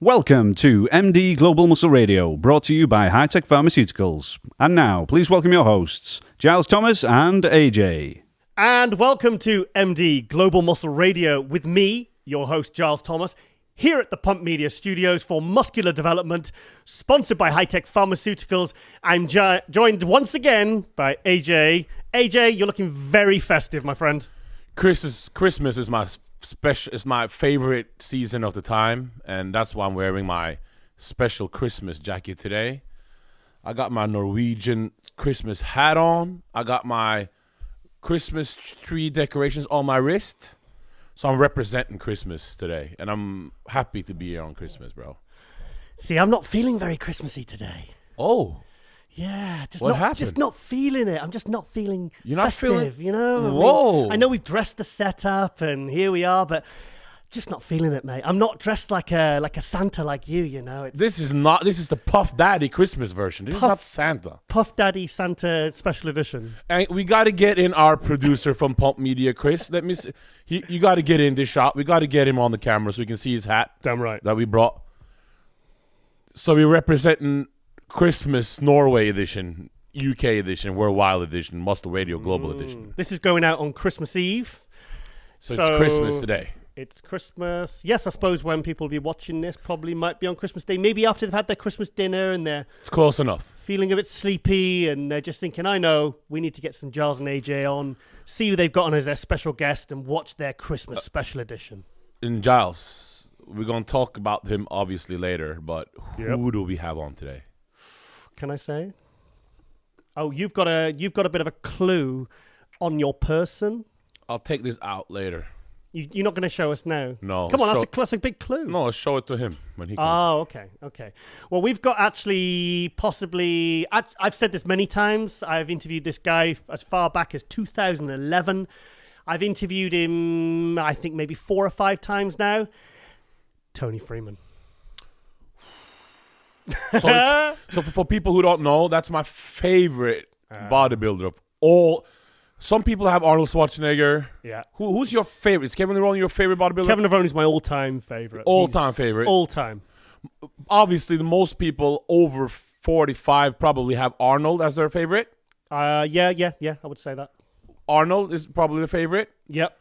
Welcome to MD Global Muscle Radio, brought to you by High-Tech Pharmaceuticals. And now, please welcome your hosts, Giles Thomas and AJ. And welcome to MD Global Muscle Radio with me, your host, Giles Thomas, here at the Pump Media Studios for Muscular Development, sponsored by High-Tech Pharmaceuticals. I'm joined once again by AJ. AJ, you're looking very festive, my friend. Christmas is my favorite season of the time, and that's why I'm wearing my special Christmas jacket today. I got my Norwegian Christmas hat on. I got my Christmas tree decorations on my wrist. So I'm representing Christmas today, and I'm happy to be here on Christmas, bro. See, I'm not feeling very Christmassy today. Oh. Yeah, happened? Just not feeling it. I'm just not feeling You're not festive, feeling... you know? Whoa. I know we've dressed the setup and here we are, but just not feeling it, mate. I'm not dressed like a Santa like you know? This is the Puff Daddy Christmas version. This is not Santa. Puff Daddy Santa Special Edition. And we got to get in our producer from Pump Media, Chris. Let me see. You got to get in this shot. We got to get him on the camera so we can see his hat. Damn right. That we brought. So we're representing Christmas Norway edition, UK edition, Worldwide edition, Muscle Radio Global edition. This is going out on Christmas Eve. So it's Christmas today. It's Christmas. Yes, I suppose when people will be watching this probably might be on Christmas Day. Maybe after they've had their Christmas dinner and they're... It's close enough. Feeling a bit sleepy and they're just thinking, I know, we need to get some Giles and AJ on, see who they've got on as their special guest and watch their Christmas special edition. And Giles, we're going to talk about him obviously later, but who do we have on today? Can I say? Oh, you've got a bit of a clue on your person. I'll take this out later. You're not going to show us now? No. Come on, that's a big clue. No, I'll show it to him when he comes. Oh, okay. Well, we've got actually possibly... I've said this many times. I've interviewed this guy as far back as 2011. I've interviewed him, I think, maybe 4 or 5 times now. Toney Freeman. So for people who don't know, that's my favorite bodybuilder of all. Some people have Arnold Schwarzenegger. Yeah. Who's your favorite? Is Kevin Levrone your favorite bodybuilder? Kevin Levrone is my all-time favorite. All-time favorite? All-time. Obviously, the most people over 45 probably have Arnold as their favorite. Yeah, I would say that. Arnold is probably the favorite. Yep.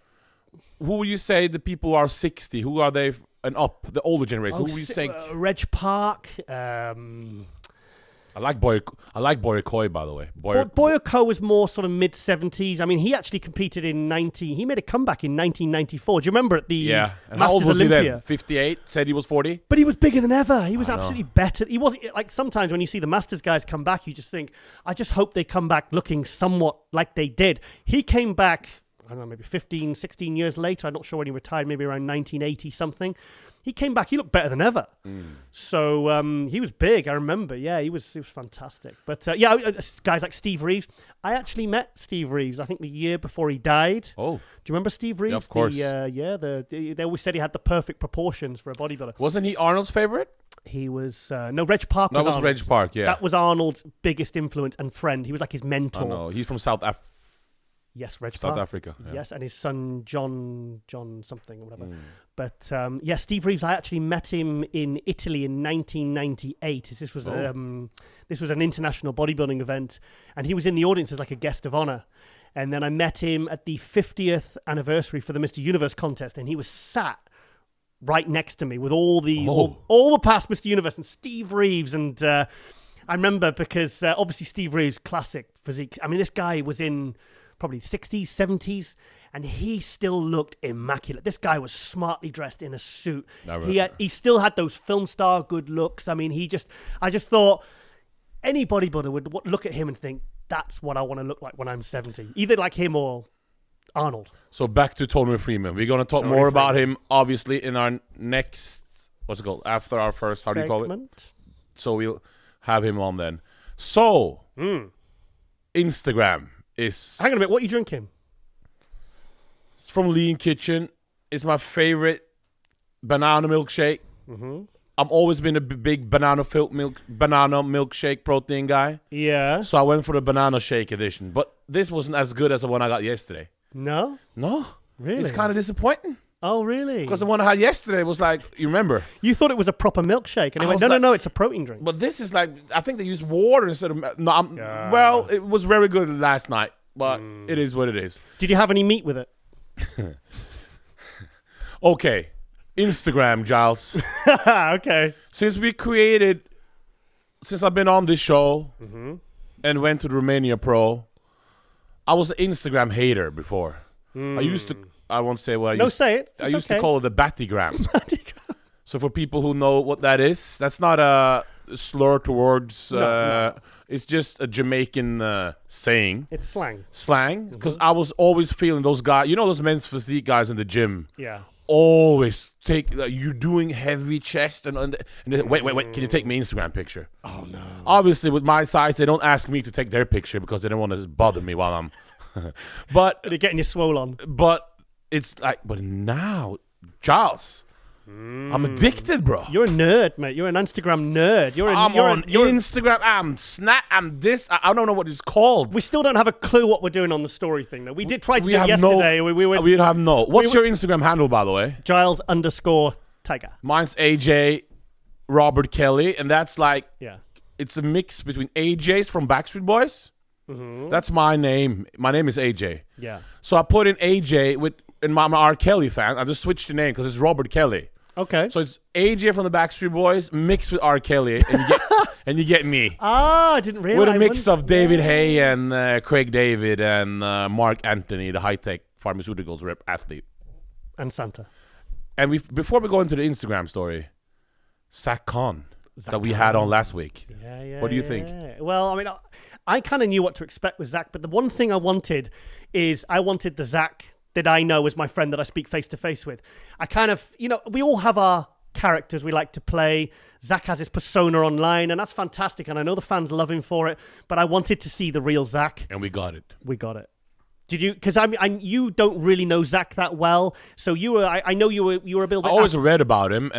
Who would you say the people who are 60? Who are they and up? The older generation. Who would you say? Reg Park. I like Boy Coy, by the way. Boyko was more sort of mid-70s. I mean, he actually competed in he made a comeback in 1994. Do you remember at the And Masters how old was Olympia? he then? 58? Said he was 40? But he was bigger than ever. He was absolutely better. He wasn't like sometimes when you see the Masters guys come back, you just think, I just hope they come back looking somewhat like they did. He came back, I don't know, maybe 15, 16 years later. I'm not sure when he retired, maybe around 1980 something. He came back. He looked better than ever. So he was big. I remember. Yeah, he was fantastic. But guys like Steve Reeves. I actually met Steve Reeves. I think the year before he died. Oh, do you remember Steve Reeves? Yeah, of course. They always said he had the perfect proportions for a bodybuilder. Wasn't he Arnold's favorite? He was Reg Park. That was Reg Park. Yeah, that was Arnold's biggest influence and friend. He was like his mentor. I know. He's from South Africa. Yes, Reg South Park. Africa. Yeah. Yes, and his son John something or whatever. But Steve Reeves. I actually met him in Italy in 1998. This was an international bodybuilding event, and he was in the audience as like a guest of honor. And then I met him at the 50th anniversary for the Mr. Universe contest, and he was sat right next to me with all the past Mr. Universe and Steve Reeves. And I remember because obviously Steve Reeves, Classic Physique. I mean, this guy was in probably 60s, 70s, and he still looked immaculate. This guy was smartly dressed in a suit. He still had those film star good looks. I mean, I just thought any bodybuilder would look at him and think, that's what I want to look like when I'm 70. Either like him or Arnold. So back to Toney Freeman. We're going to talk more about him, obviously, in our next, after our first, how do you call it? So we'll have him on then. So, Instagram is... Hang on a minute, what are you drinking? It's from Lean Kitchen. It's my favorite banana milkshake. I've always been a big banana milkshake protein guy. Yeah. So I went for the banana shake edition. But this wasn't as good as the one I got yesterday. No? No. Really? It's kind of disappointing. Oh, really? Because the one I had yesterday was like, you remember? You thought it was a proper milkshake, and he went, no, it's a protein drink. But this is like, I think they used water instead of. No, well, it was very good last night, but it is what it is. Did you have any meat with it? Okay, Instagram, Giles. Okay. Since I've been on this show and went to the Romania Pro, I was an Instagram hater before. I won't say what I used. Say it. I used to call it the Battygram. So for people who know what that is, that's not a slur towards. No. It's just a Jamaican saying. It's slang. Because I was always feeling those guys. You know those men's physique guys in the gym. Yeah. Always take you doing heavy chest and then, wait. Can you take my Instagram picture? Oh no. Obviously, with my size, they don't ask me to take their picture because they don't want to bother me while I'm. But they're getting you swollen. But it's like, but now, Giles, I'm addicted, bro. You're a nerd, mate. You're an Instagram nerd. I'm on Instagram. I'm Snap. I'm this. I don't know what it's called. We still don't have a clue what we're doing on the story thing, though. We did try to do it yesterday. We have no. What's your Instagram handle, by the way? Giles_Tiger. Mine's AJ Robert Kelly, and that's like, it's a mix between AJ's from Backstreet Boys. That's my name. My name is AJ. Yeah. So I put in AJ and I'm an R. Kelly fan. I just switched the name because it's Robert Kelly. Okay. So it's AJ from the Backstreet Boys mixed with R. Kelly, and you get me. I didn't realize. With a mix of David Hay and Craig David and Mark Anthony, the high-tech pharmaceuticals rep athlete. And Santa. And before we go into the Instagram story, Zach Khan that we had on last week. Yeah. What do you think? Well, I mean, I kind of knew what to expect with Zach, but the one thing I wanted the Zach that I know as my friend that I speak face-to-face with. I kind of, we all have our characters we like to play. Zach has his persona online, and that's fantastic, and I know the fans love him for it, but I wanted to see the real Zach. And we got it. Did you? Because you don't really know Zach that well, so I know you were a little bit. I always read about him,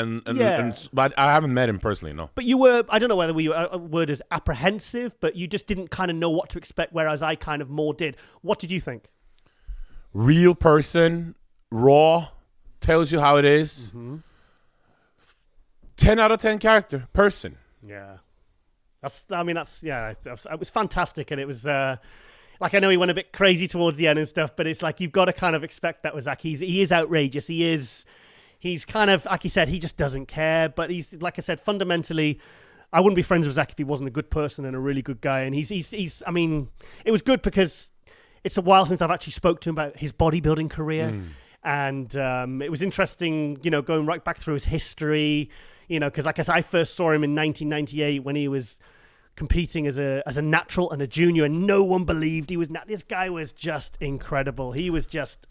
but I haven't met him personally, no. But you were, I don't know whether a word is apprehensive, but you just didn't kind of know what to expect, whereas I kind of more did. What did you think? Real person, raw, tells you how it is. 10 out of 10 character, person. Yeah. It was fantastic, and it was... like, I know he went a bit crazy towards the end and stuff, but it's like you've got to kind of expect that with Zach. He is outrageous. He's kind of, like he said, he just doesn't care. But he's, like I said, fundamentally, I wouldn't be friends with Zach if he wasn't a good person and a really good guy. And he's I mean, it was good because it's a while since I've actually spoke to him about his bodybuilding career. And it was interesting, going right back through his history, because like I said, I first saw him in 1998 when he was competing as a natural and a junior, and no one believed he was this guy was just incredible. He was just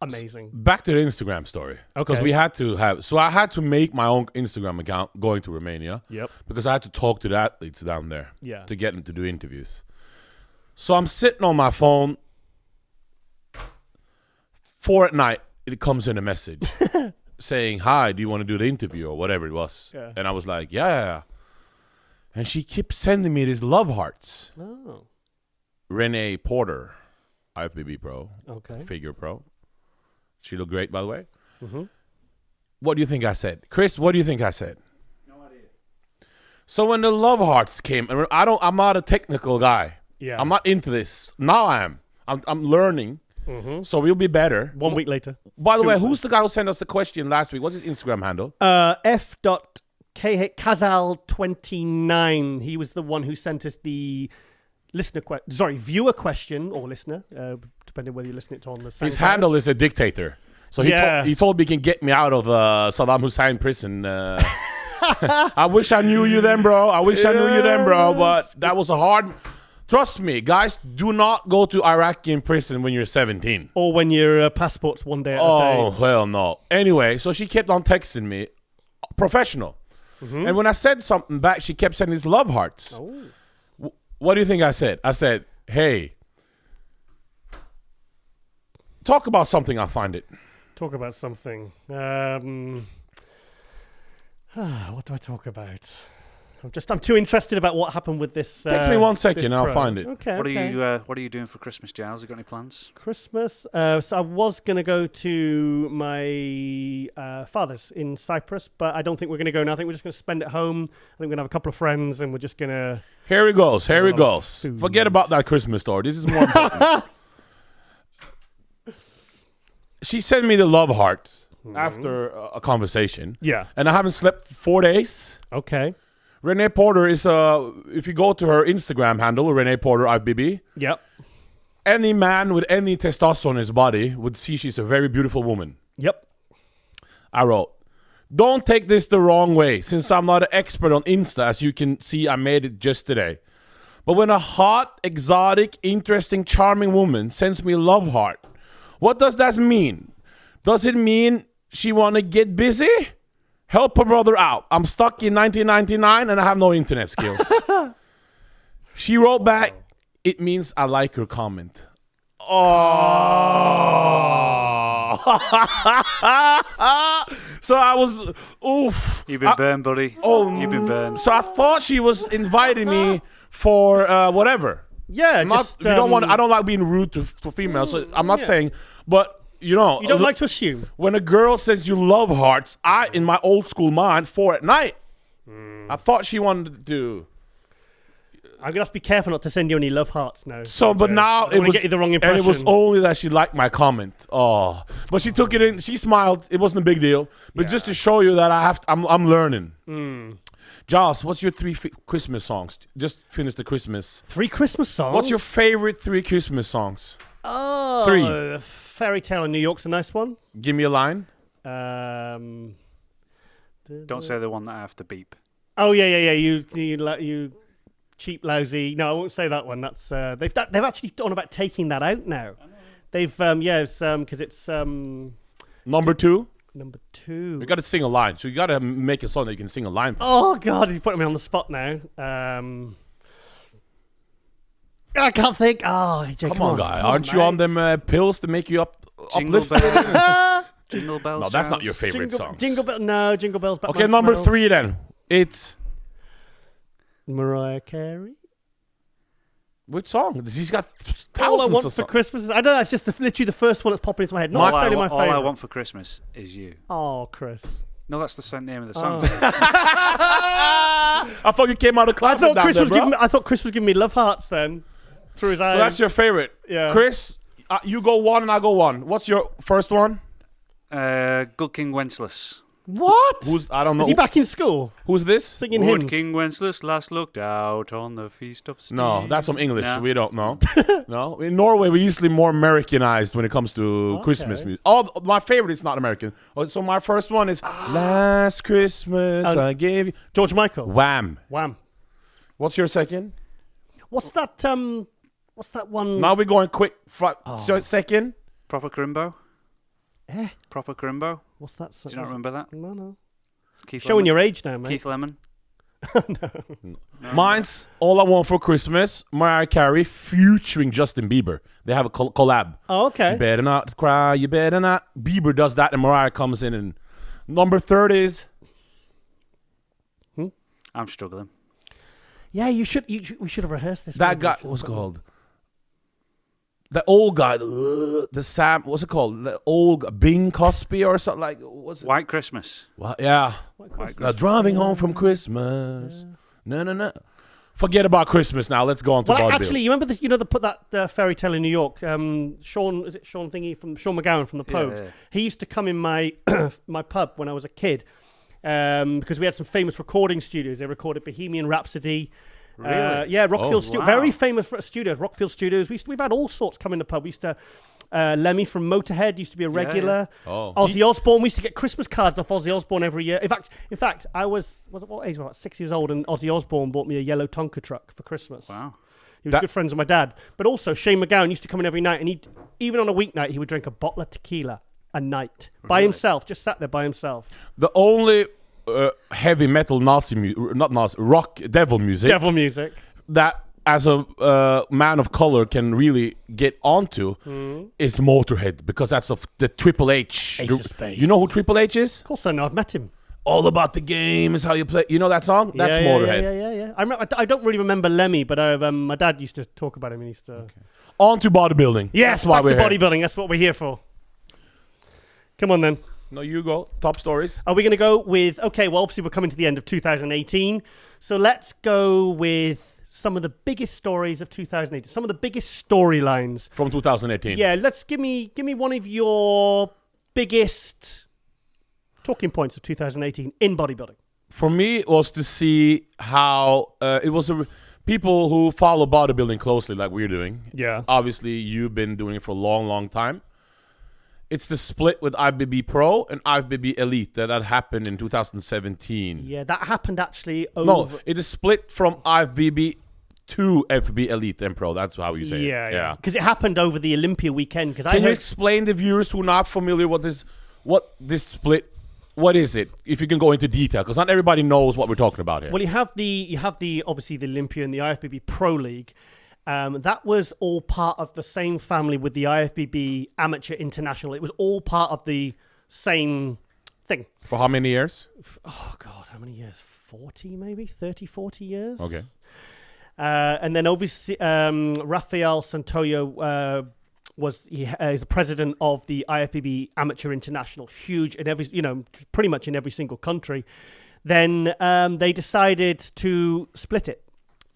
amazing. Back to the Instagram story. Because we had to I had to make my own Instagram account going to Romania. Yep. Because I had to talk to the athletes down there. Yeah. To get them to do interviews. So I'm sitting on my phone. 4 p.m, it comes in a message saying, "Hi, do you want to do the interview?" or whatever it was. Yeah. And I was like, yeah. And she kept sending me these love hearts. Oh. Renee Porter, IFBB pro. Okay. Figure pro. She looked great, by the way. What do you think I said? Chris, what do you think I said? No idea. So when the love hearts came, and I'm not a technical guy. Yeah. I'm not into this. Now I am. I'm learning. So we'll be better. 1 week later. By the way, who's the guy who sent us the question last week? What's his Instagram handle? F.Kazal29. He was the one who sent us the viewer question, or listener, depending whether you listen it on the same. His handle is a dictator. So he told me he can get me out of Saddam Hussein prison. I wish I knew you then, bro. But that was a hard... Trust me, guys, do not go to Iraqi prison when you're 17. Or when your passport's one day out of date. Oh, well, no. Anyway, so she kept on texting me. Professional. And when I said something back, she kept sending these love hearts. Oh. What do you think I said? I said, hey, talk about something, I'll find it. Talk about something. What do I talk about? I'm too interested about what happened with this. Takes me 1 second, I'll pro. find it. Okay. What are you doing for Christmas, Giles? You got any plans? Christmas. So I was going to go to my father's in Cyprus, but I don't think we're going to go now. I think we're just going to spend it home. I think we're going to have a couple of friends, and we're just going to... Here he goes. Forget about that Christmas story. This is more important. She sent me the love heart after a conversation. Yeah. And I haven't slept for 4 days. Okay. Renee Porter is if you go to her Instagram handle, Renee Porter IFBB, Yep. any man with any testosterone in his body would see she's a very beautiful woman. Yep. I wrote, don't take this the wrong way, since I'm not an expert on Insta, as you can see, I made it just today. But when a hot, exotic, interesting, charming woman sends me a love heart, what does that mean? Does it mean she want to get busy? Help her brother out. I'm stuck in 1999 and I have no internet skills. She wrote back, it means I like her comment. Oh. So I was, oof. You've been burned, buddy. Oh, you've been burned. So I thought she was inviting me for whatever. Yeah, I don't like being rude to females. So I'm not saying, but you know, you don't like to assume. When a girl sends you love hearts, in my old school mind, 4 at night, I thought she wanted to. I'm gonna have to be careful not to send you any love hearts now. So, but now it was get you the wrong impression. And it was only that she liked my comment. Oh, but she took it in. She smiled. It wasn't a big deal. But just to show you that I'm learning. Giles, what's your 3 Christmas songs? Just finish the Christmas. 3 Christmas songs. What's your favorite 3 Christmas songs? Oh, 3. Fairy Tale in New York's a nice one. Give me a line. Don't say the one that I have to beep. Oh yeah. You cheap, lousy. No, I won't say that one. That's they've actually gone about taking that out now. They've because it's Number 2. Number 2. You got to sing a line. So you got to make a song that you can sing a line from. Oh God, you're putting me on the spot now. I can't think. Oh, AJ, come on, guy. Aren't you on them pills to make you Jingle uplift? bells. Jingle bells. No, that's not your favorite song. Jingle Bells. Batman Okay, number Smells. 3 then. It's Mariah Carey. which song? She's got All I thousands Want of for songs. Christmas. I don't know. It's just literally the first one that's popping into my head. Not necessarily my favorite. All I want for Christmas is you. Oh, Chris. No, that's the name of the song. I thought you came out of class. I thought Chris was giving me love hearts then. Through his eyes. So that's your favorite. Yeah. Chris, you go 1 and I go 1. What's your first one? Good King Wenceslas. What? I don't know. Is he back in school? Who's this? Singing Would hymns? King Wenceslas last looked out on the feast of Steve? No, that's some English. No. We don't know. No, in Norway we're usually more Americanized when it comes to Christmas music. Oh, my favorite is not American. Oh, so my first one is Last Christmas I gave you George Michael. Wham. What's your second? What's that one? Now we're going quick. So second. Proper Crimbo. Eh? Proper Crimbo. What's that? Do you not remember that? No. Keith Showing Lemon. your age now, mate. Keith Lemon. No. Mine's All I Want for Christmas, Mariah Carey featuring Justin Bieber. They have a collab. Oh, okay. You better not cry, you better not. Bieber does that and Mariah comes in. And number 3 is... I'm struggling. Yeah, we should have rehearsed this. That guy, what's it called? The old guy, the Sam, what's it called? The old Bing Cosby or something like. What's it? White Christmas. Well, yeah. White Christmas. Driving home from Christmas. Yeah. No. Forget about Christmas now. Let's go on to Bodybuilding. Actually, you remember that Fairy Tale in New York? Sean McGowan from the Pogues? Yeah. He used to come in my my pub when I was a kid because we had some famous recording studios. They recorded Bohemian Rhapsody. Really? Yeah, Rockfield Studios. Wow. Very famous studios, Rockfield Studios. We've had all sorts come in the pub. We used to Lemmy from Motorhead used to be a regular. Yeah. Oh. Ozzy Osbourne. We used to get Christmas cards off Ozzy Osbourne every year. In fact, I was what age was I? About 6 years old, and Ozzy Osbourne bought me a yellow Tonka truck for Christmas. Wow. He was good friends with my dad. But also Shane McGowan used to come in every night, and even on a weeknight he would drink a bottle of tequila a night by himself, just sat there by himself. The only heavy metal rock devil music that as a man of color can really get onto is Motorhead, because that's of the Triple H. Ace of Spades. You know who Triple H is? Of course I know. I've met him. all about the game is how you play. You know that song? That's Motorhead. Yeah. I remember. I don't really remember Lemmy, but my dad used to talk about him. And he used to. Okay. On to bodybuilding. Yes, that's why back we're to here. bodybuilding. That's what we're here for. Come on then. No, you go. Top stories. Are we going to go with? Okay, well, obviously we're coming to the end of 2018, so let's go with some of the biggest stories of 2018. Some of the biggest storylines from 2018. Yeah, let's give me one of your biggest talking points of 2018 in bodybuilding. For me, it was to see how it was people who follow bodybuilding closely, like we're doing. Yeah. Obviously, you've been doing it for a long, long time. It's the split with IFBB Pro and IFBB Elite that happened in 2017. Yeah, that happened actually over... No, it is split from IFBB to FBB Elite and Pro. That's how you say it. Yeah. Because it happened over the Olympia weekend. Can you explain to viewers who are not familiar what this split? What is it? If you can go into detail, because not everybody knows what we're talking about here. Well, you have the obviously the Olympia and the IFBB Pro League. That was all part of the same family with the IFBB Amateur International. It was all part of the same thing. For how many years? Oh, God, how many years? 40 maybe? 30, 40 years? Okay. And then obviously Rafael Santoyo is the president of the IFBB Amateur International. Huge in every, pretty much in every single country. Then they decided to split it.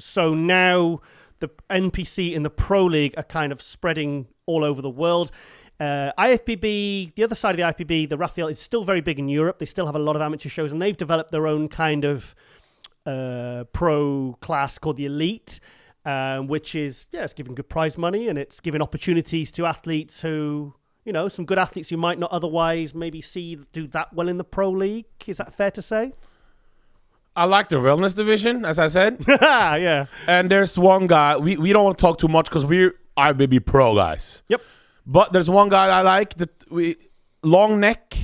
So now... the NPC and the Pro League are kind of spreading all over the world. IFBB, the other side of the IFBB, the Raphael, is still very big in Europe. They still have a lot of amateur shows, and they've developed their own kind of pro class called the Elite, which is, it's giving good prize money, and it's giving opportunities to athletes who, some good athletes you might not otherwise maybe see do that well in the Pro League. Is that fair to say? I like the wellness division, as I said. Yeah. And there's one guy, we don't want to talk too much because we're IFBB Pro guys. Yep. But there's one guy I like, long neck,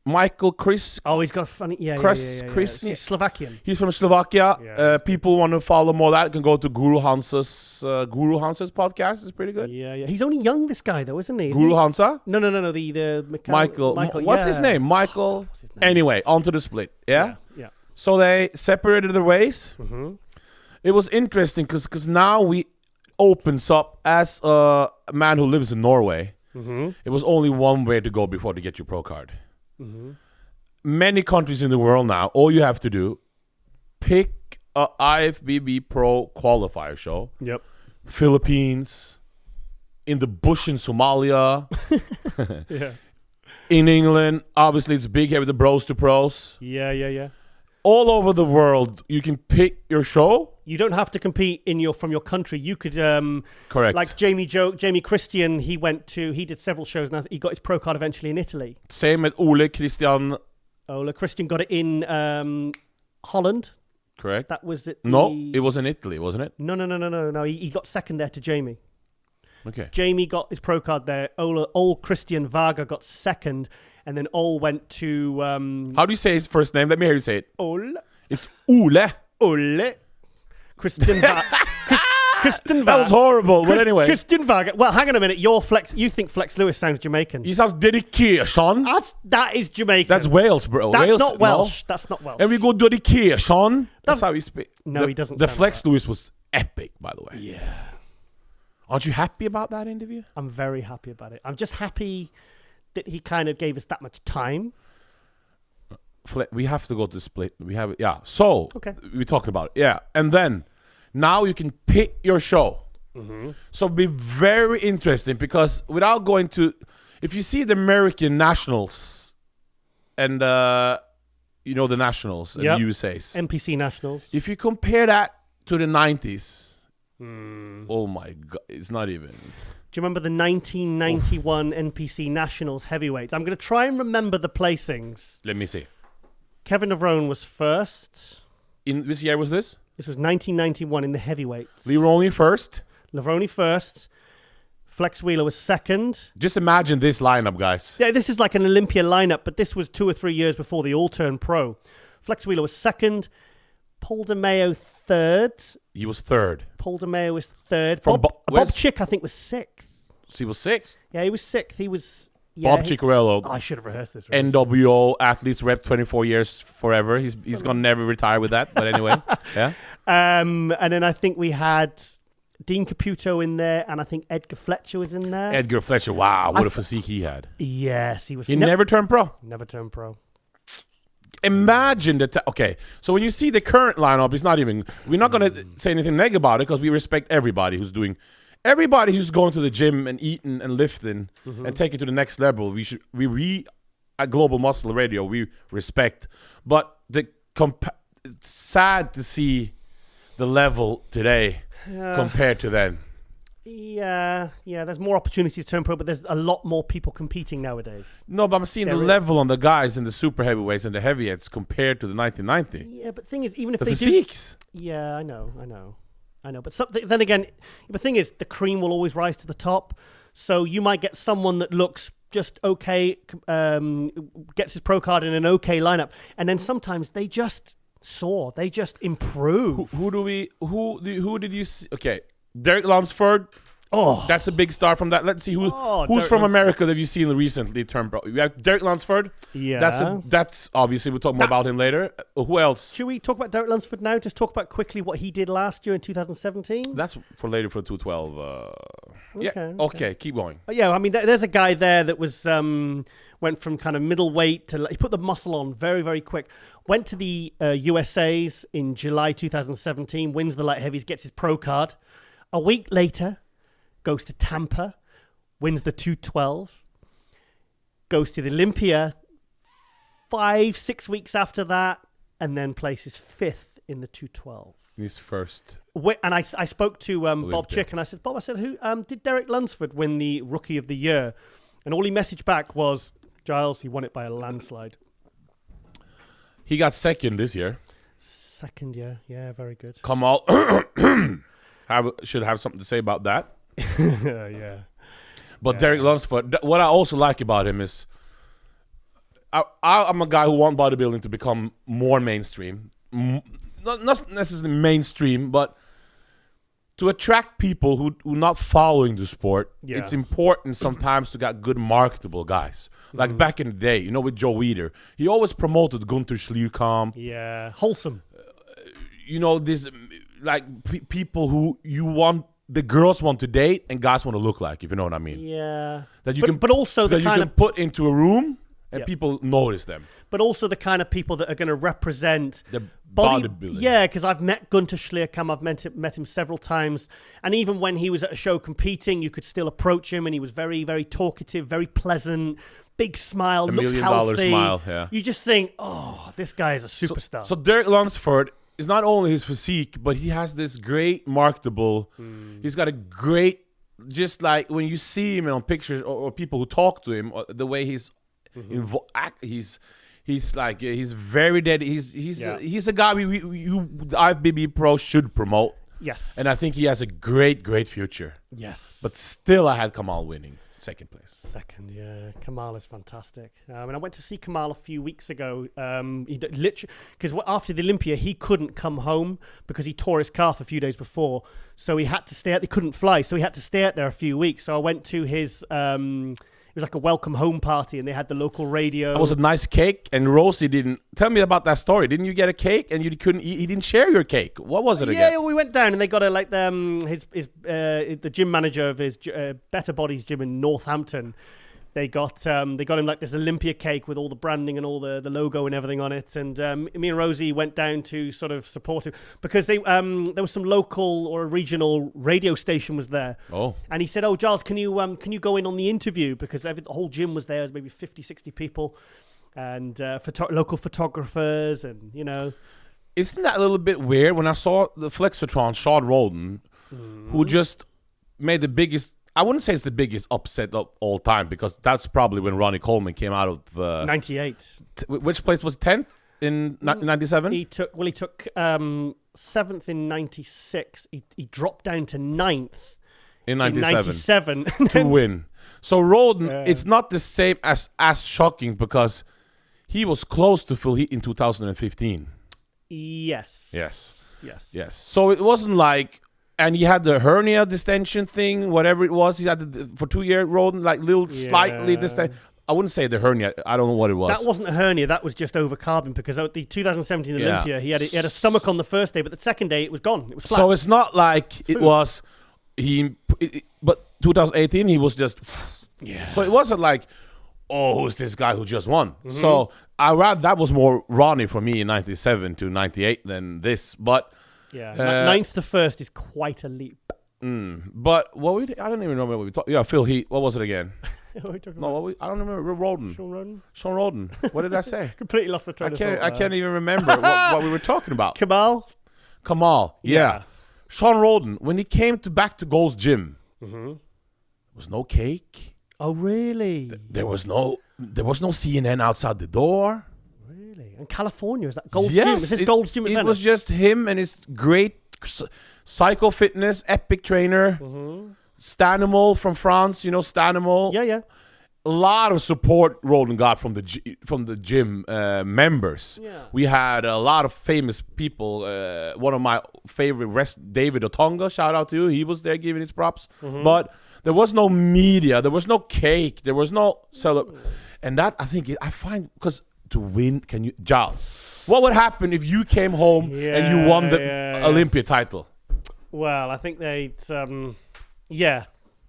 Michael Chris. Oh, he's got a funny, Chris. He's Slovakian. He's from Slovakia. Yeah, people want to follow more of that can go to Guru Hansa's podcast. It's pretty good. Yeah. He's only young, this guy, though, isn't he? Guru Hansa? No. The Michael. What's his name? Michael. What's his name? Anyway, on to the split. Yeah. Yeah. So they separated their ways. Mm-hmm. It was interesting because now we opens up as a man who lives in Norway. Mm-hmm. It was only one way to go before to get your pro card. Mm-hmm. Many countries in the world now, all you have to do, pick a IFBB Pro qualifier show. Yep. Philippines, in the bush in Somalia, Yeah. in England. Obviously, it's big here with the bros to pros. Yeah. All over the world, you can pick your show. You don't have to compete from your country. You could Correct. Like Jamie Christian, he did several shows and he got his pro card eventually in Italy. Same with Ole Christian. Christian got it in Holland. Correct. That was it. No, it was in Italy, wasn't it? No. He got second there to Jamie. Okay. Jamie got his pro card there. Ole Christian Varga got second, and then Ole went to... How do you say his first name? Let me hear you say it. Ole. It's Ole. Ole. Christian Varga. Christian Varga. That was horrible, but anyway. Christian Varga. Well, hang on a minute. You think Flex Lewis sounds Jamaican. He sounds dedication. That is Jamaican. That's Wales, bro. That's Wales, not Welsh. No. That's not Welsh. And we go dedication. That's how he speaks. No, he doesn't The sound Flex like that. Lewis was epic, by the way. Yeah. Aren't you happy about that interview? I'm very happy about it. I'm just happy that he kind of gave us that much time. We have to go to the split. So, Okay. we're talking about it. Yeah. And then, now you can pick your show. Mm-hmm. So, it'll be very interesting because without going to... If you see the American Nationals and, the Nationals and Yep. USA's. NPC Nationals. If you compare that to the 90s, oh my God, it's not even... Do you remember the 1991 NPC Nationals heavyweights? I'm going to try and remember the placings. Let me see. Kevin Navrone was first. In which year was this? This was 1991 in the heavyweights. Leroy first. Lavroni first. Flex Wheeler was second. Just imagine this lineup, guys. Yeah, this is like an Olympia lineup, but this was 2 or 3 years before they all turned pro. Flex Wheeler was second. Paul DeMeo third. He was third. Paul DeMeo was third. From Bob Chick, I think, was sixth. So he was sixth. Yeah, he was sixth. He Bob Ciccarello. I should have rehearsed this. Really. NWO athletes rep 24 years forever. He's gonna never retire with that. But anyway, yeah. And then I think we had Dean Caputo in there, and I think Edgar Fletcher was in there. Edgar Fletcher, wow, what a physique he had. Yes, he was. He never turned pro. Never turned pro. Imagine okay, so when you see the current lineup, it's not even. We're not gonna say anything negative about it because we respect everybody who's going to the gym and eating and lifting and take it to the next level. At Global Muscle Radio, we respect, but it's sad to see the level today compared to then. Yeah. There's more opportunities to turn pro, but there's a lot more people competing nowadays. No, but I'm seeing the level on the guys in the super heavyweights and the heavyweights compared to the 1990. Yeah, but the thing is, even if the they physiques. Yeah, I know. But then again, the thing is, the cream will always rise to the top. So you might get someone that looks just okay, gets his pro card in an okay lineup, and then sometimes they just soar. They just improve. Who did you see? Okay. Derek Lunsford. Oh, that's a big star from that. Let's see who's Derek from America that you've seen recently turn pro. We have Derek Lunsford. Yeah, that's obviously we'll talk more about him later. Who else? Should we talk about Derek Lunsford now? Just talk about quickly what he did last year in 2017. That's for later for 212. Okay, keep going. Yeah, I mean, there's a guy there that was went from kind of middleweight to he put the muscle on very, very quick. Went to the USA's in July 2017. Wins the light heavies, gets his pro card. A week later, goes to Tampa, wins the 212, goes to the Olympia 5-6 weeks after that, and then places 5th in the 212. His first. And I spoke to Bob Chick, and I said, Bob, who did Derek Lunsford win the Rookie of the Year? And all he messaged back was, Giles, he won it by a landslide. He got second this year. Second year, yeah, very good. Kamal should have something to say about that. Yeah. But Derek Lunsford, what I also like about him is I'm a guy who wants bodybuilding to become more mainstream. Not necessarily mainstream, but to attract people who not following the sport. Yeah. It's important sometimes to get good marketable guys. Like back in the day, with Joe Weider. He always promoted Gunther Schlierkamp. Yeah, wholesome. This people who the girls want to date and guys want to look like, if you know what I mean. Yeah. But also you can put into a room and people notice them. But also the kind of people that are going to represent the bodybuilding. Yeah, because I've met Gunther Schlierkamp. I've met him several times. And even when he was at a show competing, you could still approach him and he was very, very talkative, very pleasant, big smile, looks healthy. $1 million smile, yeah. You just think, oh, this guy is a superstar. So Derek Lunsford is not only his physique, but he has this great marketable. He's got a great, just like when you see him on pictures or people who talk to him, or the way he's he's very dead. He's a guy the IFBB Pro should promote. Yes. And I think he has a great, great future. Yes. But still, I had Kamal winning second place. Second, yeah. Kamal is fantastic. And I went to see Kamal a few weeks ago. He literally, because after the Olympia, he couldn't come home because he tore his calf a few days before. So he had to stay out. He couldn't fly, so he had to stay out there a few weeks. So I went to his. It was like a welcome home party, and they had the local radio. It was a nice cake, and Rosie didn't tell me about that story. Didn't you get a cake and you couldn't eat? He didn't share your cake. What was it again? Yeah, we went down and they got the gym manager of his Better Bodies gym in Northampton. They got him like this Olympia cake with all the branding and all the logo and everything on it. And me and Rosie went down to sort of support him because there was some local or regional radio station was there. Oh. And he said, "Oh, Giles, can you go in on the interview?" Because the whole gym was there. There was maybe 50, 60 people and local photographers and, Isn't that a little bit weird? When I saw the Flexotron, Sean Roldan, who just made the biggest, I wouldn't say it's the biggest upset of all time because that's probably when Ronnie Coleman came out of 98. Which place was 10th in 97? He took 7th in 96. He dropped down to 9th in 97 to win. So Roldan, it's not the same as shocking because he was close to full heat in 2015. Yes. So it wasn't like. And he had the hernia distension thing, whatever it was. He had for 2 years, Roldan, like slightly distension. I wouldn't say the hernia. I don't know what it was. That wasn't a hernia. That was just overcarbing because at the 2017 Olympia, he had a stomach on the first day, but the second day it was gone. It was flat. So it's not like it was but 2018 he was just So it wasn't like, oh, who's this guy who just won? So I rather that was more Ronnie for me in 97 to 98 than this. But ninth to first is quite a leap. But I don't even remember what we talked. Yeah, Phil Heath. What was it again? What are we talking No, about? I don't remember. Roden. Sean Roden. What did I say? Completely lost my train of thought. I can't even remember what we were talking about. Kamal. Yeah. Sean Roden. When he came back to Gold's Gym, there was no cake. Oh, really? There was no CNN outside the door. Really? And California, is that Gold's Yes, Gym? Is this Gold's Gym? It was just him and his great psycho fitness epic trainer, Stanimal from France. You know Stanimal. Yeah. A lot of support Roden got from the gym members. Yeah. We had a lot of famous people. One of my favorite, David Otonga, shout out to you. He was there giving his props. But there was no media. There was no cake. There was no and that I find because to win, Giles? What would happen if you came home and you won the Olympia title? Well, I think they'd.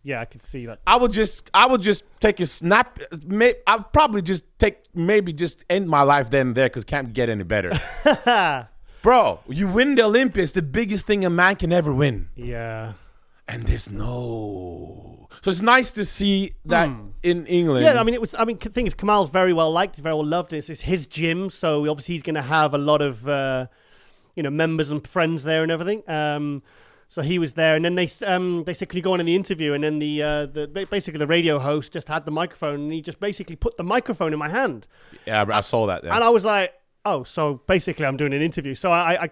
Yeah, I could see that. I would just take a snap. I'd probably just end my life then and there because it can't get any better. Bro, you win the Olympia. It's the biggest thing a man can ever win. Yeah. And there's no. So it's nice to see that in England. Yeah, the thing is, Kamal's very well liked, very well loved. It's his gym, so obviously he's going to have a lot of, members and friends there and everything. So he was there, and then they said, "Can you go on in the interview?" And then basically the radio host just had the microphone, and he just basically put the microphone in my hand. Yeah, I saw that. Yeah. And I was like, "Oh, so basically I'm doing an interview." So I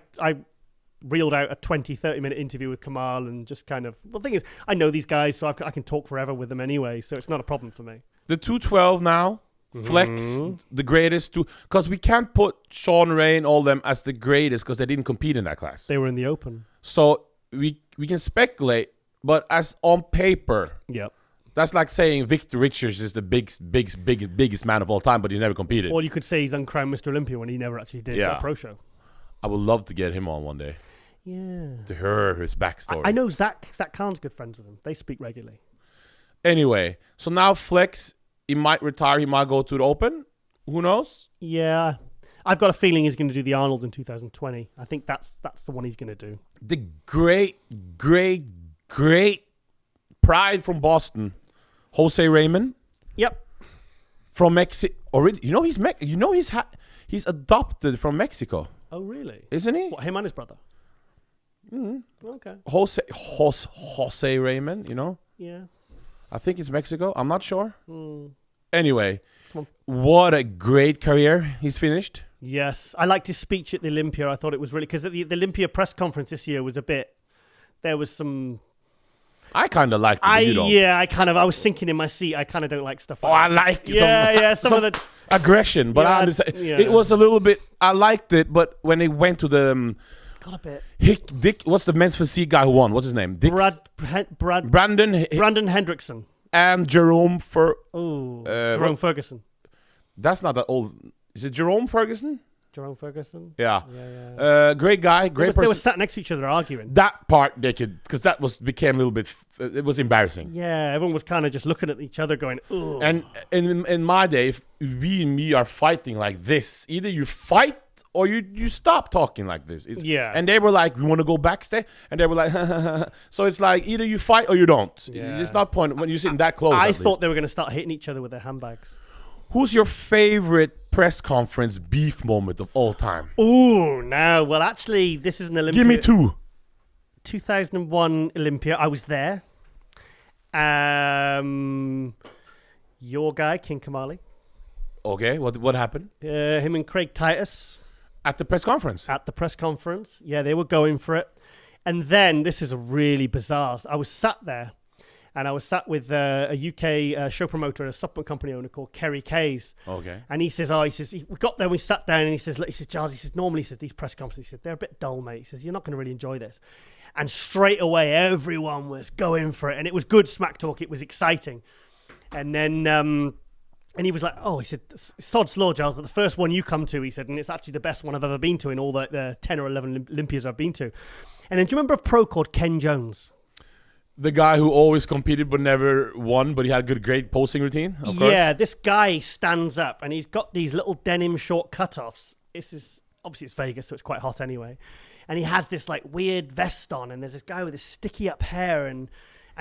reeled out a 30-minute interview with Kamal, and just kind of. Well, the thing is, I know these guys, so I can talk forever with them anyway, so it's not a problem for me. The 212 now. Flex, the greatest because we can't put Sean Ray and all them as the greatest because they didn't compete in that class. They were in the open. So we can speculate, but as on paper, that's like saying Victor Richards is the biggest man of all time, but he never competed. Or you could say he's uncrowned Mr. Olympia when he never actually did a pro show. I would love to get him on one day. Yeah. To hear his backstory. I know Zach Khan's good friends with him. They speak regularly. Anyway, so now Flex, he might retire. He might go to the Open. Who knows? Yeah. I've got a feeling he's going to do the Arnold in 2020. I think that's the one he's going to do. The great pride from Boston, Jose Raymond. Yep. From Mexico. He's adopted from Mexico. Oh, really? Isn't he? What, him and his brother? Okay. Jose Raymond, Yeah. I think it's Mexico. I'm not sure. Anyway, what a great career he's finished. Yes. I liked his speech at the Olympia. I thought it was really... Because the Olympia press conference this year was a bit... There was some... I kind of liked it, but you don't. Yeah, I was sinking in my seat. I kind of don't like stuff like that. I liked it. Some of the... aggression, but I understand. Yeah. It was a little bit... I liked it, but when they went to the... Got a bit... Dick... What's the men's physique guy who won? What's his name? Brandon Hendrickson. And Jerome Jerome Ferguson. That's not that old. Is it Jerome Ferguson? Jerome Ferguson? Yeah. Great guy, great person. They were sat next to each other arguing. That part they could, because that became a little bit, it was embarrassing. Yeah, everyone was kind of just looking at each other going, ugh. And in my day, if we and me are fighting like this, either you fight or you stop talking like this. And they were like, "We want to go backstage," and they were like, so it's like either you fight or you don't. Yeah. It's not point when you're sitting that close. I thought they were going to start hitting each other with their handbags. Who's your favorite press conference beef moment of all time? Well, actually, this is an Olympia. Give me two. 2001 Olympia. I was there. Your guy, King Kamali. Okay, what happened? Him and Craig Titus. At the press conference? At the press conference. Yeah, they were going for it. And then, this is a really bizarre... I was sat there, and I was sat with a UK show promoter and a supplement company owner called Kerry Kays. Okay. And he says, we got there, we sat down, and he says, Giles, normally, these press conferences, they're a bit dull, mate. He says, you're not going to really enjoy this. And straight away, everyone was going for it. And it was good smack talk. It was exciting. And then... And he was like, he said, sod's law, Giles, that the first one you come to, he said, and it's actually the best one I've ever been to in all the 10 or 11 Olympias I've been to. And then do you remember a pro called Ken Jones? The guy who always competed but never won, but he had a great posing routine, of course. Yeah, this guy stands up and he's got these little denim short cutoffs. Obviously it's Vegas, so it's quite hot anyway. And he has this like weird vest on, and there's this guy with this sticky up hair, and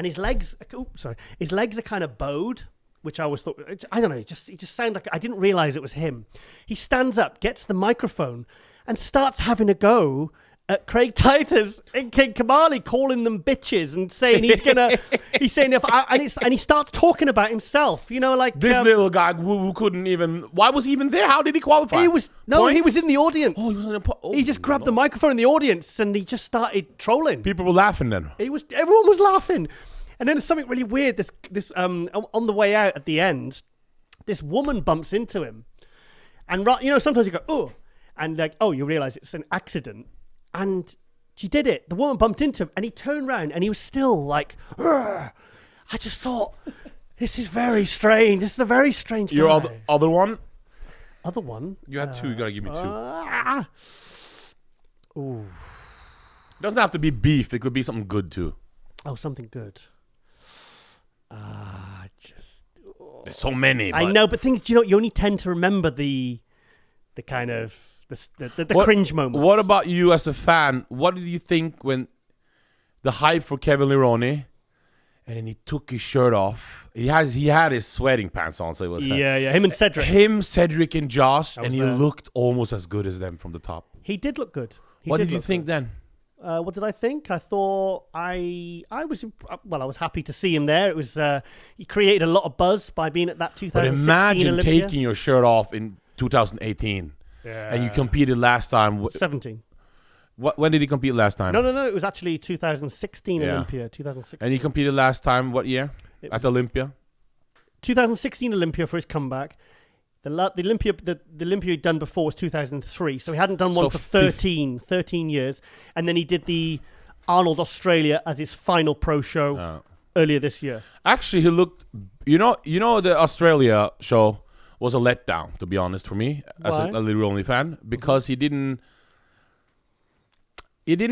his legs are kind of bowed, which I always thought, I don't know, it just sounded like, I didn't realize it was him. He stands up, gets the microphone, and starts having a go at Craig Titus and King Kamali, calling them bitches and saying he's saying and he starts talking about himself, like this little guy who couldn't even, why was he even there? How did he qualify? He was in the audience. Oh, he was in he just grabbed the microphone in the audience and he just started trolling. People were laughing then. Everyone was laughing. And then there's something really weird. This on the way out at the end, this woman bumps into him, and sometimes you go, oh, and like, oh, you realize it's an accident. And she did it. The woman bumped into him, and he turned around, and he was still like, "Urgh." I just thought, this is very strange. This is a very strange guy. Your other one? Other one? You had two. You got to give me two. Ooh. It doesn't have to be beef. It could be something good, too. Oh, something good. There's so many. I know, but things, you only tend to remember the kind of... The cringe moment. What about you as a fan? What did you think when the hype for Kevin Leone, and then he took his shirt off? He had his sweating pants on, so it was him and Cedric. Cedric, and Josh, and he looked almost as good as them from the top. He did look good. What did you think then? What did I think? I thought I was happy to see him there. It was he created a lot of buzz by being at that 2016 But imagine Olympia. taking your shirt off in 2018. Yeah. And you competed last time. 17. When did he compete last time? No. It was actually 2016 Olympia. 2016. And he competed last time. What year? At Olympia. 2016 Olympia for his comeback. The Olympia he'd done before was 2003, so he hadn't done one for 13 years. And then he did the Arnold Australia as his final pro show earlier this year. Actually, he looked. You know the Australia show was a letdown, to be honest, for me as a Leone fan, because he didn't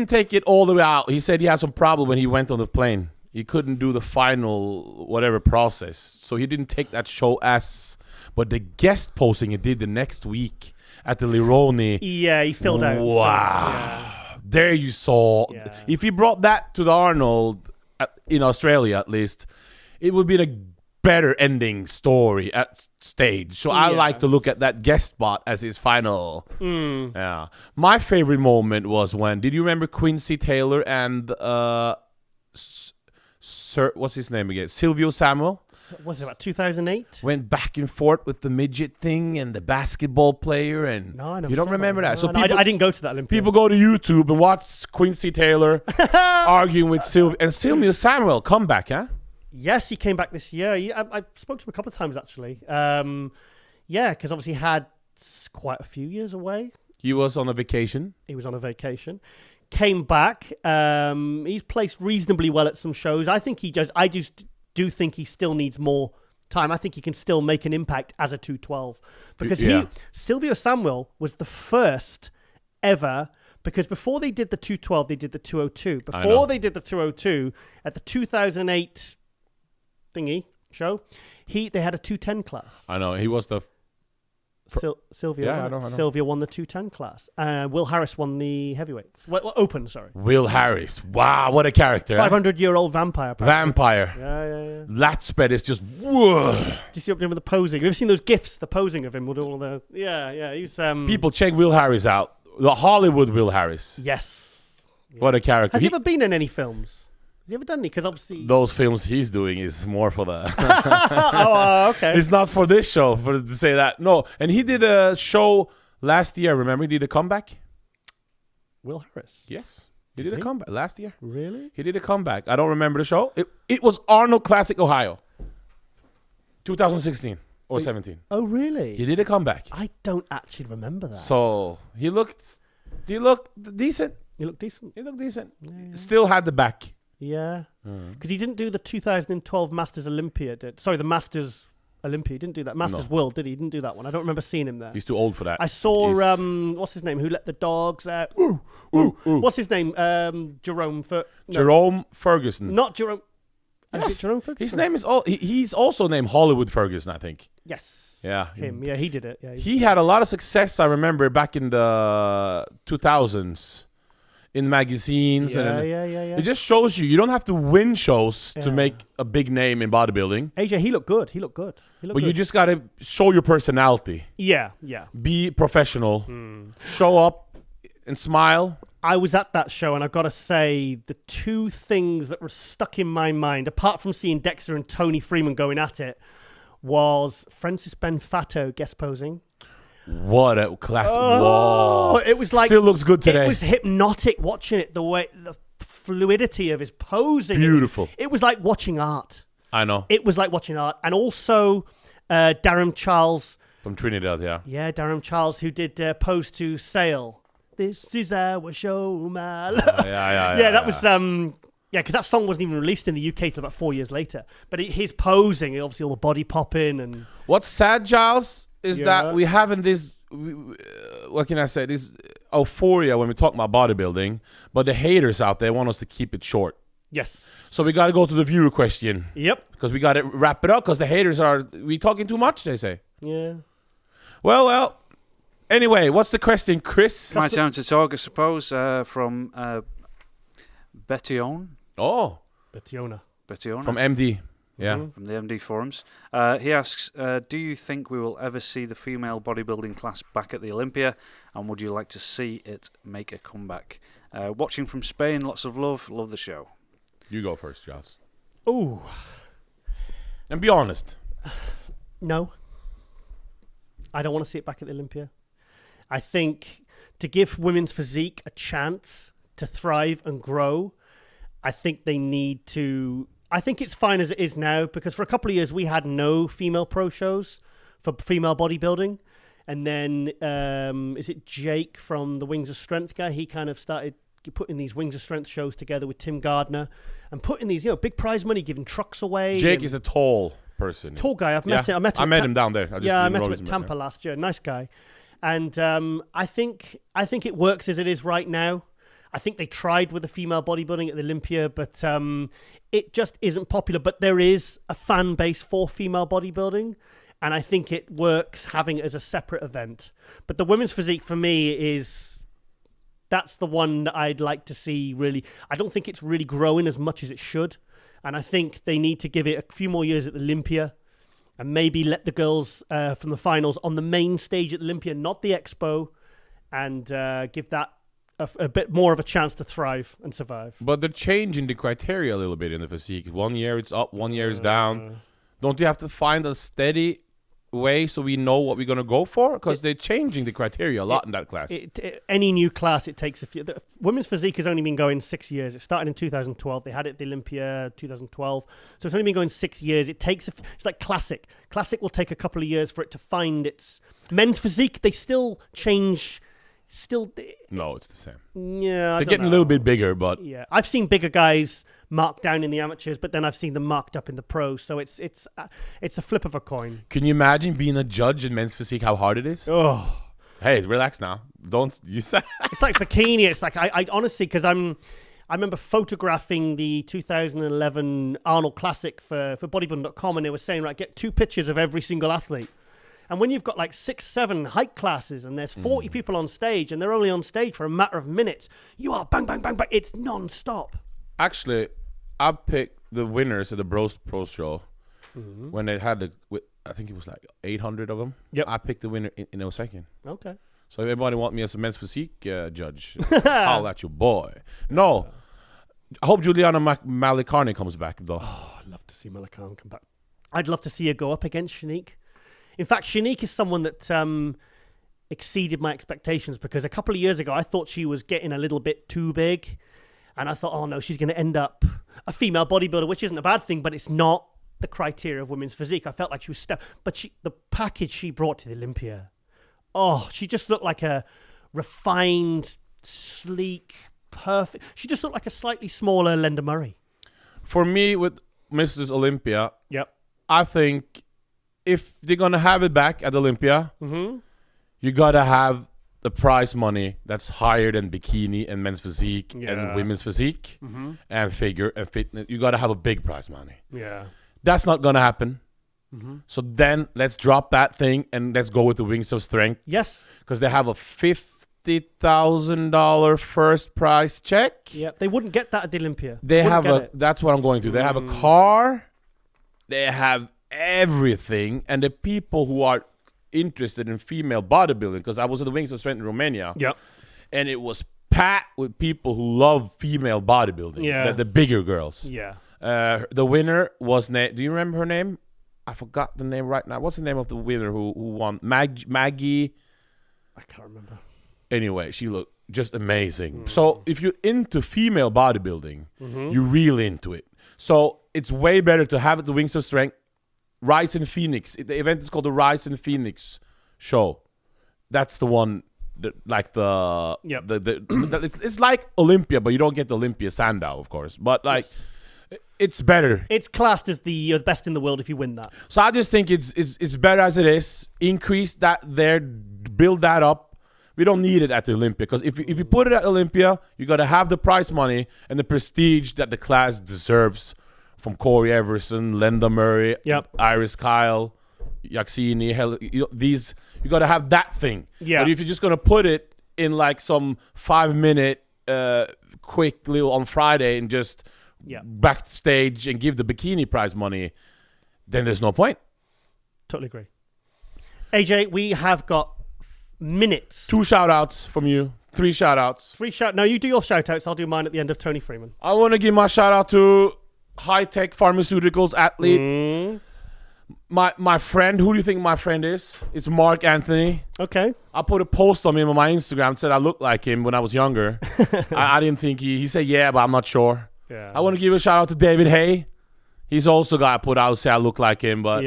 take it all the way out. He said he had some problem when he went on the plane. He couldn't do the final whatever process, so he didn't take that show as. But the guest posing he did the next week at the Leone. Yeah, he filled out. Wow, yeah. There you saw. Yeah. If he brought that to the Arnold in Australia, at least, it would be a better ending story at stage. So I like to look at that guest spot as his final. Yeah. My favorite moment was when, did you remember Quincy Taylor and what's his name again? Silvio Samuel? Was it about 2008? Went back and forth with the midget thing and the basketball player, and you don't remember that. So I didn't go to that Olympia. People go to YouTube and watch Quincy Taylor arguing with Silvio Samuel. Comeback, huh? Yes, he came back this year. I spoke to him a couple of times, actually. Because obviously he had quite a few years away. He was on a vacation. Came back. He's placed reasonably well at some shows. I just do think he still needs more time. I think he can still make an impact as a 212. Because Silvio Samuel was the first ever... Because before they did the 212, they did the 202. Before they did the 202, at the 2008... thingy show, they had a 210 class. I know he was the Sylvia. Yeah, I know. Sylvia won the 210 class. Will Harris won the heavyweights. Open, sorry. Will Harris. Wow, what a character! 500-year-old vampire. Apparently. Vampire. Yeah. That spread is just. Whoa. Do you see up there with the posing? Have you seen those gifs? The posing of him with all the. Yeah. He's. People check Will Harris out. The Hollywood Will Harris. Yes. What a character. Has he ever been in any films? Has he ever done any? Because obviously... Those films he's doing is more for the... Okay. It's not for this show, to say that. No, and he did a show last year. Remember, he did a comeback? Will Harris? Yes. He did a comeback last year. Really? He did a comeback. I don't remember the show. It was Arnold Classic Ohio. 2016 or 17. Oh, really? He did a comeback. I don't actually remember that. So, he looked decent. He looked decent? He looked decent. Yeah. Still had the back. Yeah, because he didn't do the 2012 Masters Olympia. The Masters Olympia. He didn't do that. Masters World, did he? He didn't do that one. I don't remember seeing him there. He's too old for that. I saw, what's his name? Who let the dogs out? What's his name? Jerome Ferguson. Not Jerome. Yes. Is it Jerome Ferguson? His name is he's also named Hollywood Ferguson, I think. Yes. Yeah. Him. Yeah, he did it. Yeah, he had a lot of success, I remember, back in the 2000s in magazines. Yeah. It just shows you don't have to win shows to make a big name in bodybuilding. AJ, he looked good. But you just got to show your personality. Yeah. Be professional. Show up and smile. I was at that show, and I've got to say, the two things that were stuck in my mind, apart from seeing Dexter and Toney Freeman going at it, was Francis Benfato guest posing. What a class! Oh, whoa. It was like still looks good today. It was hypnotic watching it. The fluidity of his posing. Beautiful. It was like watching art. I know. It was like watching art, and also Darren Charles from Trinidad. Yeah, Darren Charles, who did Pose to Sail. This is our show, my love. That was because that song wasn't even released in the UK till about 4 years later. But his posing, obviously all the body popping and. What's sad, Giles, is that we haven't this. What can I say? This euphoria when we talk about bodybuilding, but the haters out there want us to keep it short. Yes. So we got to go to the viewer question. Yep. Because we got to wrap it up. Because the haters we talking too much. They say. Yeah. Well. Anyway, what's the question, Chris? My time to talk, I suppose, from Bettion. Oh. Bettiona. From MD. Yeah. From the MD forums. He asks, do you think we will ever see the female bodybuilding class back at the Olympia? And would you like to see it make a comeback? Watching from Spain, lots of love. Love the show. You go first, Giles. Ooh. And be honest. No. I don't want to see it back at the Olympia. I think to give women's physique a chance to thrive and grow, I think they need to. I think it's fine as it is now, because for a couple of years we had no female pro shows for female bodybuilding. And then, is it Jake from the Wings of Strength guy? He kind of started putting these Wings of Strength shows together with Tim Gardner and putting these, big prize money, giving trucks away. Jake is a tall person. Tall guy. I've met him. I met him down there. I met him at Tampa last year. Nice guy. And I think it works as it is right now. I think they tried with the female bodybuilding at the Olympia, but it just isn't popular. But there is a fan base for female bodybuilding, and I think it works having it as a separate event. But the women's physique for me that's the one that I'd like to see really. I don't think it's really growing as much as it should, and I think they need to give it a few more years at the Olympia. And maybe let the girls from the finals on the main stage at Olympia, not the Expo, and give that a bit more of a chance to thrive and survive. But they're changing the criteria a little bit in the physique. 1 year it's up, 1 year it's down. Don't you have to find a steady way so we know what we're going to go for? Because they're changing the criteria a lot in that class. Any new class, it takes a few. The women's physique has only been going 6 years. It started in 2012. They had it at the Olympia 2012. So it's only been going 6 years. It takes it's like Classic. Classic will take a couple of years for it to find its men's physique. They still change. No, it's the same. Yeah, they're getting a little bit bigger, but yeah, I've seen bigger guys marked down in the amateurs, but then I've seen them marked up in the pros. So it's a flip of a coin. Can you imagine being a judge in men's physique? How hard it is? Oh, hey, relax now. Don't you say? It's like bikini. It's like I honestly, because I remember photographing the 2011 Arnold Classic for bodybuilding.com, and they were saying, right, get 2 pictures of every single athlete. And when you've got like 6, 7 height classes and there's 40 people on stage and they're only on stage for a matter of minutes, you are bang, bang, bang, bang. It's non-stop. Actually, I picked the winners at the Bros Pro Show when they had I think it was like 800 of them. Yep. I picked the winner in a second. Okay. So if everybody want me as a men's physique judge, howl at your boy. No. I hope Juliana Malikarni comes back, though. Oh, I'd love to see Malikarni come back. I'd love to see her go up against Shanique. In fact, Shanique is someone that exceeded my expectations, because a couple of years ago, I thought she was getting a little bit too big. And I thought, oh no, she's going to end up a female bodybuilder, which isn't a bad thing, but it's not the criteria of women's physique. I felt like she was but the package she brought to the Olympia, she just looked like a refined, sleek, perfect. She just looked like a slightly smaller Linda Murray. For me, with Mrs. Olympia, yep, I think if they're gonna have it back at Olympia, you gotta have the prize money that's higher than bikini and men's physique and women's physique and figure and fitness. You gotta have a big prize money. Yeah. That's not gonna happen. So then let's drop that thing and let's go with the Wings of Strength. Yes. Because they have a $50,000 first prize check. Yeah. They wouldn't get that at the Olympia. They have a. That's what I'm going to. They have a car. They have everything, and the people who are interested in female bodybuilding, because I was at the Wings of Strength in Romania, and it was packed with people who love female bodybuilding, the bigger girls. Yeah. The winner was do you remember her name? I forgot the name right now. What's the name of the winner who won? Maggie. I can't remember. Anyway, she looked just amazing. So if you're into female bodybuilding, you're really into it. So it's way better to have it the Wings of Strength. Rise in Phoenix. The event is called the Rise in Phoenix show. That's the one it's like Olympia, but you don't get the Olympia Sandow, of course. But it's better. It's classed as the best in the world if you win that. So I just think it's better as it is. Increase that there, build that up. We don't need it at the Olympia, because if you put it at Olympia, you got to have the prize money and the prestige that the class deserves. From Corey Everson, Linda Murray, Iris Kyle, Yaxini, you got to have that thing. Yeah. But if you're just going to put it in like some 5-minute quick little on Friday and just backstage and give the bikini prize money, then there's no point. Totally agree. AJ, we have got minutes. 2 shout-outs from you. 3 shout-outs. No, you do your shout-outs. I'll do mine at the end of Toney Freeman. I want to give my shout-out to high-tech pharmaceuticals athlete. My friend, who do you think my friend is? It's Mark Anthony. Okay. I put a post on him on my Instagram, said I looked like him when I was younger. I didn't think he said yeah, but I'm not sure. Yeah. I want to give a shout out to David Hay. He's also a guy I put out, say I look like him, but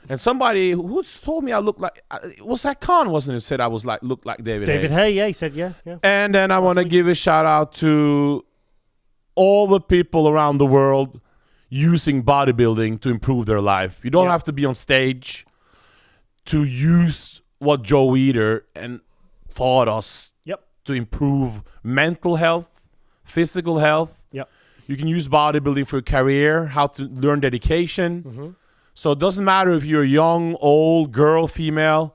and somebody who told me I look like, was that Khan, wasn't it? Said I was looked like David Hay. David Hay, yeah, he said yeah. And then I want to give a shout out to all the people around the world using bodybuilding to improve their life. You don't have to be on stage to use what Joe Weider and taught us to improve mental health, physical health. You can use bodybuilding for a career, how to learn dedication. So it doesn't matter if you're young, old, girl, female.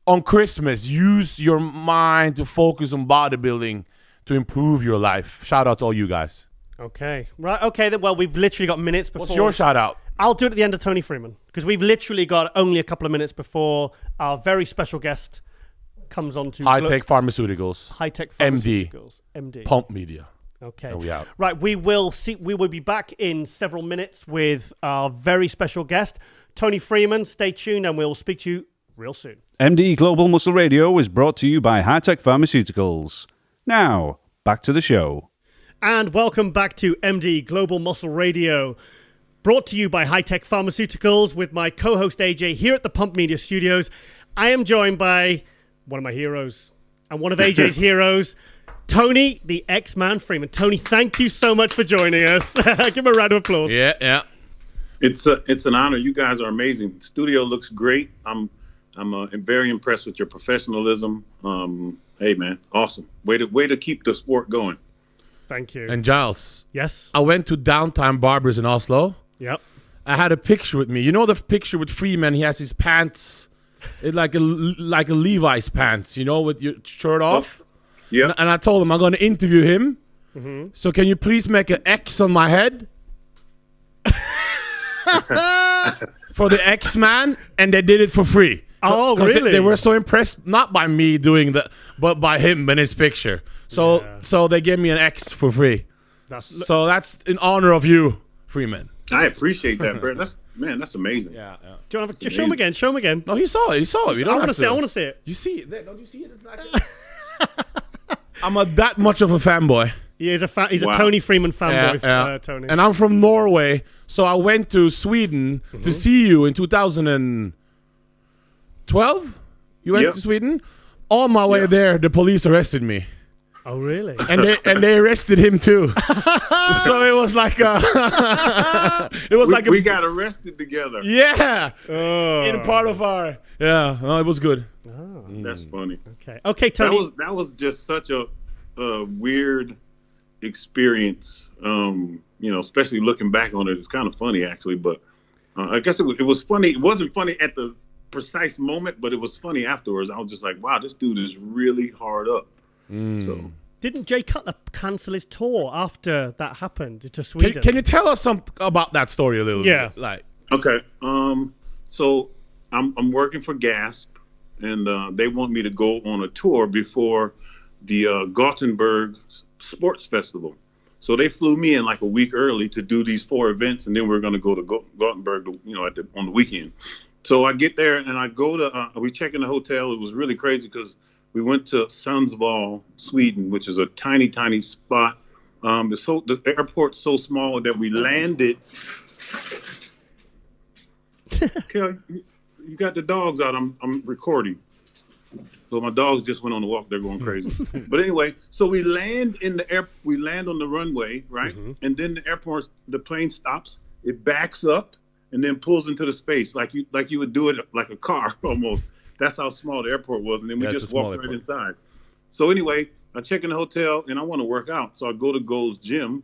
On Christmas, use your mind to focus on bodybuilding to improve your life. Shout out to all you guys. Okay. Right. Okay. Well, we've literally got minutes before. What's your shout out? I'll do it at the end of Toney Freeman, because we've literally got only a couple of minutes before our very special guest comes on to High-tech pharmaceuticals. High-tech pharmaceuticals. MD. Pump Media. Okay. And we out. Right. We will be back in several minutes with our very special guest, Toney Freeman. Stay tuned and we'll speak to you real soon. MD Global Muscle Radio is brought to you by High-Tech Pharmaceuticals. Now, back to the show. And welcome back to MD Global Muscle Radio, brought to you by High-Tech Pharmaceuticals with my co-host AJ here at the Pump Media Studios. I am joined by one of my heroes and one of AJ's heroes, Toney The X-Man Freeman. Toney, thank you so much for joining us. Give him a round of applause. Yeah. It's an honor. You guys are amazing. The studio looks great. I'm very impressed with your professionalism. Hey man, awesome. Way to keep the sport going. Thank you. And Giles. Yes. I went to Downtime Barbers in Oslo. Yep. I had a picture with me. You know the picture with Freeman? He has his pants, like a Levi's pants, with your shirt off. Yeah. And I told him I'm going to interview him. Mm-hmm. So can you please make an X on my head? For the X-Man, and they did it for free. Oh, really? They were so impressed, not by me doing that, but by him and his picture. So they gave me an X for free. So that's in honor of you, Freeman. I appreciate that, bro. That's amazing. Yeah. Do you want to show him again? Show him again. No, he saw it. You don't have to. I want to see it. You see it? Don't you see it? It's like I'm that much of a fanboy. Yeah, he's a Toney Freeman fanboy, Toney. And I'm from Norway, so I went to Sweden to see you in 2012. You went to Sweden? On my way there, the police arrested me. Oh, really? And they arrested him too. So it was like we got arrested together. Yeah. In part of our no, it was good. Oh. That's funny. Okay, Toney. That was just such a weird experience. Especially looking back on it, it's kind of funny actually. But I guess it was funny. It wasn't funny at the precise moment, but it was funny afterwards. I was just like, wow, this dude is really hard up. So didn't Jay Cutler cancel his tour after that happened to Sweden? Can you tell us about that story a little bit? Like, okay, so I'm working for Gasp, and they want me to go on a tour before the Gothenburg Sports Festival. So they flew me in like a week early to do these 4 events, and then we're going to go to Gothenburg, on the weekend. So I get there and I go to we check in the hotel. It was really crazy because we went to Sundsvall, Sweden, which is a tiny, tiny spot. The airport's so small that we landed. Okay, you got the dogs out. I'm recording. So my dogs just went on a walk. They're going crazy. But anyway, so we land on the runway, right? Mm-hmm. And then the plane stops. It backs up and then pulls into the space like you would do it like a car almost. That's how small the airport was. And then we just walked right inside. So anyway, I check in the hotel and I want to work out. So I go to Gold's Gym,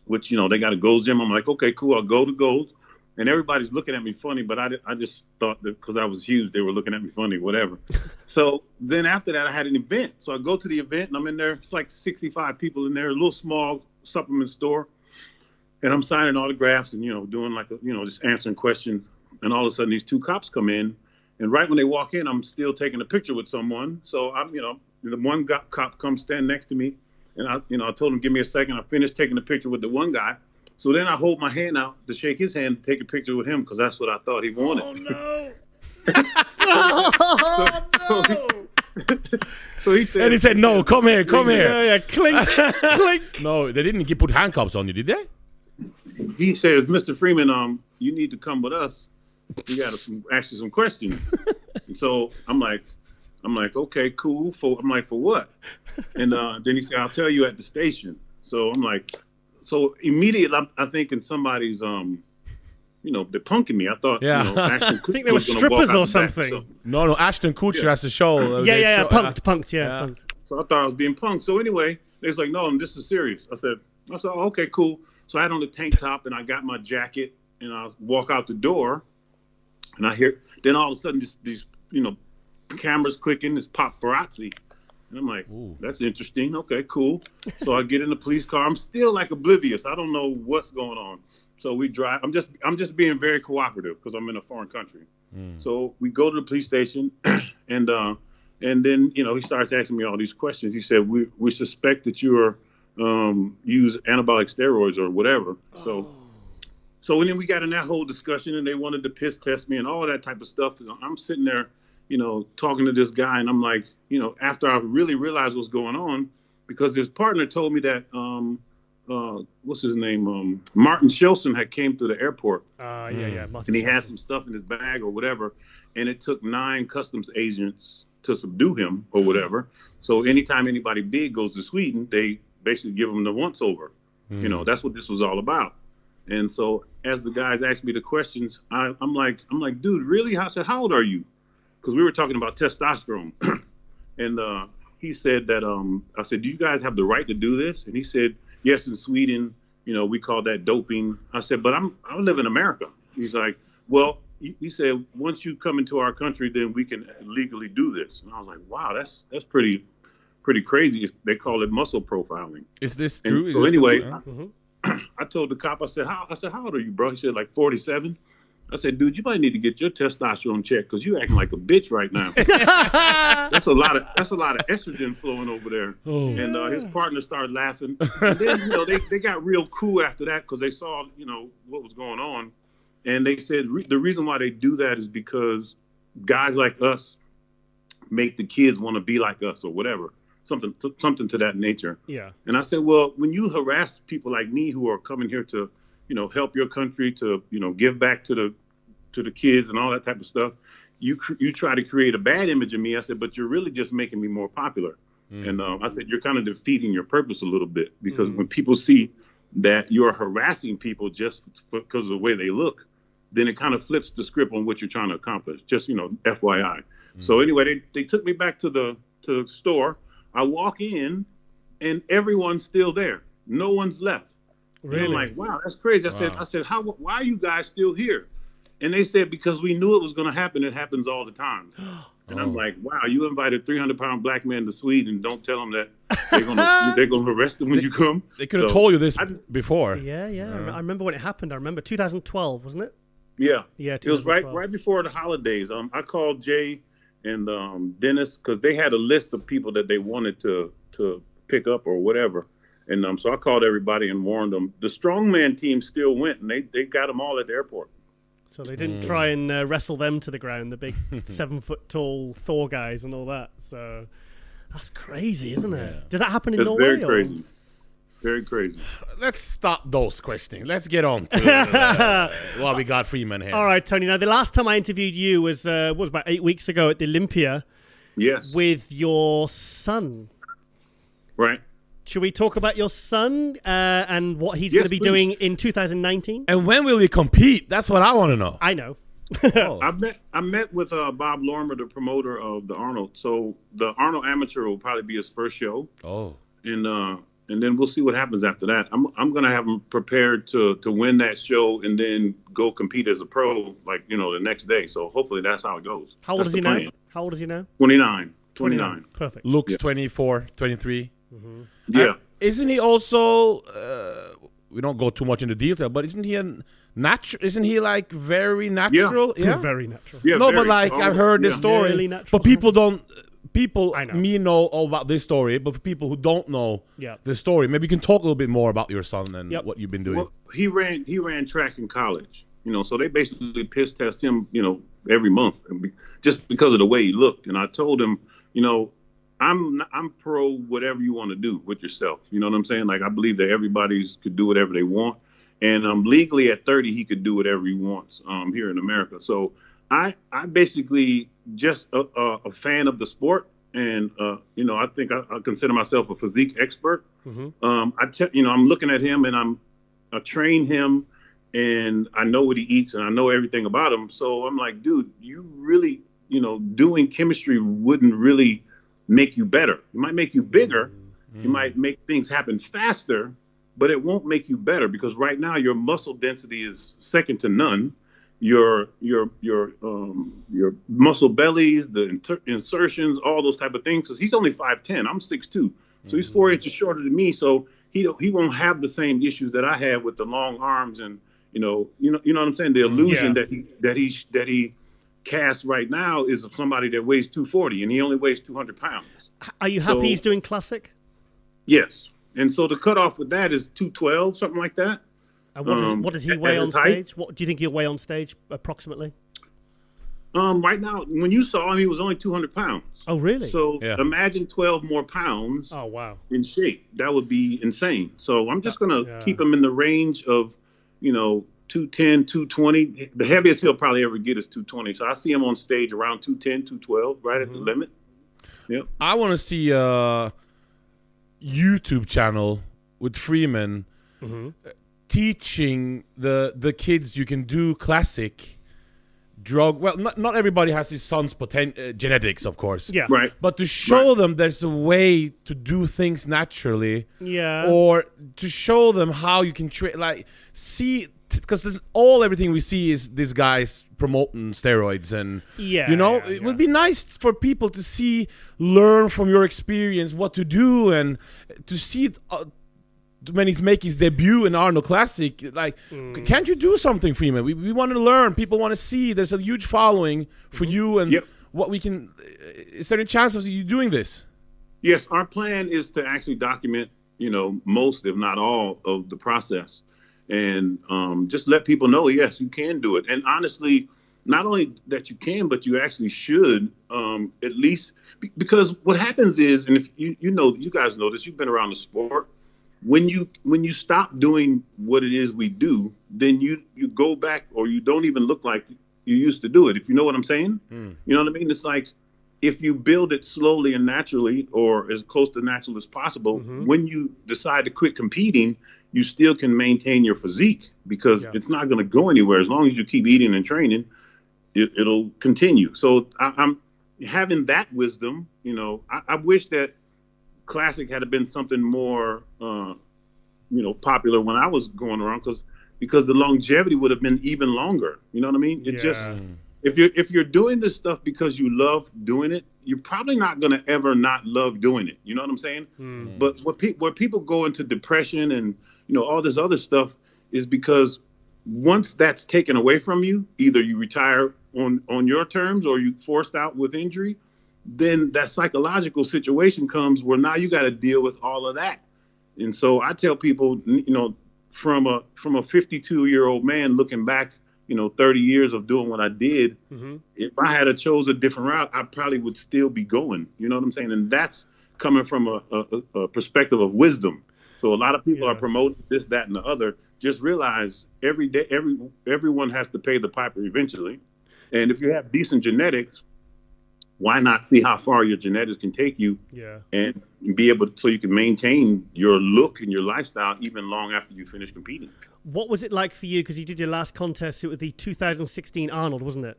which, they got a Gold's Gym. I'm like, okay, cool. I'll go to Gold's. And everybody's looking at me funny, but I just thought that because I was huge, they were looking at me funny, whatever. So then after that, I had an event. So I go to the event and I'm in there. It's like 65 people in there, a little small supplement store. And I'm signing autographs and, doing like, just answering questions. And all of a sudden, these 2 cops come in. And right when they walk in, I'm still taking a picture with someone. So I'm, the one cop comes stand next to me. And I told him, give me a second. I finished taking the picture with the one guy. So then I hold my hand out to shake his hand, to take a picture with him, because that's what I thought he wanted. Oh, no. So he said... And he said, no, come here. Yeah, clink, clink. No, they didn't put handcuffs on you, did they? He says, Mr. Freeman, you need to come with us. We got to ask you some questions. And so I'm like, okay, cool. For what? And then he said, I'll tell you at the station. So I'm like... So immediately, I'm thinking somebody's, they're punking me. I thought, Ashton I think they were strippers or something. So, no, Ashton Kutcher has to show. Punked. So I thought I was being punked. So anyway, they was like, no, this is serious. I said, oh, okay, cool. So I had on the tank top and I got my jacket and I walk out the door and I hear, then all of a sudden these cameras clicking, this paparazzi. And I'm like, ooh, that's interesting. Okay, cool. So I get in the police car. I'm still like oblivious. I don't know what's going on. So we drive. I'm just being very cooperative because I'm in a foreign country. So we go to the police station, and then he starts asking me all these questions. He said, we suspect that you are use anabolic steroids or whatever. So then we got in that whole discussion, and they wanted to piss test me and all that type of stuff. And I'm sitting there, talking to this guy, and I'm like, after I really realized what's going on, because his partner told me that, what's his name? Martin Shelson had came through the airport. And he had some stuff in his bag or whatever, and it took 9 customs agents to subdue him or whatever. So anytime anybody big goes to Sweden, they basically give them the once over. That's what this was all about. And so as the guys asked me the questions, I'm like, dude, really? I said, how old are you? Because we were talking about testosterone. And he said that, I said, do you guys have the right to do this? And he said, yes, in Sweden, we call that doping. I said, but I live in America. He's like, well, he said, once you come into our country, then we can legally do this. And I was like, wow, that's pretty crazy. They call it muscle profiling. Is this true? So anyway, I told the cop, I said, how old are you, bro? He said, like 47. I said, dude, you might need to get your testosterone checked because you acting like a bitch right now. That's a lot of estrogen flowing over there. Oh. And his partner started laughing. And then, they got real cool after that because they saw, what was going on. And they said the reason why they do that is because guys like us make the kids want to be like us or whatever, something to that nature. Yeah. And I said, well, when you harass people like me who are coming here to help your country, to, give back to the kids and all that type of stuff, you try to create a bad image of me. I said, but you're really just making me more popular. And I said, you're kind of defeating your purpose a little bit, because when people see that you're harassing people just because of the way they look, then it kind of flips the script on what you're trying to accomplish. Just, FYI. So anyway, they took me back to the store. I walk in and everyone's still there. No one's left. Really? And I'm like, wow, that's crazy. I said, why are you guys still here? And they said, because we knew it was going to happen. It happens all the time. And I'm like, wow, you invited 300-pound black men to Sweden. Don't tell them that they're gonna arrest them when you come. They could have told you this before. Yeah. I remember when it happened. I remember 2012, wasn't it? Yeah. It was right before the holidays. I called Jay and Dennis, because they had a list of people that they wanted to pick up or whatever. And so I called everybody and warned them. The strongman team still went, and they got them all at the airport. So they didn't try and wrestle them to the ground, the big 7-foot-tall Thor guys and all that. So that's crazy, isn't it? Yeah. Does that happen in Norway? Very crazy. Very crazy. Let's stop those questions. Let's get on to what we got Freeman here. All right, Toney. Now, the last time I interviewed you was about 8 weeks ago at the Olympia. Yes. With your son. Right. Should we talk about your son and what he's going to be doing in 2019? And when will he compete? That's what I want to know. I know. I met with Bob Lormer, the promoter of the Arnold. So the Arnold Amateur will probably be his first show. Oh. And then we'll see what happens after that. I'm going to have him prepared to win that show and then go compete as a pro, the next day. So hopefully that's how it goes. How old is he now? How old is he now? 29. Perfect. Looks 24, 23. Mm-hmm. Yeah. Isn't he also? We don't go too much into detail, but isn't he Isn't he very natural? Yeah. Very natural. Yeah, no, but I've heard this story, really natural. but people don't. People I know. know all about this story, but for people who don't know the story, maybe you can talk a little bit more about your son and what you've been doing. Well, he ran track in college, so they basically piss test him, every month just because of the way he looked. And I told him, I'm pro whatever you want to do with yourself. You know what I'm saying? I believe that everybody's could do whatever they want. And legally at 30, he could do whatever he wants here in America. So I basically just a fan of the sport. And, I think I consider myself a physique expert. Mm-hmm. I'm looking at him and I train him and I know what he eats and I know everything about him. So I'm like, dude, you really, doing chemistry wouldn't really make you better. It might make you bigger. Mm-hmm. You might make things happen faster, but it won't make you better because right now your muscle density is second to none. Your muscle bellies, the insertions, all those type of things. Because he's only 5'10", I'm 6'2", so he's 4 inches shorter than me. So he won't have the same issues that I have with the long arms and you know what I'm saying. The illusion that he casts right now is of somebody that weighs 240 and he only weighs 200 pounds. Are you happy he's doing classic? Yes, and so the cutoff with that is 212, something like that. And what does he weigh on stage? What do you think he'll weigh on stage approximately? Right now, when you saw him, he was only 200 pounds. Oh, really? So imagine 12 more pounds. Oh, wow. In shape. That would be insane. So I'm just going to keep him in the range of, 210, 220. The heaviest he'll probably ever get is 220. So I see him on stage around 210, 212, right at the limit. Yep. I want to see a YouTube channel with Freeman teaching the kids you can do classic drug. Well, not everybody has his son's genetics, of course. Yeah. Right. But to show them there's a way to do things naturally. Yeah. Or to show them how you can see, because everything we see is this guy's promoting steroids and it would be nice for people to learn from your experience what to do and to see when he's making his debut in Arnold Classic. Can't you do something, Freeman? We want to learn. People want to see. There's a huge following for you and what we can. Is there any chance of you doing this? Yes, our plan is to actually document, most, if not all, of the process. And just let people know, yes, you can do it. And honestly, not only that you can, but you actually should, at least, because what happens is, and if you guys know this, you've been around the sport, when you stop doing what it is we do, then you go back or you don't even look like you used to do it, if you know what I'm saying. You know what I mean? It's like if you build it slowly and naturally, or as close to natural as possible, when you decide to quit competing, you still can maintain your physique, because it's not going to go anywhere. As long as you keep eating and training, it'll continue. So I'm having that wisdom. You know, I wish that Classic had been something more, popular when I was going around, because the longevity would have been even longer. You know what I mean? It just, if you're doing this stuff because you love doing it, you're probably not going to ever not love doing it. You know what I'm saying? But where people go into depression and, all this other stuff is because once that's taken away from you, either you retire on your terms or you forced out with injury, then that psychological situation comes where now you got to deal with all of that. And so I tell people, from a 52-year-old man looking back, 30 years of doing what I did, if I had chose a different route, I probably would still be going. You know what I'm saying? And that's coming from a perspective of wisdom. So a lot of people are promoting this, that, and the other. Just realize everyone has to pay the piper eventually. And if you have decent genetics, why not see how far your genetics can take you and be able so you can maintain your look and your lifestyle even long after you finish competing. What was it like for you? Because you did your last contest with the 2016 Arnold, wasn't it?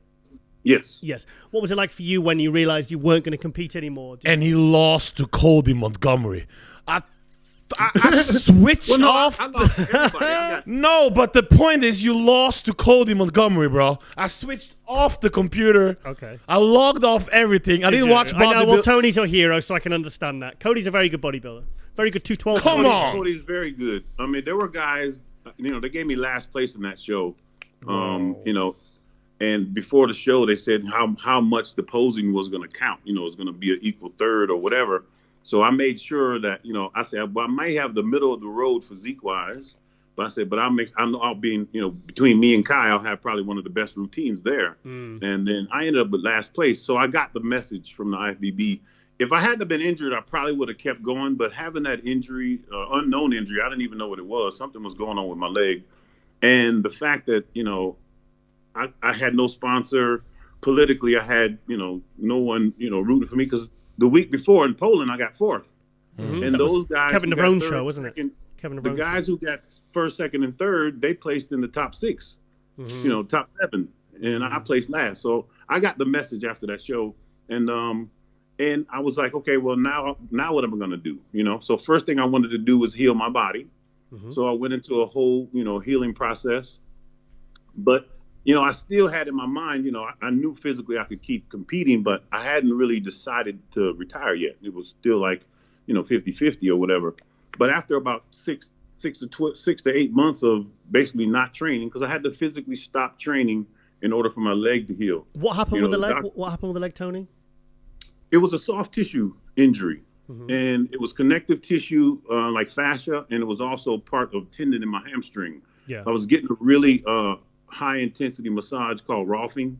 Yes. Yes. What was it like for you when you realized you weren't going to compete anymore? And he lost to Cody Montgomery. I switched off. No, but the point is you lost to Cody Montgomery, bro. I switched off the computer. Okay. I logged off everything. I didn't watch bodybuilding. I know, well, Tony's your hero, so I can understand that. Cody's a very good bodybuilder. Very good 212. Come on. Cody's very good. I mean, there were guys, they gave me last place in that show. And before the show, they said how much the posing was going to count. It was going to be an equal third or whatever. So I made sure that, I said, well, I might have the middle of the road physique-wise, but I said, but I'll be, between me and Kai, I'll have probably one of the best routines there. And then I ended up with last place. So I got the message from the IFBB. If I hadn't been injured, I probably would have kept going. But having that injury, unknown injury, I didn't even know what it was. Something was going on with my leg. And the fact that, I had no sponsor. Politically, I had, no one, rooting for me, because the week before in Poland, I got fourth. And those guys, Kevin DeVrone's show, wasn't it? The guys who got first, second, and third, they placed in the top 6, top 7, and I placed last. So I got the message after that show, and I was like, okay, well now what am I gonna do? So first thing I wanted to do was heal my body. So I went into a whole healing process, but I still had in my mind, I knew physically I could keep competing, but I hadn't really decided to retire yet. It was still like, 50-50 or whatever. But after about 6 to 8 months of basically not training, because I had to physically stop training in order for my leg to heal. What happened with the leg? What happened with the leg, Tony? It was a soft tissue injury, and it was connective tissue like fascia, and it was also part of tendon in my hamstring. Yeah, I was getting a really high intensity massage called Rolfing,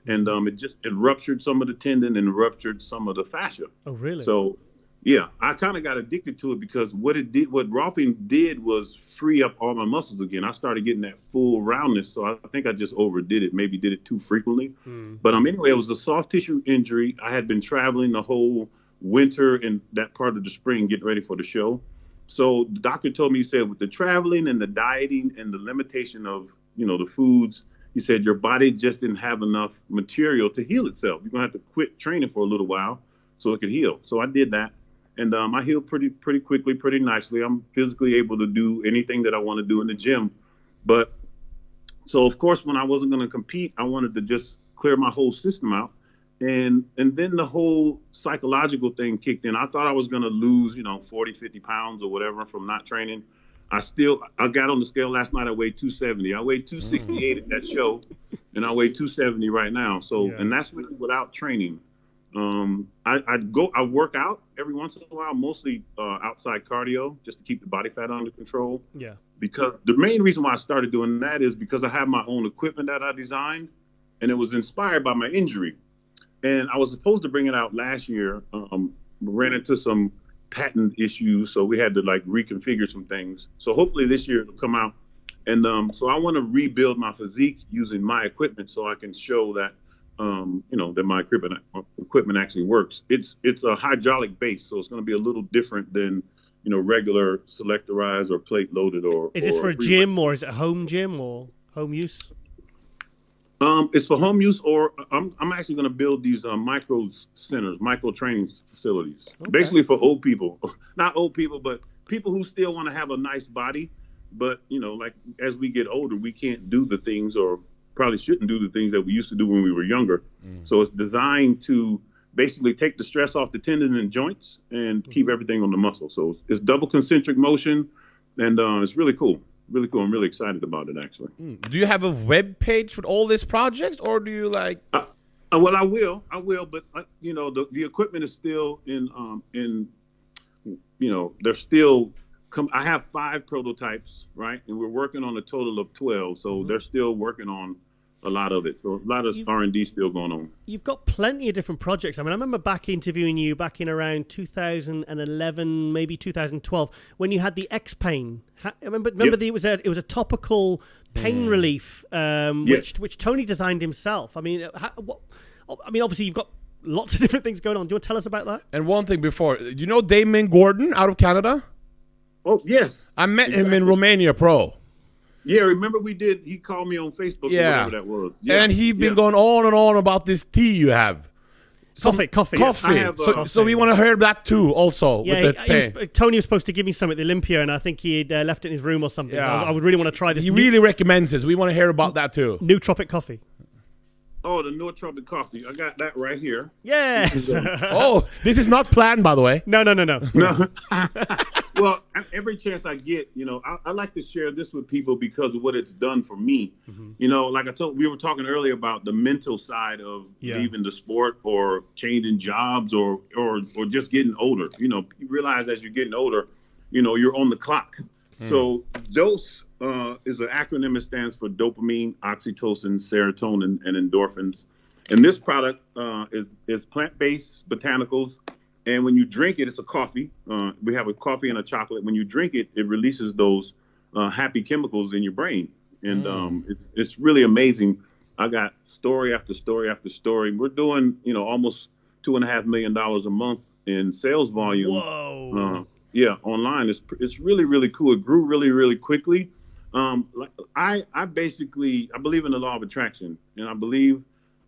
and it ruptured some of the tendon and ruptured some of the fascia. Oh, really? So yeah, I kind of got addicted to it, because what Rolfing did was free up all my muscles again. I started getting that full roundness, so I think I just overdid it, maybe did it too frequently. But anyway, it was a soft tissue injury. I had been traveling the whole winter and that part of the spring getting ready for the show. So the doctor told me, he said, with the traveling and the dieting and the limitation of the foods, he said, your body just didn't have enough material to heal itself. You're going to have to quit training for a little while so it could heal. So I did that. And I healed pretty quickly, pretty nicely. I'm physically able to do anything that I want to do in the gym. But so, of course, when I wasn't going to compete, I wanted to just clear my whole system out. And then the whole psychological thing kicked in. I thought I was going to lose, 40, 50 pounds or whatever from not training. I got on the scale last night. I weighed 270. I weighed 268 at that show, and I weigh 270 right now. So, and that's really without training. I work out every once in a while, mostly outside cardio, just to keep the body fat under control. Yeah. Because the main reason why I started doing that is because I have my own equipment that I designed, and it was inspired by my injury. And I was supposed to bring it out last year. Ran into some patent issues, so we had to reconfigure some things. So hopefully this year it'll come out. And so I want to rebuild my physique using my equipment, so I can show that that my equipment actually works. It's a hydraulic base, so it's going to be a little different than regular selectorized or plate loaded or. Is this for a gym or is it a home gym or home use? It's for home use, or I'm actually going to build these micro centers, micro training facilities, basically for old people, not old people, but people who still want to have a nice body, but like as we get older, we can't do the things, or probably shouldn't do the things that we used to do when we were younger. So it's designed to basically take the stress off the tendon and joints and keep everything on the muscle. So it's double concentric motion, and it's really cool. Really cool. I'm really excited about it, actually. Do you have a web page with all these projects, or do you like? Well, I will, but the equipment is still in they're still. I have 5 prototypes, right, and we're working on a total of 12. So they're still working on a lot of it. So a lot of R&D still going on. You've got plenty of different projects. I mean, I remember back interviewing you back in around 2011, maybe 2012, when you had the X Pain. Remember it was a topical pain relief, which Toney designed himself. I mean, obviously you've got lots of different things going on. Do you want to tell us about that? And one thing before, Damien Gordon out of Canada? Oh, yes. I met him in Romania Pro. Yeah, remember he called me on Facebook or whatever that was. Yeah. And he's been going on and on about this tea you have. Coffee. Yes. So we want to hear that too also. Yeah, with the Toney was supposed to give me some at the Olympia, and I think he had left it in his room or something. Yeah. I would really want to try this. He really recommends this. We want to hear about that too. Nootropic coffee. Oh, the nootropic coffee. I got that right here. Yes. Oh, this is not planned, by the way. No. No. Well, every chance I get, I like to share this with people because of what it's done for me. Like we were talking earlier about the mental side of leaving the sport or changing jobs or just getting older. You realize as you're getting older, you're on the clock. So DOSE is an acronym. It stands for dopamine, oxytocin, serotonin, and endorphins. And this product is plant-based botanicals. And when you drink it, it's a coffee. We have a coffee and a chocolate. When you drink it, it releases those happy chemicals in your brain. And it's really amazing. I got story after story after story. We're doing, almost $2.5 million a month in sales volume. Whoa. Online. It's really, really cool. It grew really, really quickly. I believe in the law of attraction, and I believe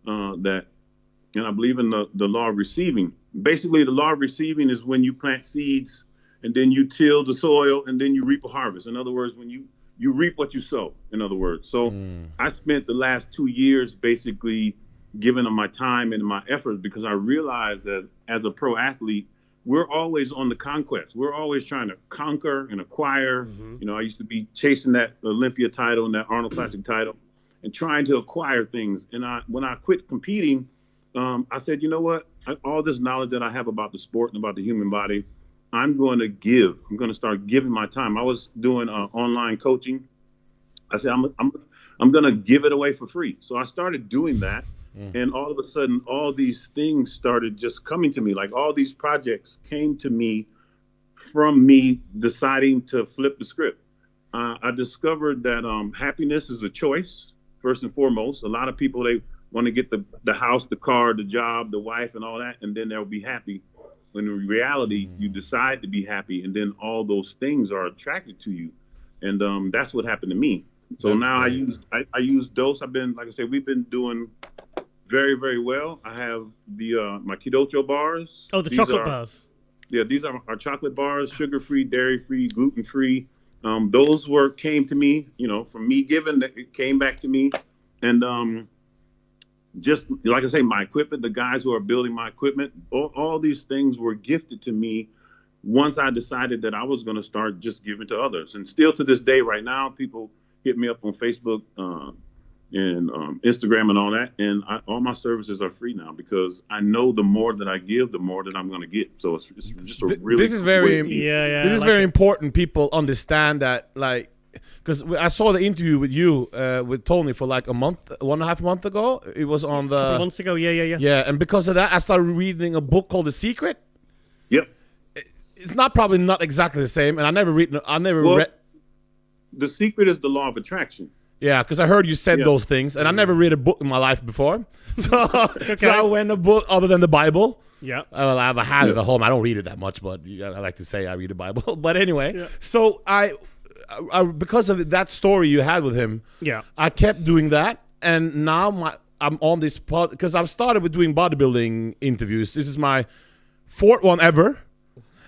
I believe in the law of receiving. Basically, the law of receiving is when you plant seeds and then you till the soil and then you reap a harvest. In other words, when you reap what you sow, in other words. So I spent the last 2 years basically giving them my time and my effort because I realized that as a pro athlete, we're always on the conquest. We're always trying to conquer and acquire. I used to be chasing that Olympia title and that Arnold Classic title and trying to acquire things. And when I quit competing, I said, you know what? All this knowledge that I have about the sport and about the human body, I'm going to give. I'm going to start giving my time. I was doing online coaching. I said, I'm going to give it away for free. So I started doing that. And all of a sudden, all these things started just coming to me. Like all these projects came to me from me deciding to flip the script. I discovered that happiness is a choice, first and foremost. A lot of people, they want to get the house, the car, the job, the wife, and all that, and then they'll be happy. When in reality, you decide to be happy, and then all those things are attracted to you. And that's what happened to me. So that's now great. I use DOSE. We've been doing very, very well. I have the my Kidocho bars. Oh, the chocolate bars. Yeah, these are our chocolate bars, sugar-free, dairy-free, gluten-free. Those came to me, from me giving, that it came back to me. And just like I say, my equipment, the guys who are building my equipment, all these things were gifted to me once I decided that I was going to start just giving to others. And still to this day, right now, people hit me up on Facebook and Instagram and all that. And all my services are free now because I know the more that I give, the more that I'm going to get. So it's just a really this is very very important. People understand that, like, because I saw the interview with you with Toney for like a month, 1.5 months ago. It was on the... A couple months ago, yeah. Yeah, and because of that, I started reading a book called The Secret. Yep. It's probably not exactly the same, and I never read... The Secret is the law of attraction. Yeah, because I heard you said those things, and I never read a book in my life before. So, so I went a book other than the Bible. Yeah. Well, I have a hat at home. I don't read it that much, but I like to say I read the Bible. But anyway, so I because of that story you had with him, I kept doing that, and now I'm on this pod because I've started with doing bodybuilding interviews. This is my 4th one ever.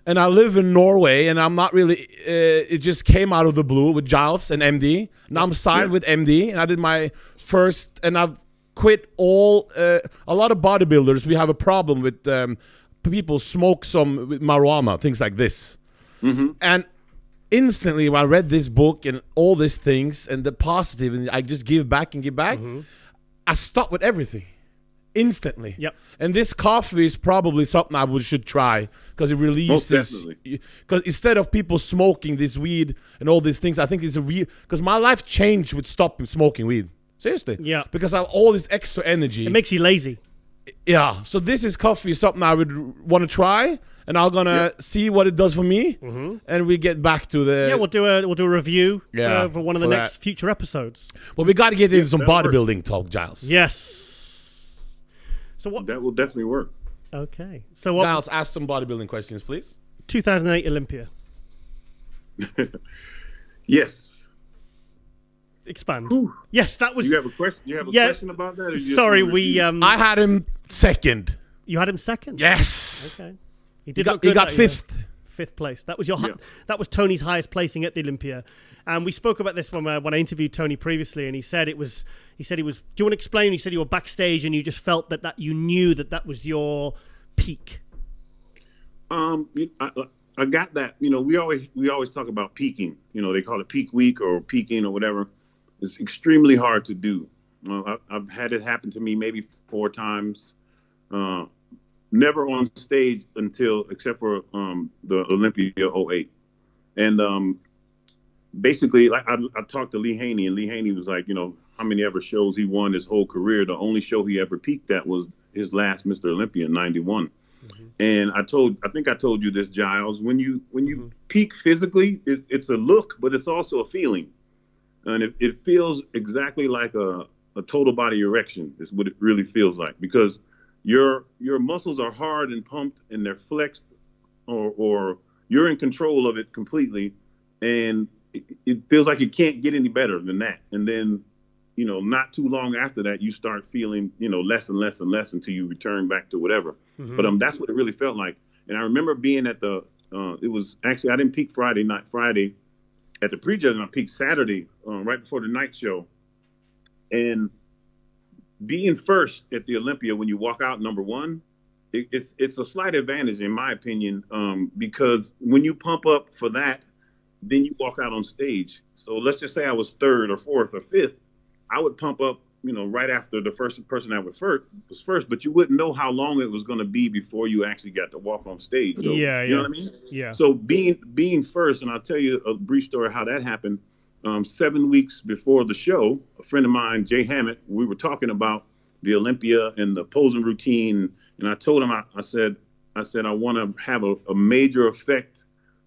And I live in Norway, and I'm not really, it just came out of the blue with Giles and MD. Now I'm signed with MD, and I did my first, and I've quit all, a lot of bodybuilders, we have a problem with people smoke some with marijuana, things like this. And instantly when I read this book and all these things and the positive, and I just give back and give back, I stopped with everything. Instantly. And this coffee is probably something I should try because it releases. Because instead of people smoking this weed and all these things, I think it's a real. Because my life changed with stopping smoking weed. Seriously. Because I have all this extra energy. It makes you lazy. Yeah. So this is coffee, something I would want to try, and I'm gonna see what it does for me, and we get back to the. We'll do a review for one of the next future episodes. Well, we got to get into some bodybuilding talk, Giles. Yes. So what? That will definitely work. Okay. So what? Giles, ask some bodybuilding questions, please. 2008 Olympia. Yes. Expand. Whew. Yes, that was. You have a question? You have a question about that? Or you sorry, I had him second. You had him second. Yes. Okay. He got 5th. 5th place. That was that was Toney's highest placing at the Olympia, and we spoke about this when I interviewed Toney previously, and he said he was. Do you want to explain? He said you were backstage and you just felt that you knew that was your peak. I got that. You know, we always talk about peaking. You know, they call it peak week or peaking or whatever. It's extremely hard to do. I've had it happen to me maybe 4 times. Never on stage except for the Olympia 08. And basically, like I talked to Lee Haney, and Lee Haney was like, you know, how many ever shows he won his whole career. The only show he ever peaked at was his last Mr. Olympia in 91. And I think I told you this, Giles, when you peak physically, it's a look, but it's also a feeling. And it feels exactly like a total body erection is what it really feels like, because your muscles are hard and pumped and they're flexed, or you're in control of it completely. And it feels like it can't get any better than that. And then, you know, not too long after that, you start feeling, you know, less and less and less until you return back to whatever. But that's what it really felt like. And I remember being at it was actually, I didn't peak Friday at the prejudging. I peaked Saturday, right before the night show. And being first at the Olympia when you walk out number 1, it's a slight advantage in my opinion, because when you pump up for that, then you walk out on stage. So let's just say I was 3rd or 4th or 5th. I would pump up, you know, right after the first person that was first, but you wouldn't know how long it was going to be before you actually got to walk on stage. So, you know what I mean? Yeah. So being first, and I'll tell you a brief story how that happened. 7 weeks before the show, a friend of mine, Jay Hammett, we were talking about the Olympia and the posing routine, and I told him, I said I want to have a major effect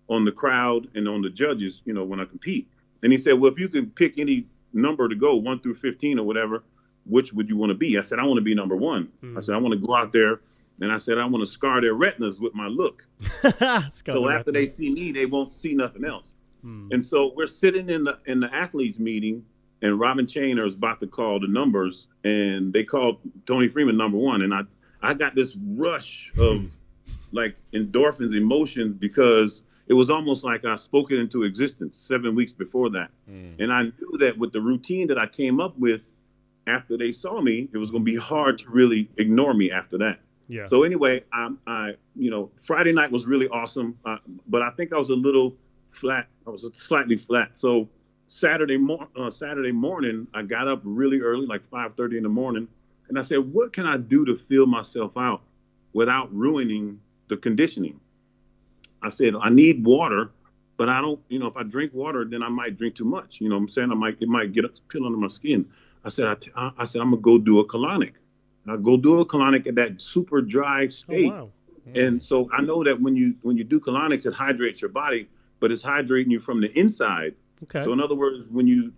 on the crowd and on the judges, you know, when I compete. And he said, well, if you can pick any number to go 1 through 15 or whatever, which would you want to be? I said, I want to be number 1. I said, I want to go out there, and I said, I want to scar their retinas with my look. So after they see me, they won't see nothing else. And so we're sitting in the athletes meeting, and Robin Chainer is about to call the numbers, and they called Toney Freeman number 1. And I got this rush of like endorphins, emotions, because it was almost like I spoke it into existence 7 weeks before that. And I knew that with the routine that I came up with after they saw me, it was going to be hard to really ignore me after that. Yeah. So anyway, I you know, Friday night was really awesome, but I think I was a little flat. I was slightly flat. So Saturday morning, I got up really early, like 5:30 in the morning, and I said, what can I do to feel myself out without ruining the conditioning? I said, I need water, but I don't, you know, if I drink water, then I might drink too much. You know what I'm saying? It might get a pill under my skin. I said, I'm going to go do a colonic. I'll go do a colonic at that super dry state. Oh, wow. And so I know that when you do colonics, it hydrates your body, but it's hydrating you from the inside. Okay. So in other words, when you're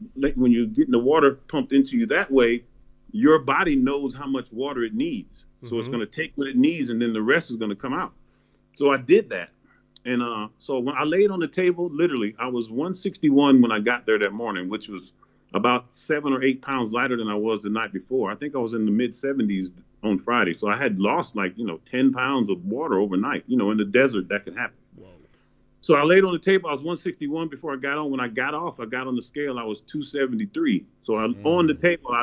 getting the water pumped into you that way, your body knows how much water it needs. So it's going to take what it needs, and then the rest is going to come out. So I did that. And so when I laid on the table, literally, I was 161 when I got there that morning, which was about 7 or 8 pounds lighter than I was the night before. I think I was in the mid 70s on Friday. So I had lost 10 pounds of water overnight. In the desert, that could happen. Whoa. So I laid on the table. I was 161 before I got on. When I got off, I got on the scale. I was 273. So on the table,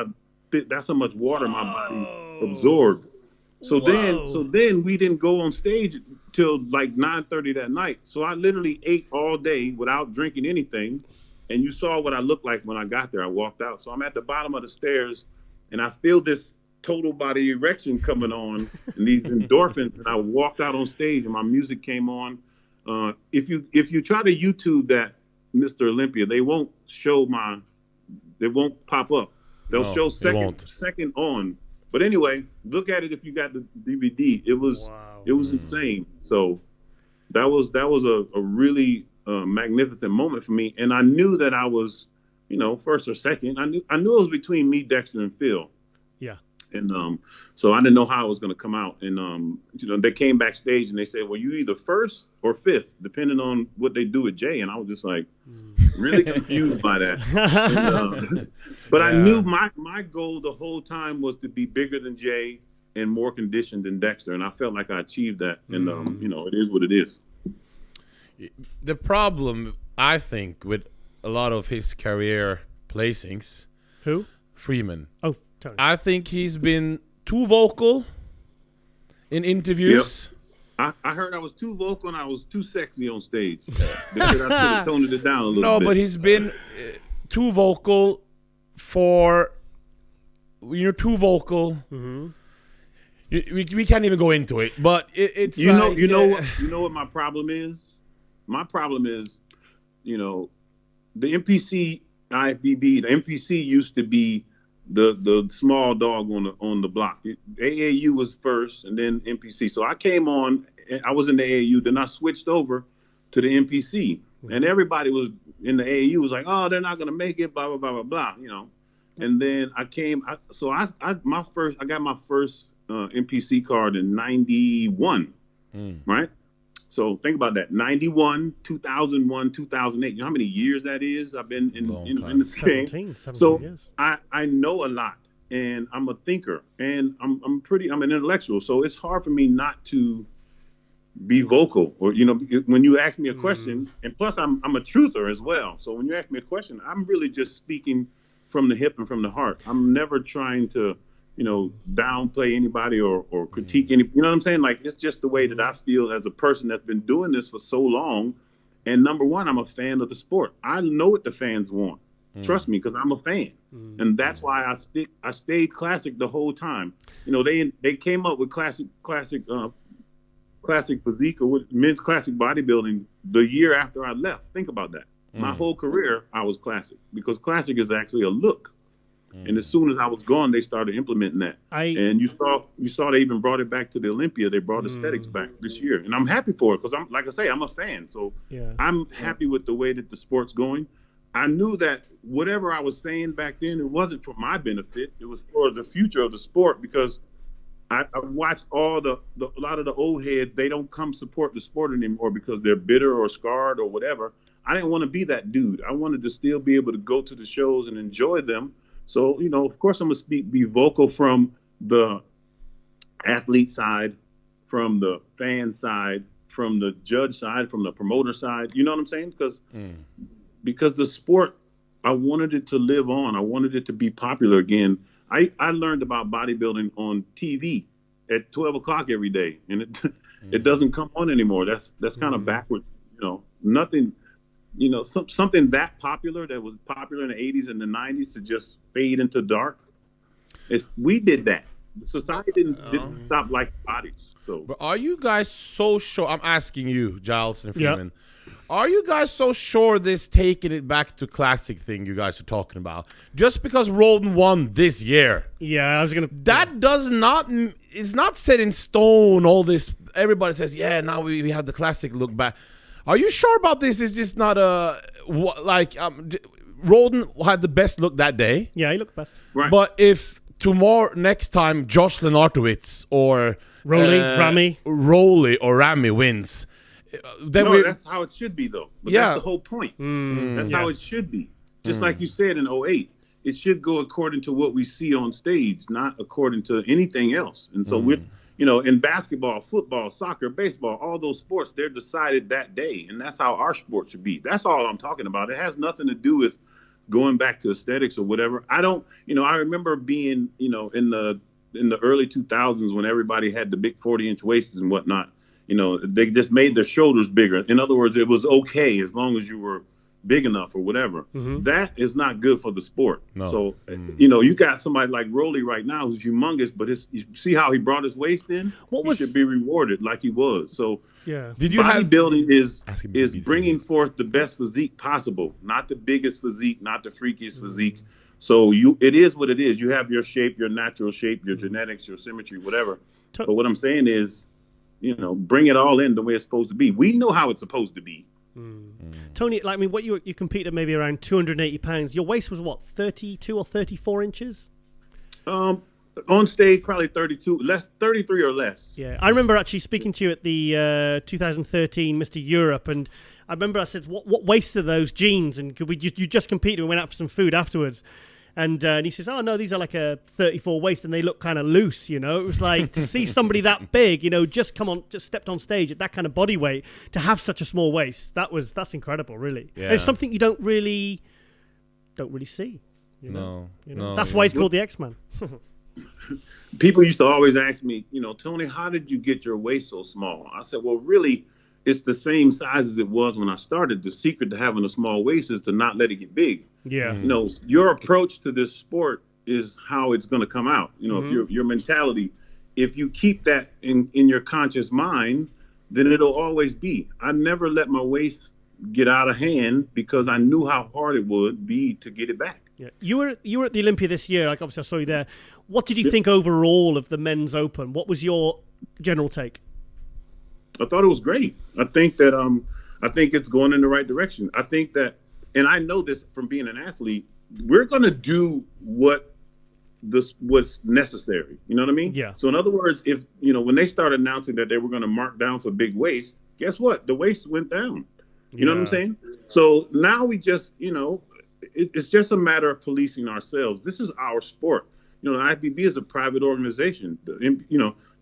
that's how much water my body absorbed. So then we didn't go on stage till like 9:30 that night. So I literally ate all day without drinking anything. And you saw what I looked like when I got there. I walked out. So I'm at the bottom of the stairs, and I feel this total body erection coming on and these endorphins. And I walked out on stage, and my music came on. If you try to YouTube that, Mr. Olympia, they won't pop up. They'll show second on. But anyway, look at it if you got the DVD. It was insane. So that was a really magnificent moment for me. And I knew that I was, first or second. I knew it was between me, Dexter, and Phil. Yeah. And so I didn't know how it was going to come out. And they came backstage and they said, "Well, you either first or fifth, depending on what they do with Jay." And I was just like, really confused by that. But I knew my goal the whole time was to be bigger than Jay and more conditioned than Dexter, and I felt like I achieved that. And it is what it is. The problem, I think, with a lot of his career placings, who? Freeman. Oh, Toney. I think he's been too vocal in interviews. Yep. I heard I was too vocal and I was too sexy on stage. They said I should have toned it down a little bit. No, but he's been too vocal for. You're too vocal. Mm-hmm. We can't even go into it, but it's you know what my problem is. My problem is, the NPC IFBB. The NPC used to be the small dog on the block. AAU was first, and then NPC. So I came on. I was in the AAU. Then I switched over to the NPC, and everybody was in the AAU was like, "Oh, they're not gonna make it." Blah blah blah blah blah. And then I came. I got my first NPC card in '91, right? So think about that. 91, 2001, 2008. You know how many years that is? I've been in the game. So years. I know a lot, and I'm a thinker, and I'm an intellectual. So it's hard for me not to be vocal, or when you ask me a question, and plus I'm a truther as well. So when you ask me a question, I'm really just speaking from the hip and from the heart. I'm never trying to downplay anybody or critique any, you know what I'm saying? Like, it's just the way that I feel as a person that's been doing this for so long. And number one, I'm a fan of the sport. I know what the fans want. Trust me, because I'm a fan. And that's why I stayed classic the whole time. They came up with classic physique, or men's classic bodybuilding the year after I left. Think about that. My whole career, I was classic, because classic is actually a look. And as soon as I was gone, they started implementing that. And you saw they even brought it back to the Olympia. They brought aesthetics back this year. And I'm happy for it, because I'm a fan. So I'm happy with the way that the sport's going. I knew that whatever I was saying back then, it wasn't for my benefit. It was for the future of the sport, because I watched a lot of the old heads. They don't come support the sport anymore because they're bitter or scarred or whatever. I didn't want to be that dude. I wanted to still be able to go to the shows and enjoy them. So, of course, I'm going to be vocal from the athlete side, from the fan side, from the judge side, from the promoter side. You know what I'm saying? Because the sport, I wanted it to live on. I wanted it to be popular again. I learned about bodybuilding on TV at 12 o'clock every day, and it doesn't come on anymore. That's kind of backwards. Nothing. Something that popular, that was popular in the 80s and the 90s, to just fade into dark. We did that. The society didn't stop liking bodies. So, but are you guys so sure? I'm asking you, Giles and Freeman. Yep. Are you guys so sure this taking it back to classic thing you guys are talking about? Just because Roldan won this year. Yeah, I was gonna. That does not. It's not set in stone. All this. Everybody says, yeah. Now we have the classic look back. Are you sure about this? It's just not Roldan had the best look that day. Yeah, he looked best. Right. But if next time Jocelyn Artowitz or Rami wins, then that's how it should be, though. But Yeah. that's the whole point. That's how it should be. Just like you said in 08, it should go according to what we see on stage, not according to anything else. And so we're, in basketball, football, soccer, baseball, all those sports, they're decided that day. And that's how our sport should be. That's all I'm talking about. It has nothing to do with going back to aesthetics or whatever. I remember being, in the early 2000s when everybody had the big 40-inch waists and whatnot. They just made their shoulders bigger. In other words, it was okay as long as you were big enough or whatever. That is not good for the sport. No. So, you got somebody like Rolly right now who's humongous, but you see how he brought his waist in? He should be rewarded like he was. So, bodybuilding is bringing forth the best physique possible, not the biggest physique, not the freakiest physique. So it is what it is. You have your shape, your natural shape, your genetics, your symmetry, whatever. But what I'm saying is, bring it all in the way it's supposed to be. We know how it's supposed to be. Toney, what you competed maybe around 280 pounds. Your waist was what, 32 or 34 inches? On stage, probably 32, 33 or less. Yeah, I remember actually speaking to you at the 2013 Mr. Europe, and I remember I said, "What waist are those jeans?" And could you just competed? We went out for some food afterwards. And he says, "Oh no, these are like a 34 waist, and they look kind of loose." It was like to see somebody that big, just stepped on stage at that kind of body weight to have such a small waist. That's incredible, really. Yeah. And it's something you don't really see. No. That's why he's called the X-Man. People used to always ask me, Toney, how did you get your waist so small? I said, well, really, it's the same size as it was when I started. The secret to having a small waist is to not let it get big. Yeah. Your approach to this sport is how it's going to come out. If your mentality, if you keep that in your conscious mind, then it'll always be. I never let my waist get out of hand because I knew how hard it would be to get it back. Yeah. You were at the Olympia this year. Like, obviously I saw you there. What did you think overall of the men's open? What was your general take? I thought it was great. I think it's going in the right direction. I think that, and I know this from being an athlete, we're going to do what's necessary. You know what I mean? Yeah. So in other words, if, when they started announcing that they were going to mark down for big waist, guess what? The waist went down. You know what I'm saying? So now we just, it's just a matter of policing ourselves. This is our sport. The IFBB is a private organization.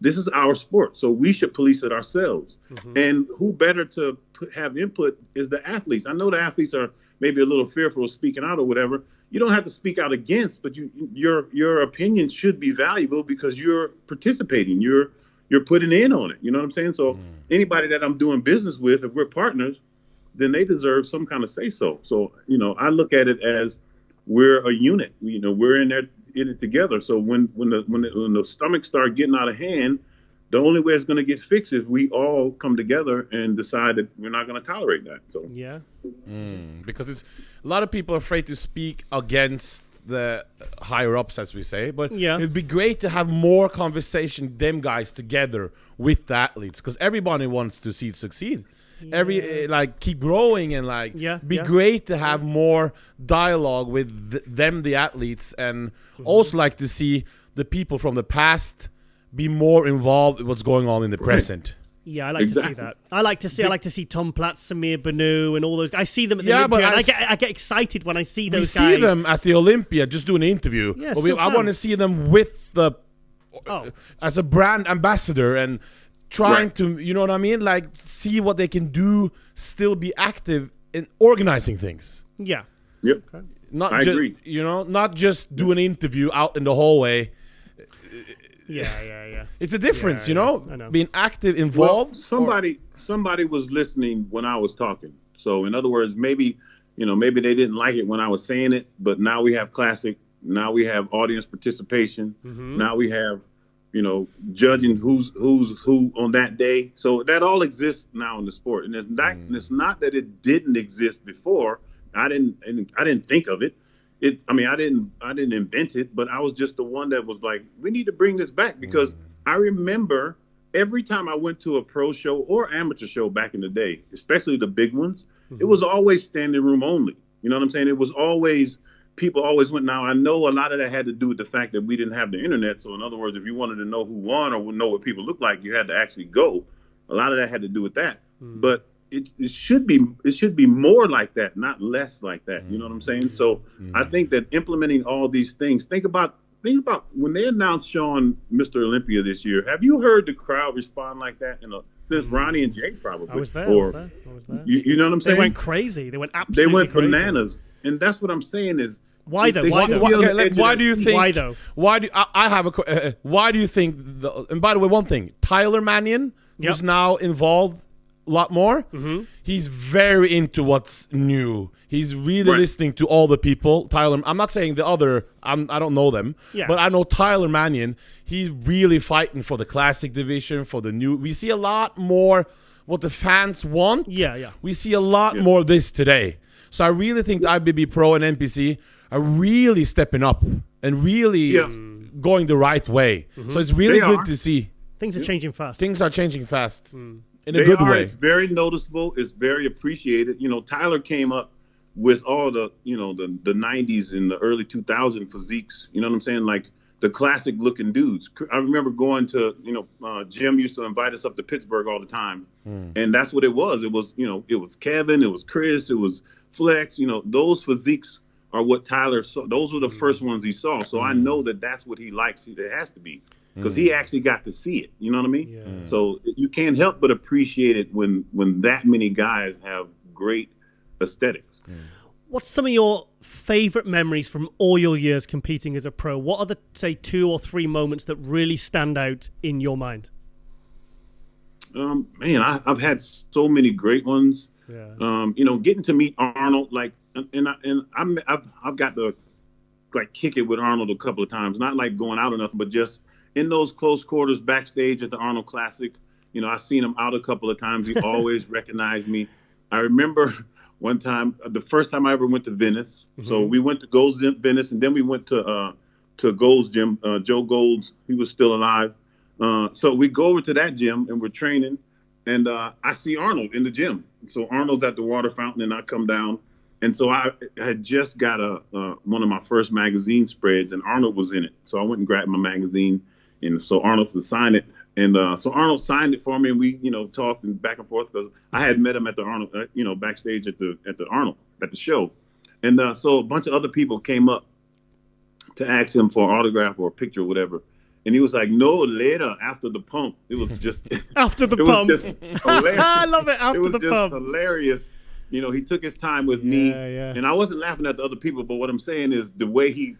This is our sport, so we should police it ourselves. And who better to have input is the athletes. I know the athletes are maybe a little fearful of speaking out or whatever. You don't have to speak out against, but your opinion should be valuable because you're participating. You're putting in on it. You know what I'm saying? So anybody that I'm doing business with, if we're partners, then they deserve some kind of say so. So I look at it as we're a unit. We're in it together. So when the stomach start getting out of hand, the only way it's going to get fixed is we all come together and decide that we're not going to tolerate that. So yeah, because it's a lot of people are afraid to speak against the higher ups, as we say. But it'd be great to have more conversation, them guys together with the athletes, because everybody wants to see it succeed. Keep growing and be great to have more dialogue with them, the athletes, and also like to see the people from the past be more involved with what's going on in the present. Yeah, I like to see that. I like to see Tom Platz, Samir Banu, and all those guys. I see them at the Olympia, and I get excited when I see those guys. We see them at the Olympia just doing an interview. Yeah, but I want to see them with as a brand ambassador and trying to, you know what I mean? See what they can do, still be active in organizing things. Yeah. Yep. Okay. I agree. Not just do an interview out in the hallway. Yeah. It's a difference, I know. Being active, involved. Well, somebody was listening when I was talking. So in other words, maybe they didn't like it when I was saying it, but now we have Classic. Now we have audience participation. Now we have, judging who's who on that day. So that all exists now in the sport. And it's not that it didn't exist before. I didn't think of it. I didn't invent it, but I was just the one that was like, we need to bring this back because I remember every time I went to a pro show or amateur show back in the day, especially the big ones, it was always standing room only. You know what I'm saying? It was always, people always went. Now, I know a lot of that had to do with the fact that we didn't have the internet. So in other words, if you wanted to know who won or know what people looked like, you had to actually go. A lot of that had to do with that. But it should be more like that, not less like that. You know what I'm saying? So I think that implementing all these things, think about when they announced Sean Mr. Olympia this year. Have you heard the crowd respond like that? Since Ronnie and Jake probably. I was there. You know what I'm saying? They went crazy. They went absolutely They went crazy. bananas, and that's what I'm saying is. Why though? Why do you think? Why though? Why do I have a? Why do you think? And by the way, one thing, Tyler Mannion, who's now involved a lot more. He's very into what's new. He's really listening to all the people. Tyler, I'm not saying the other. I don't know them, but I know Tyler Mannion. He's really fighting for the classic division, for the new. We see a lot more what the fans want. We see a lot more of this today. So I really think the IFBB Pro and NPC are really stepping up and really going the right way. So it's really good to see. Things are changing fast. Things are changing fast in a good way. It's very noticeable. It's very appreciated. Tyler came up with all the, the 90s and the early 2000 physiques. You know what I'm saying? Like the classic looking dudes. I remember going to, Jim used to invite us up to Pittsburgh all the time. And that's what it was. It was, it was Kevin, it was Chris, it was Flex. Those physiques are what Tyler saw. Those were the first ones he saw. So I know that that's what he likes. It has to be. Because he actually got to see it, you know what I mean? So you can't help but appreciate it when that many guys have great aesthetics. What's some of your favorite memories from all your years competing as a pro? What are the, say, 2 or 3 moments that really stand out in your mind? Man, I've had so many great ones. Getting to meet Arnold, I've got to kick it with Arnold a couple of times. Not like going out or nothing, but just in those close quarters backstage at the Arnold Classic. I've seen him out a couple of times. He always recognized me. I remember one time, the first time I ever went to Venice. So we went to Gold's Gym, Venice, and then we went to Gold's Gym. Joe Gold's, he was still alive. So we go over to that gym and we're training, and I see Arnold in the gym. So Arnold's at the water fountain, and I come down. And so I had just got one of my first magazine spreads, and Arnold was in it. So I went and grabbed my magazine, and so Arnold could sign it. And so Arnold signed it for me, and we, talked back and forth because I had met him at the Arnold, backstage at the Arnold at the show. And so a bunch of other people came up to ask him for an autograph or a picture or whatever. And he was like, "No, later, after the pump." It was just after the pump. Was just hilarious. I love it. After the pump. It was just hilarious. He took his time with me, and I wasn't laughing at the other people. But what I'm saying is the way he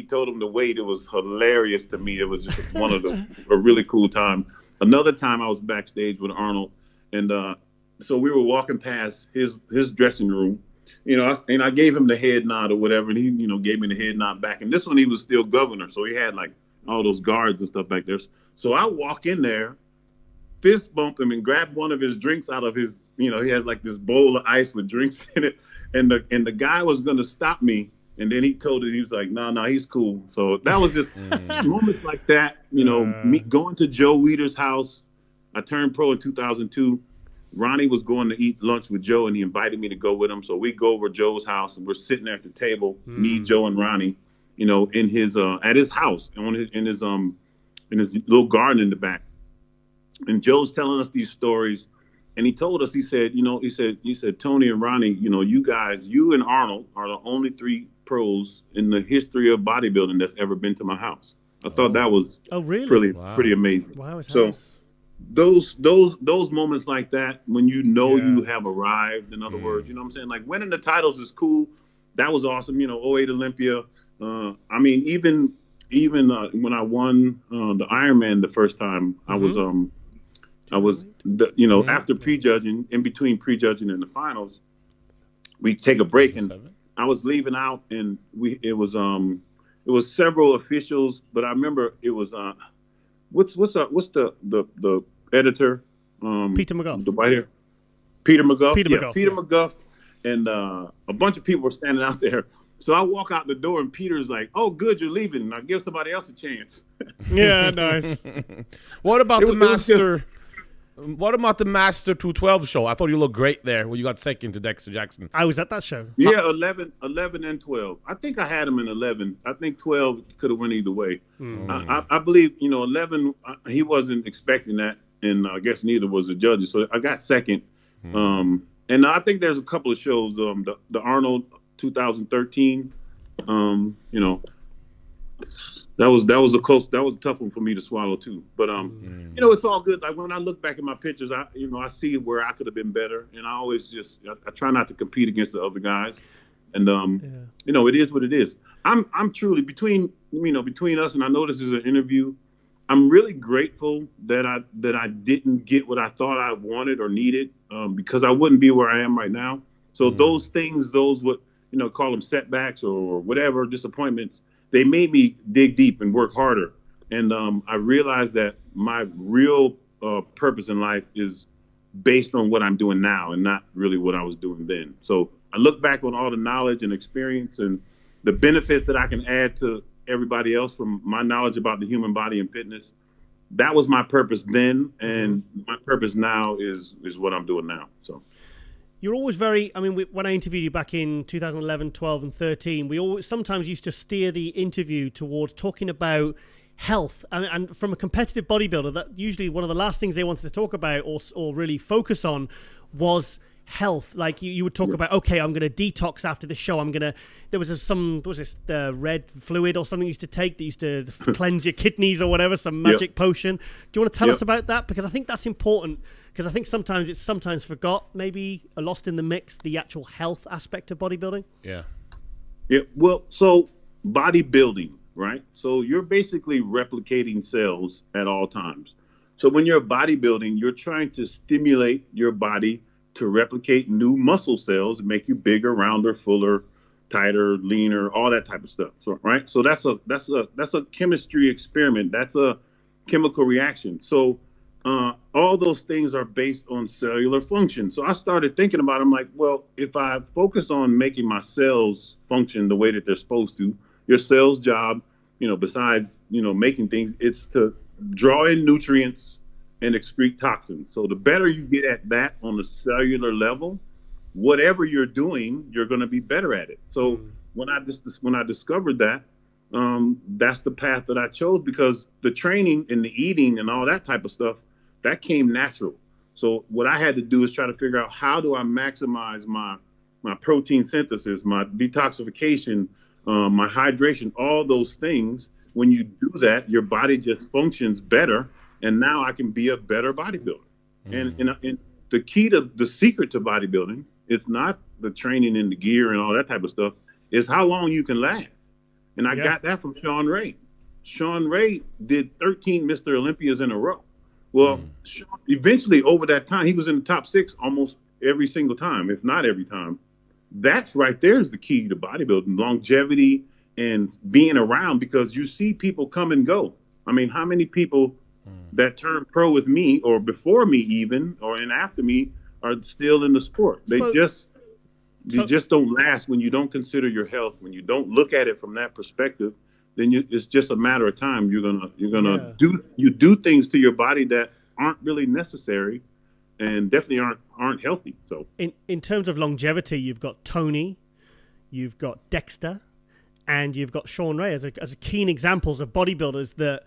told him to wait, it was hilarious to me. It was just a really cool time. Another time I was backstage with Arnold, and so we were walking past his dressing room, and I gave him the head nod or whatever, and he gave me the head nod back. And this one he was still governor, so he had like all those guards and stuff back there. So I walk in there, fist bump him, and grab one of his drinks out of his, he has like this bowl of ice with drinks in it. And the guy was going to stop me. And then he was like, no, he's cool. So that was just moments like that, me going to Joe Weider's house. I turned pro in 2002. Ronnie was going to eat lunch with Joe, and he invited me to go with him. So we go over to Joe's house, and we're sitting there at the table, me, Joe, and Ronnie, in his, at his house, in his little garden in the back. And Joe's telling us these stories, and he told us, he said, Toney and Ronnie, you guys, you and Arnold are the only 3 pros in the history of bodybuilding that's ever been to my house. I thought that was pretty amazing. Wow, so those moments like that, when you have arrived, in other words, you know what I'm saying? Like winning the titles is cool. That was awesome. 08 Olympia. Even when I won the Ironman the first time, I was after prejudging, in between prejudging and the finals, we take a break, and I was leaving out, and it was several officials, but I remember it was what's the editor, Peter McGuff, the white hair, Peter McGuff, Peter McGuff, and a bunch of people were standing out there. So I walk out the door, and Peter's like, "Oh, good, you're leaving. Now give somebody else a chance." Yeah, nice. What about the It was Master? What about the Master 212 show? I thought you looked great there when you got second to Dexter Jackson. I was at that show. Yeah, 11 and 12. I think I had him in 11. I think 12 could have went either way. I believe, 11, he wasn't expecting that, and I guess neither was the judges. So I got second. And I think there's a couple of shows. The Arnold 2013. That was a tough one for me to swallow too. But it's all good. Like when I look back at my pictures, I see where I could have been better, and I always I try not to compete against the other guys. And it is what it is. I'm truly between us, and I know this is an interview. I'm really grateful that I didn't get what I thought I wanted or needed, because I wouldn't be where I am right now. So those things, call them setbacks or whatever, disappointments, they made me dig deep and work harder. And I realized that my real purpose in life is based on what I'm doing now and not really what I was doing then. So I look back on all the knowledge and experience and the benefits that I can add to everybody else from my knowledge about the human body and fitness. That was my purpose then, and my purpose now is what I'm doing now. So. You're always when I interviewed you back in 2011, 12, and 13, we always sometimes used to steer the interview towards talking about health. And from a competitive bodybuilder, that usually one of the last things they wanted to talk about or really focus on was health. Like you would talk about, okay, I'm going to detox after the show. There was the red fluid or something you used to take that used to cleanse your kidneys or whatever, some magic potion. Do you want to tell us about that? Because I think that's important. Because I think sometimes it's forgot, maybe lost in the mix, the actual health aspect of bodybuilding. Yeah. Yeah. Well, so bodybuilding, right? So you're basically replicating cells at all times. So when you're bodybuilding, you're trying to stimulate your body to replicate new muscle cells and make you bigger, rounder, fuller, tighter, leaner, all that type of stuff. So, right. So that's a chemistry experiment. That's a chemical reaction. So all those things are based on cellular function. So I started thinking about it. I'm like, well, if I focus on making my cells function the way that they're supposed to, your cell's job, besides, making things, it's to draw in nutrients and excrete toxins. So the better you get at that on the cellular level, whatever you're doing, you're going to be better at it. So when I discovered that, that's the path that I chose, because the training and the eating and all that type of stuff, that came natural. So what I had to do is try to figure out, how do I maximize my protein synthesis, my detoxification, my hydration, all those things. When you do that, your body just functions better. And now I can be a better bodybuilder. And the key to the secret to bodybuilding, it's not the training and the gear and all that type of stuff, is how long you can last. And I got that from Sean Ray. Sean Ray did 13 Mr. Olympias in a row. Well, Sean, eventually over that time, he was in the top 6 almost every single time, if not every time. That's right there is the key to bodybuilding, longevity and being around, because you see people come and go. I mean, how many people that turned pro with me or before me even, or and after me, are still in the sport? They just don't last when you don't consider your health, when you don't look at it from that perspective. Then it's just a matter of time. You're gonna do things to your body that aren't really necessary, and definitely aren't healthy. So in terms of longevity, you've got Toney, you've got Dexter, and you've got Sean Ray as keen examples of bodybuilders that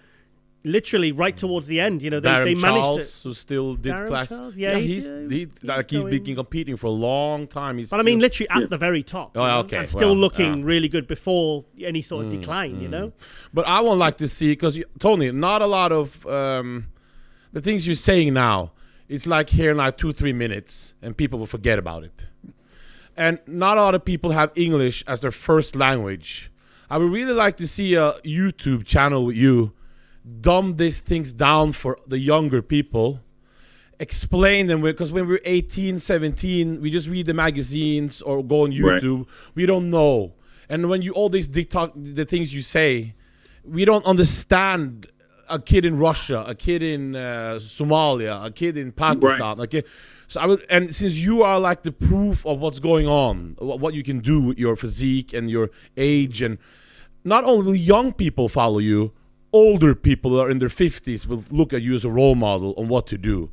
literally right towards the end, they managed Giles, to. who still did Darren class. Charles? He's been competing for a long time. But I mean, literally at the very top. Oh, okay. And still looking really good before any sort of decline, But I would like to see, because Toney, not a lot of the things you're saying now, it's like hearing like 2-3 minutes and people will forget about it. And not a lot of people have English as their first language. I would really like to see a YouTube channel with you dumb these things down for the younger people, explain them, because when we're 18, 17, we just read the magazines or go on YouTube. Right. We don't know. And when all these the things you say, we don't understand a kid in Russia, a kid in Somalia, a kid in Pakistan. Right. So and since you are like the proof of what's going on, what you can do with your physique and your age, and not only will young people follow you, older people that are in their 50s will look at you as a role model on what to do.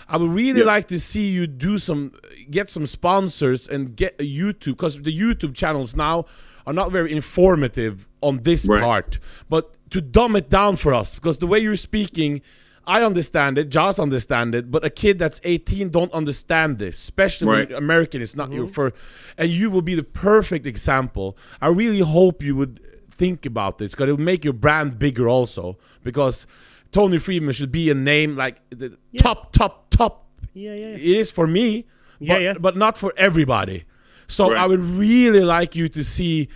I would really like to see you get some sponsors and get a YouTube, because the YouTube channels now are not very informative on this part, but to dumb it down for us, because the way you're speaking, I understand it, Giles understand it, but a kid that's 18 don't understand this, especially when American is not your first, and you will be the perfect example. I really hope you would think about this, because it'll make your brand bigger also, because Toney Freeman should be a name like the top. It is for me, but not for everybody. So I would really like you to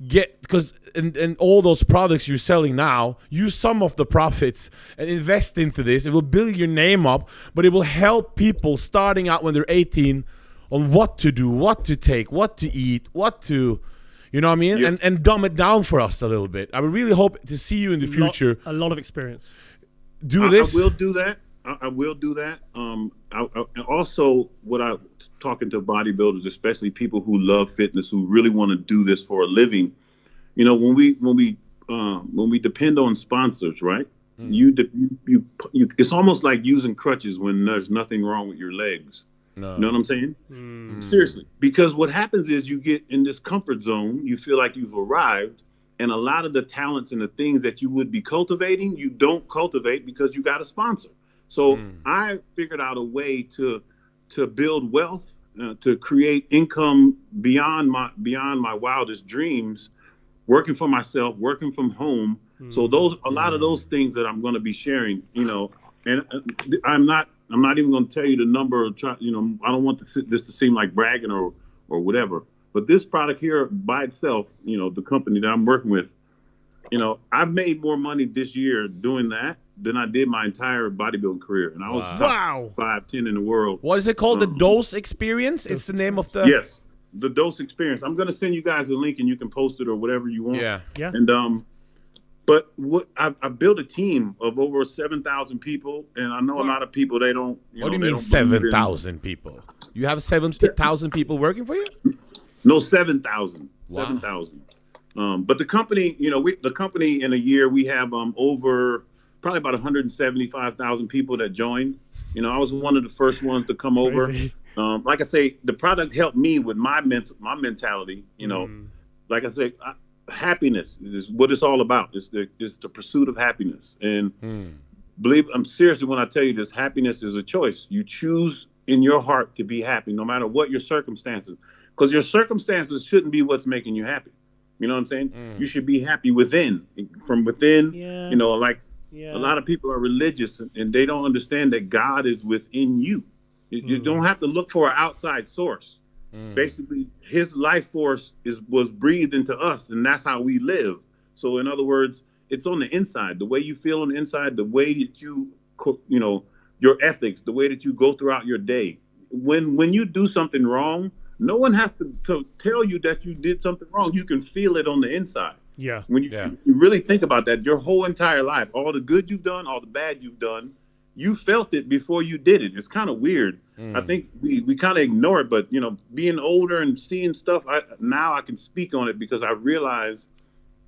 because in all those products you're selling now, use some of the profits and invest into this. It will build your name up, but it will help people starting out when they're 18 on what to do, what to take, what to eat, what to... You know what I mean? Yeah. And dumb it down for us a little bit. I would really hope to see you in the future. A lot of experience. I will do that. I will do that. Also, what I talking to bodybuilders, especially people who love fitness, who really want to do this for a living. You know, when we depend on sponsors, right? You it's almost like using crutches when there's nothing wrong with your legs. No. You know what I'm saying? Seriously. Because what happens is you get in this comfort zone, you feel like you've arrived, and a lot of the talents and the things that you would be cultivating, you don't cultivate because you got a sponsor. So I figured out a way to build wealth, to create income beyond my wildest dreams, working for myself, working from home. So a lot of those things that I'm going to be sharing, you know, and I'm not even going to tell you the number of, you know, I don't want this to seem like bragging or whatever. But this product here by itself, you know, the company that I'm working with, you know, I've made more money this year doing that than I did my entire bodybuilding career. And I was top 5-10 in the world. What is it called? The Dose Experience? It's the name of the... Yes, the Dose Experience. I'm going to send you guys a link and you can post it or whatever you want. Yeah. And but I built a team of over 7,000 people, and I know a lot of people, they don't. What do you mean 7,000 people? You have 70,000 people working for you? No, 7,000. Wow. 7,000. But the company, you know, the company in a year we have over probably about 175,000 people that joined. You know, I was one of the first ones to come over. Like I say, the product helped me with my mentality. You know, like I say. Happiness is what it's all about. It's the pursuit of happiness. And I'm seriously when I tell you this, happiness is a choice. You choose in your heart to be happy, no matter what your circumstances. Because your circumstances shouldn't be what's making you happy. You know what I'm saying? You should be happy within. From within, you know, like a lot of people are religious and they don't understand that God is within you. You don't have to look for an outside source. Basically, his life force was breathed into us, and that's how we live. So, in other words, it's on the inside. The way you feel on the inside, the way that you know, your ethics, the way that you go throughout your day. When you do something wrong, no one has to tell you that you did something wrong. You can feel it on the inside. Yeah. When you really think about that, your whole entire life, all the good you've done, all the bad you've done, you felt it before you did it. It's kind of weird. I think we kind of ignore it, but you know, being older and seeing stuff, now I can speak on it because I realize,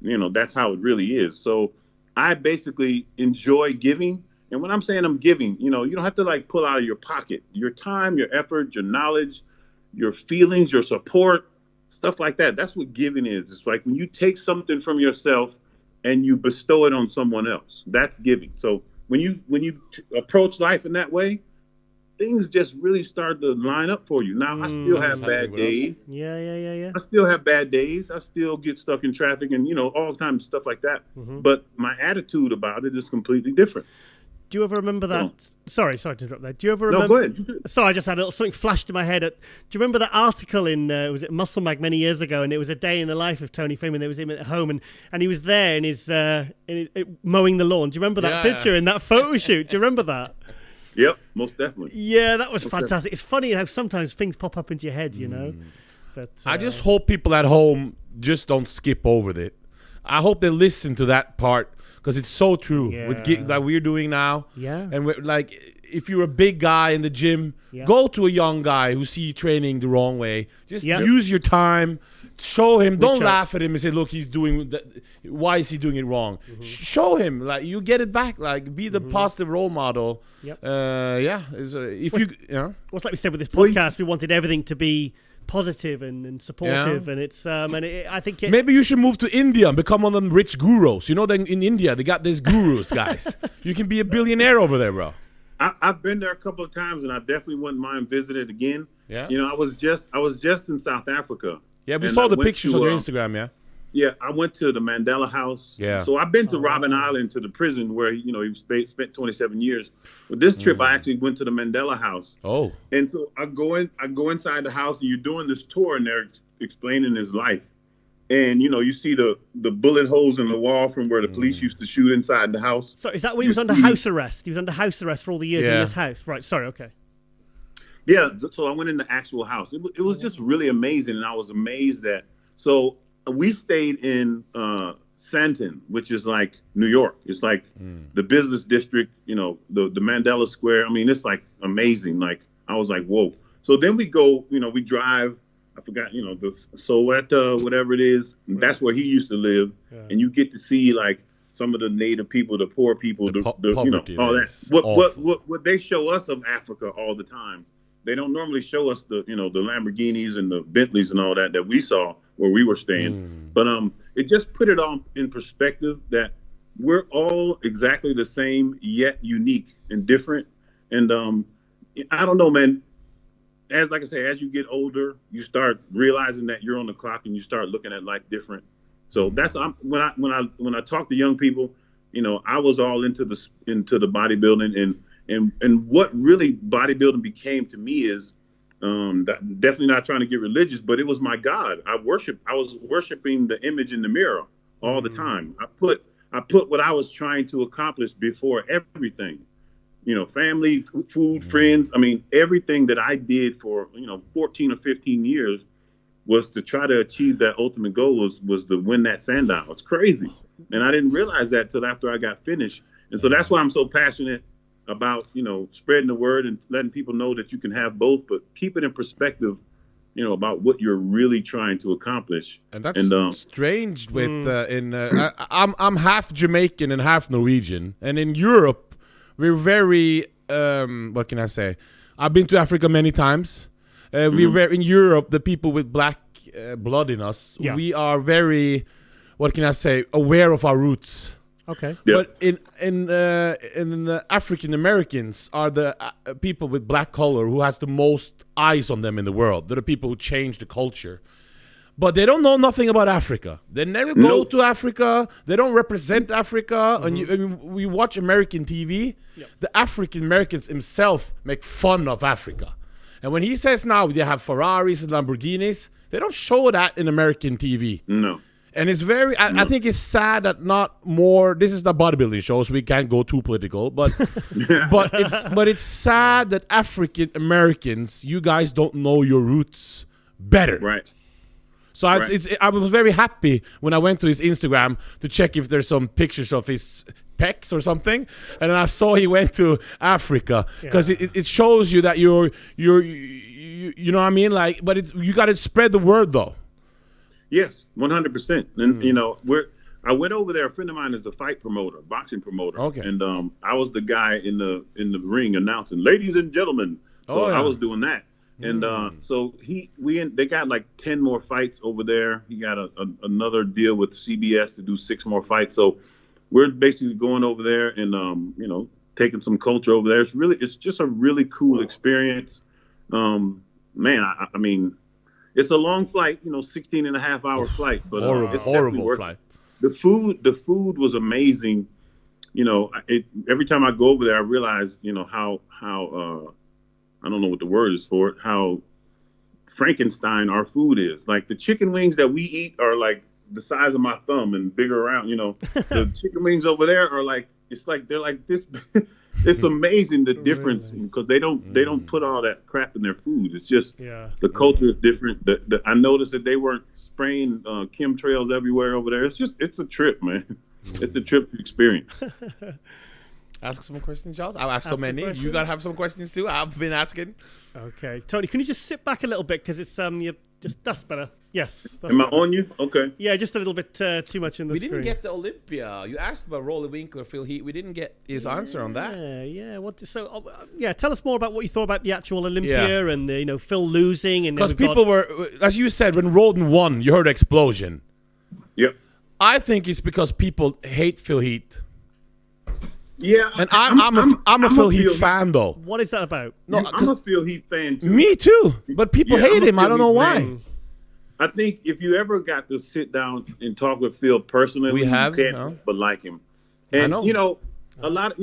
you know, that's how it really is. So I basically enjoy giving. And when I'm saying I'm giving, you know, you don't have to like pull out of your pocket, your time, your effort, your knowledge, your feelings, your support, stuff like that. That's what giving is. It's like when you take something from yourself and you bestow it on someone else, that's giving. So when you approach life in that way, things just really start to line up for you. Now, I still have bad days. Yeah. I still have bad days. I still get stuck in traffic and, you know, all the time, stuff like that. But my attitude about it is completely different. Do you ever remember that? Sorry to interrupt there. Do you ever remember? No, go ahead. Sorry, I just had something flashed in my head. Do you remember that article in was it Muscle Mag many years ago? And it was a day in the life of Toney Freeman. There was him at home, and he was there in his mowing the lawn. Do you remember that picture in that photo shoot? Do you remember that? Yep, most definitely. Yeah, that was fantastic. It's funny how sometimes things pop up into your head, you know. But I just hope people at home just don't skip over it. I hope they listen to that part because it's so true with like we're doing now. Yeah, and we're like, if you're a big guy in the gym, go to a young guy who see you training the wrong way. Just use your time. Show him. Don't laugh at him and say, "Look, he's doing that. Why is he doing it wrong?" Show him. Like, you get it back. Like, be the positive role model. If what's like we said with this podcast, we wanted everything to be positive and supportive, and it's I think maybe you should move to India and become one of them rich gurus. You know, then in India they got these gurus, guys. You can be a billionaire over there, bro. I've been there a couple of times, and I definitely wouldn't mind visiting it again. Yeah, you know, I was just in South Africa. Yeah, we saw the pictures on your Instagram. Yeah, I went to the Mandela House. Yeah. So I've been to Robben Island, to the prison where, you know, he spent 27 years. But this trip, I actually went to the Mandela House. Oh. And so I go inside the house, and you're doing this tour, and they're explaining his life. And, you know, you see the bullet holes in the wall from where the police used to shoot inside the house. So is that when he was under house arrest? He was under house arrest for all the years in this house. Right, sorry, okay. Yeah, so I went in the actual house. It was just really amazing, and I was amazed that. So we stayed in Sandton, which is like New York. It's like the business district, you know, the Mandela Square. I mean, it's like amazing. Like, I was like, whoa. So then we go, you know, we drive. I forgot, you know, the Soweto, whatever it is. That's where he used to live, and you get to see like some of the native people, the poor people, the you know, all that. What they show us of Africa all the time. They don't normally show us the, you know, the Lamborghinis and the Bentleys and all that we saw where we were staying. But it just put it all in perspective that we're all exactly the same, yet unique and different. And I don't know, man. Like I say, as you get older, you start realizing that you're on the clock, and you start looking at life different. So that's when I talk to young people, you know, I was all into the bodybuilding and what really bodybuilding became to me is definitely not trying to get religious, but it was my God. I was worshiping the image in the mirror all the time. I put what I was trying to accomplish before everything. You know, family, food, friends. I mean, everything that I did for, you know, 14 or 15 years was to try to achieve that ultimate goal was to win that Sandow. It's crazy. And I didn't realize that till after I got finished. And so that's why I'm so passionate about, you know, spreading the word and letting people know that you can have both, but keep it in perspective, you know, about what you're really trying to accomplish. And that's strange with I'm half Jamaican and half Norwegian, and in Europe we're very what can I say? I've been to Africa many times. We're in Europe, the people with black blood in us, we are very, what can I say, aware of our roots. Okay. But in the African Americans are the people with black color who has the most eyes on them in the world. They're the people who change the culture. But they don't know nothing about Africa. They never go to Africa. They don't represent Africa. And we watch American TV. The African Americans himself make fun of Africa. And when he says now they have Ferraris and Lamborghinis, they don't show that in American TV. No. And it's very, I think it's sad that not more, this is the bodybuilding show, so we can't go too political, but it's sad that African Americans, you guys don't know your roots better. Right. So I was very happy when I went to his Instagram to check if there's some pictures of his pecs or something, and then I saw he went to Africa, because it shows you that you're you know what I mean, like, but you got to spread the word though. Yes, 100%. And you know, I went over there. A friend of mine is a fight promoter, boxing promoter. Okay. And I was the guy in the ring announcing, "Ladies and gentlemen." So I was doing that. And so they got like 10 more fights over there. He got another deal with CBS to do 6 more fights. So we're basically going over there and you know, taking some culture over there. It's just a really cool experience. Man, I mean, it's a long flight, you know, 16 and a half hour flight, but it's horrible flight. The food was amazing. You know, every time I go over there, I realize, you know, how I don't know what the word is for it, how Frankenstein our food is. Like, the chicken wings that we eat are like the size of my thumb and bigger around, you know. The chicken wings over there are like, they're like this. It's amazing the difference, because they don't put all that crap in their food. It's just the culture is different. I noticed that they weren't spraying chemtrails everywhere over there. It's a trip, man. It's a trip to experience. Ask some questions, Giles. I'll ask so Ask some many. You questions. gotta have some questions too. I've been asking. Okay, Tony, can you just sit back a little bit because it's you just that's better. Yes. That's Am I better. on you? Okay. Yeah, just a little bit too much in the We screen. didn't get the Olympia. You asked about Rolly Winkler, Phil Heath. We didn't get his answer on that. Yeah. Tell us more about what you thought about the actual Olympia and the, Phil losing and Because people were, as you said, when Roldan won, you heard explosion. Yep. I think it's because people hate Phil Heath. Yeah. And I'm a Phil Heath fan, though. What is that about? No, I'm a Phil Heath fan too. Me too. But people Yeah, hate I'm a him. I Phil don't know Heath why. fan. I think if you ever got to sit down and talk with Phil personally, We have, you can't but like him. And I know. A lot.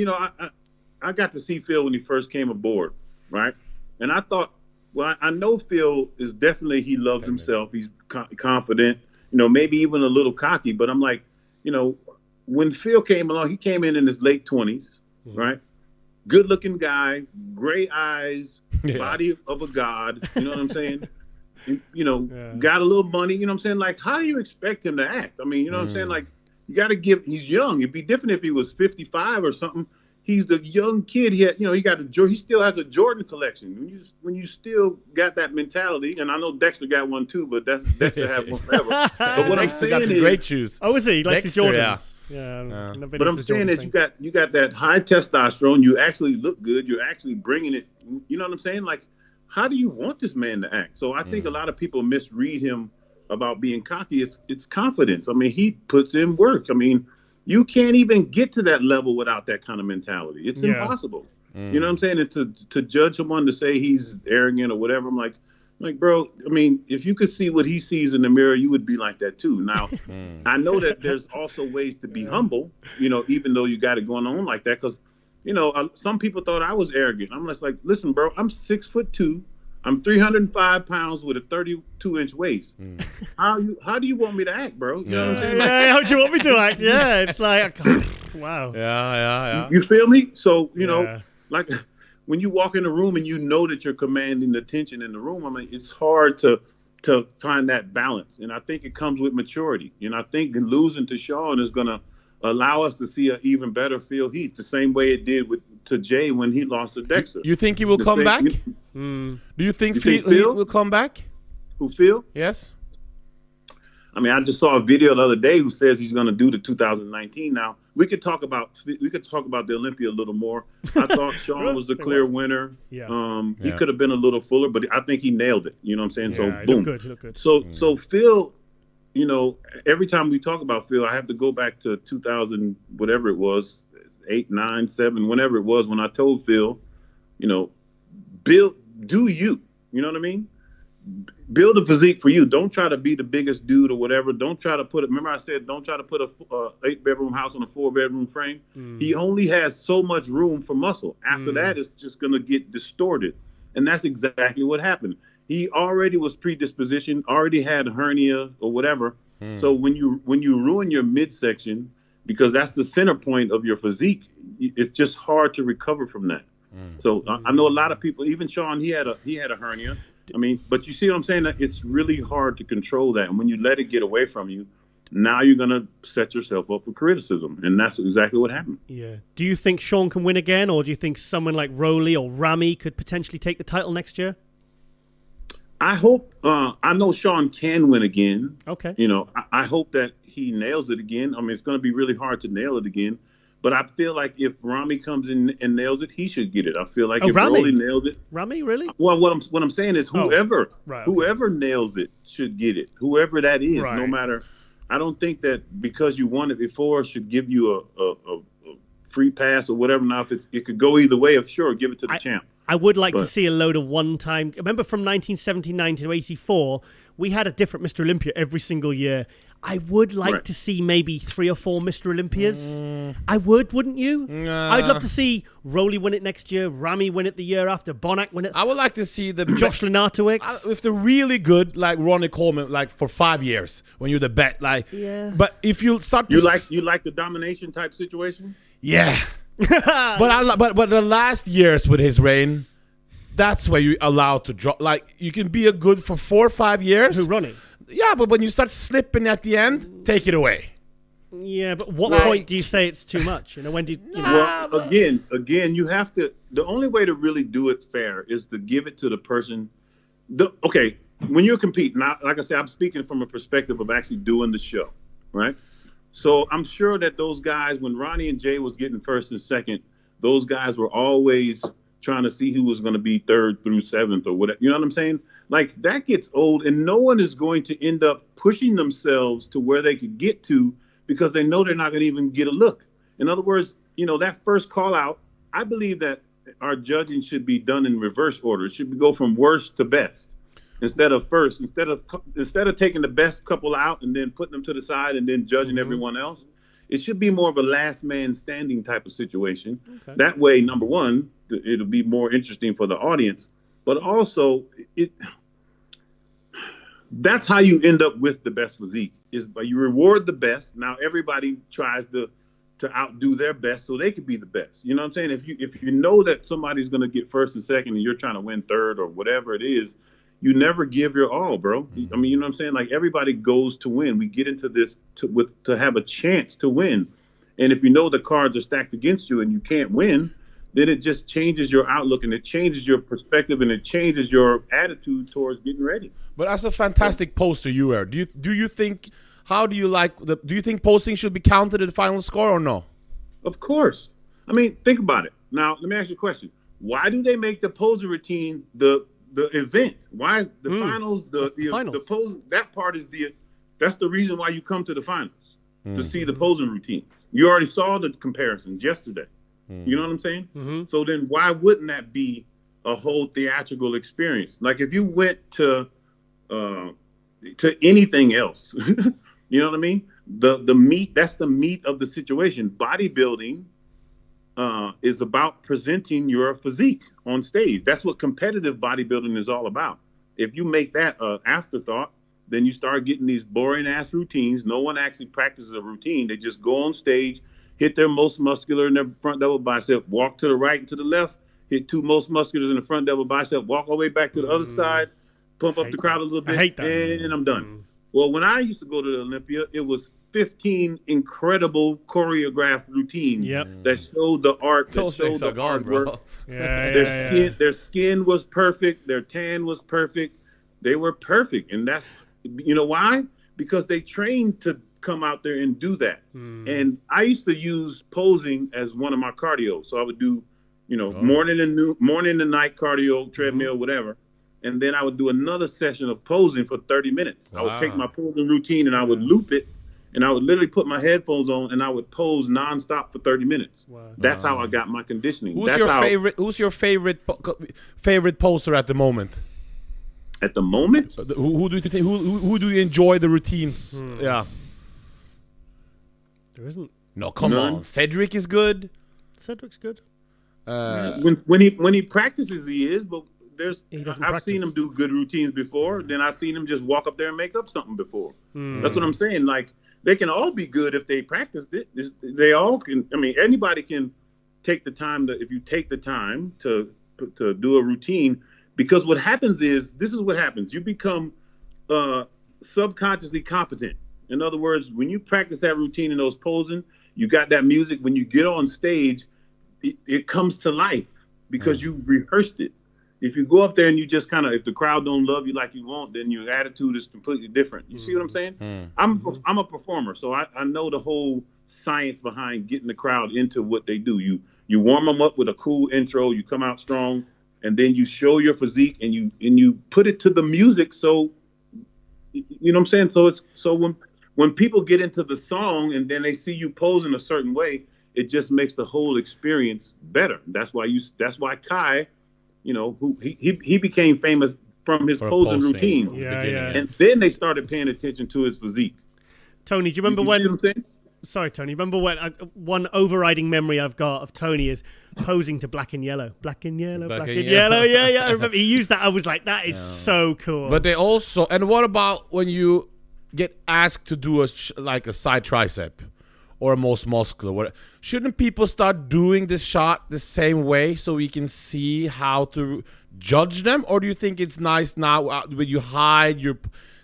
I got to see Phil when he first came aboard, right? And I thought, well, I know Phil is definitely he loves himself. He's confident. Maybe even a little cocky. But I'm like, when Phil came along, he came in his late 20s, right? Good-looking guy, gray eyes, body of a god. You know what I'm saying? Got a little money. You know what I'm saying? Like, how do you expect him to act? I mean, you know what I'm saying? Like, you got to he's young. It'd be different if he was 55 or something. He's the young kid. He still has a Jordan collection. When you still got that mentality, and I know Dexter got one too, but Dexter had one forever. But what I'm Dexter saying got some great shoes. Oh, is he? Like his Dexter, Jordans. Yeah. But I'm saying is you got that high testosterone. You actually look good. You're actually bringing it. You know what I'm saying? Like, how do you want this man to act? So I think a lot of people misread him about being cocky. It's confidence. I mean, he puts in work. I mean, you can't even get to that level without that kind of mentality. It's impossible. You know what I'm saying? And to judge someone to say he's arrogant or whatever, I'm like, bro, I mean, if you could see what he sees in the mirror, you would be like that too. Now, I know that there's also ways to be humble, even though you got it going on like that. Because, some people thought I was arrogant. I'm just like, listen, bro, I'm 6'2". I'm 305 pounds with a 32-inch waist. How do you want me to act, bro? You know what I'm saying? Yeah, how do you want me to act? Yeah, it's like, wow. Yeah. You feel me? So, like when you walk in the room and you know that you're commanding the attention in the room, I mean, it's hard to find that balance. And I think it comes with maturity. I think losing to Sean is going to allow us to see an even better Phil Heath, the same way it did to Jay when he lost to Dexter. You think he will come back? Do you think Phil will come back? Who, Phil? Yes. I mean, I just saw a video the other day who says he's going to do the 2019. Now we could talk about the Olympia a little more. I thought Sean was the clear winner. Yeah. He could have been a little fuller, but I think he nailed it. You know what I'm saying? Yeah, So boom. He looked good. So Phil, every time we talk about Phil, I have to go back to 2000, whatever it was, 8, 9, 7, whenever it was, when I told Phil, do you know what I mean? Build a physique for you. Don't try to be the biggest dude or whatever. Don't try to remember I said, don't try to put a 8-bedroom house on a 4-bedroom frame. He only has so much room for muscle. After that, it's just going to get distorted. And that's exactly what happened. He already was predispositioned, already had a hernia or whatever. So when you ruin your midsection, because that's the center point of your physique, it's just hard to recover from that. So I know a lot of people, even Sean, he had a hernia. I mean, but you see what I'm saying? That it's really hard to control that. And when you let it get away from you, now you're going to set yourself up for criticism. And that's exactly what happened. Yeah. Do you think Sean can win again, or do you think someone like Rolly or Ramy could potentially take the title next year? I hope, I know Sean can win again. Okay. I hope that he nails it again. I mean, it's going to be really hard to nail it again. But I feel like if Ramy comes in and nails it, he should get it. I feel like if Rolly nails it, Ramy, really? Well, what I'm saying is whoever nails it should get it. Whoever that is, no matter. I don't think that because you won it before should give you a free pass or whatever. Now, if it could go either way, sure, give it to the champ. I would like to see a load of one-time. Remember, from 1979 to 84, we had a different Mr. Olympia every single year. I would like to see maybe 3 or 4 Mr. Olympias. I would, wouldn't you? I'd love to see Rolly win it next year, Ramy win it the year after, Bonac win it. I would like to see the Josh Lenartowicz. If they're really good, like Ronnie Coleman, like for 5 years when you're the bet, like. Yeah. But if you start, you like the domination type situation. Yeah. but the last years with his reign, that's where you allowed to drop. Like you can be a good for 4 or 5 years. Who, Ronnie? Yeah, but when you start slipping at the end, take it away. Yeah, but what Like- point do you say it's too much? When do you Well, again, you have to. The only way to really do it fair is to give it to the person. Okay, when you're competing, now, like I said, I'm speaking from a perspective of actually doing the show, right? So I'm sure that those guys, when Ronnie and Jay was getting first and second, those guys were always trying to see who was going to be third through seventh or whatever. You know what I'm saying? Like, that gets old, and no one is going to end up pushing themselves to where they could get to because they know they're not going to even get a look. In other words, that first call out, I believe that our judging should be done in reverse order. It should go from worst to best instead of first. Instead of taking the best couple out and then putting them to the side and then judging everyone else, it should be more of a last man standing type of situation. Okay. That way, number one, it'll be more interesting for the audience, but also that's how you end up with the best physique, is by you reward the best. Now everybody tries to outdo their best so they could be the best. You know what I'm saying? If you know that somebody's going to get first and second and you're trying to win third or whatever it is, you never give your all, bro. Mm-hmm. I mean, you know what I'm saying? Like, everybody goes to win. We get into this to have a chance to win. And if you know the cards are stacked against you and you can't win, then it just changes your outlook and it changes your perspective and it changes your attitude towards getting ready. But that's a fantastic poster you wear. Do you think, do you think posting should be counted in the final score or no? Of course. I mean, think about it. Now, let me ask you a question. Why do they make the posing routine the event? Why is the finals the pose? That part is that's the reason why you come to the finals, to see the posing routines. You already saw the comparisons yesterday. You know what I'm saying? Mm-hmm. So then why wouldn't that be a whole theatrical experience? Like, if you went to anything else, you know what I mean? The meat, that's the meat of the situation. Bodybuilding is about presenting your physique on stage. That's what competitive bodybuilding is all about. If you make that an afterthought, then you start getting these boring ass routines. No one actually practices a routine. They just go on stage, hit their most muscular in their front double bicep, walk to the right and to the left, hit two most musculars in the front double bicep, walk all the way back to the other side, pump up the crowd a little bit, and I'm done. Well, when I used to go to the Olympia, it was 15 incredible choreographed routines that showed the art, that showed the hard work. Their skin was perfect. Their tan was perfect. They were perfect. And that's, you know why? Because they trained to come out there and do that. And I used to use posing as one of my cardio. So I would do, morning and night cardio, treadmill, whatever. And then I would do another session of posing for 30 minutes. Wow. I would take my posing routine and I would loop it, and I would literally put my headphones on and I would pose nonstop for 30 minutes. Wow. That's how I got my conditioning. Who's your favorite poser at the moment? At the moment? Who do you think? Who do you enjoy the routines? Yeah. There isn't. No, come on. Cedric is good. Cedric's good. When he practices, he is, but I've seen him do good routines before. Then I've seen him just walk up there and make up something before. That's what I'm saying. Like, they can all be good if they practiced it. They all can. I mean, anybody can take the time if you take the time to do a routine, because what happens is, this is what happens. You become subconsciously competent. In other words, when you practice that routine and those posing, you got that music. When you get on stage, it comes to life because you've rehearsed it. If you go up there and you just kind of, if the crowd don't love you like you want, then your attitude is completely different. You see what I'm saying? I'm a performer, so I know the whole science behind getting the crowd into what they do. You warm them up with a cool intro, you come out strong, and then you show your physique and you put it to the music. So, you know what I'm saying? So when people get into the song and then they see you pose in a certain way, it just makes the whole experience better. That's why Kai, who he became famous from his posing routines. And then they started paying attention to his physique. Tony, do you remember when? See what I'm saying? Sorry, Tony. Remember when one overriding memory I've got of Tony is posing to Black and Yellow. Black and Yellow, Black and Yellow. Yeah. I remember he used that. I was like, that is so cool. But they also, and what about when you get asked to do like a side tricep or a most muscular? Shouldn't people start doing this shot the same way so we can see how to judge them? Or do you think it's nice now when you hide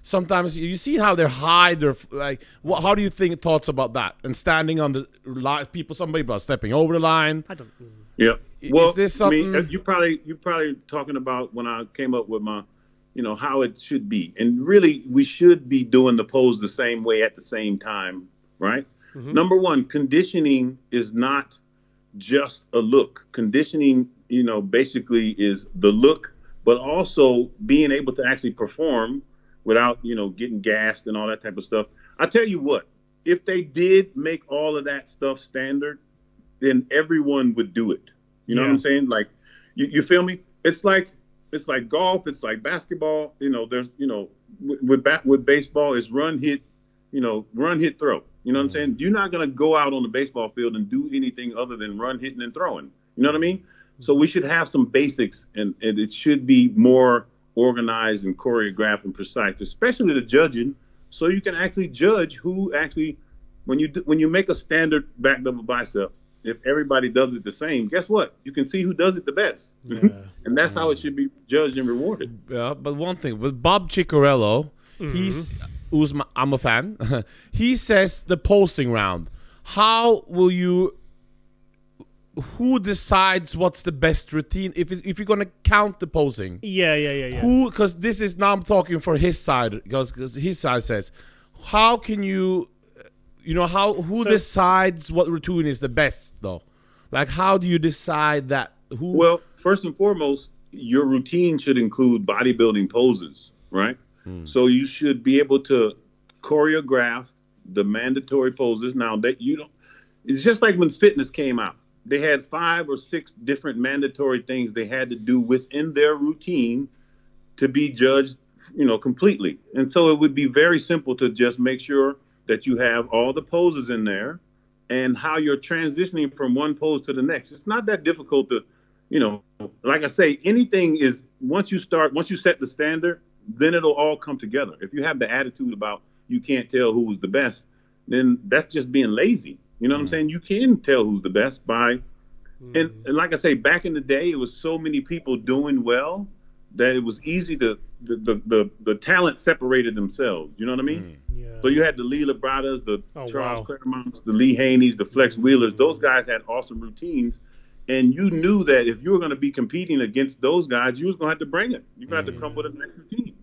sometimes you see how they're high. They're like, how do you think thoughts about that? And standing on the line, some people are stepping over the line. I don't. Yeah. Well, is this something? I mean, you're probably talking about when I came up with my, how it should be. And really, we should be doing the pose the same way at the same time, right? Mm-hmm. Number one, conditioning is not just a look. Conditioning, basically is the look, but also being able to actually perform without, getting gassed and all that type of stuff. I tell you what, if they did make all of that stuff standard, then everyone would do it. You know what I'm saying? Like, you feel me? It's like golf. It's like basketball. There's, with baseball, it's run, hit, run, hit, throw. You know what I'm saying? You're not going to go out on the baseball field and do anything other than run, hitting, and throwing. You know what I mean? So we should have some basics, and it should be more organized and choreographed and precise, especially the judging, so you can actually judge who actually, when you make a standard back double bicep, if everybody does it the same, guess what? You can see who does it the best. Yeah. And that's how it should be judged and rewarded. Yeah, but one thing, with Bob Ciccarello, I'm a fan. He says the posing round. How will you? Who decides what's the best routine? If you're gonna count the posing, yeah. Who? Because this is now I'm talking for his side. Because his side says, how can you? Who decides what routine is the best though? Like, how do you decide that? Who? Well, first and foremost, your routine should include bodybuilding poses, right? So you should be able to choreograph the mandatory poses. Now that it's just like when fitness came out. They had 5 or 6 different mandatory things they had to do within their routine to be judged, completely. And so it would be very simple to just make sure that you have all the poses in there and how you're transitioning from one pose to the next. It's not that difficult to, like I say, anything is once you set the standard, then it'll all come together. If you have the attitude about you can't tell who was the best, then that's just being lazy. You know what I'm saying? You can tell who's the best by, and like I say, back in the day, it was so many people doing well that it was easy to, the talent separated themselves. You know what I mean? Yeah. So you had the Lee Labradas, the Charles Claremonts, the Lee Haneys, the Flex Wheelers. Those guys had awesome routines. And you knew that if you were going to be competing against those guys, you was going to have to bring it. You're going to have to come with a nice routine.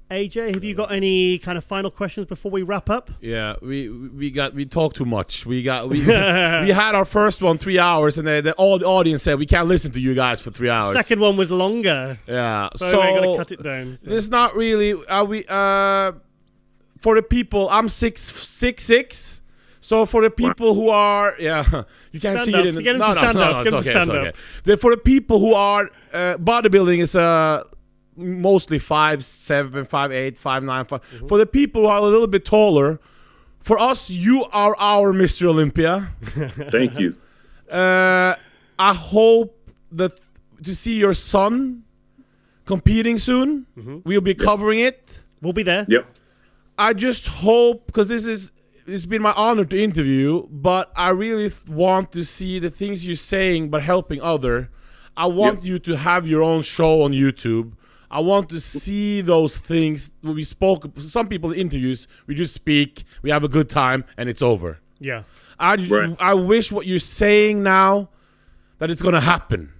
AJ, have you got any kind of final questions before we wrap up? Yeah, we talked too much. We had our first one 3 hours, and all the audience said we can't listen to you guys for 3 hours. Second one was longer. Yeah, so we're going to cut it down. So. It's not really. For the people, I'm 6'6". So for the people who are, you can't see it. No, it's okay. For the people who are, bodybuilding is mostly 5'7", 5'8", 5'9". 5. For the people who are a little bit taller, for us, you are our Mr. Olympia. Thank you. I hope to see your son competing soon. We'll be covering it. We'll be there. Yep. I just hope, because it's been my honor to interview, but I really want to see the things you're saying but helping other. I want you to have your own show on YouTube. I want to see those things. We spoke, some people in interviews, we just speak, we have a good time, and it's over. Yeah. I wish what you're saying now, that it's going to happen.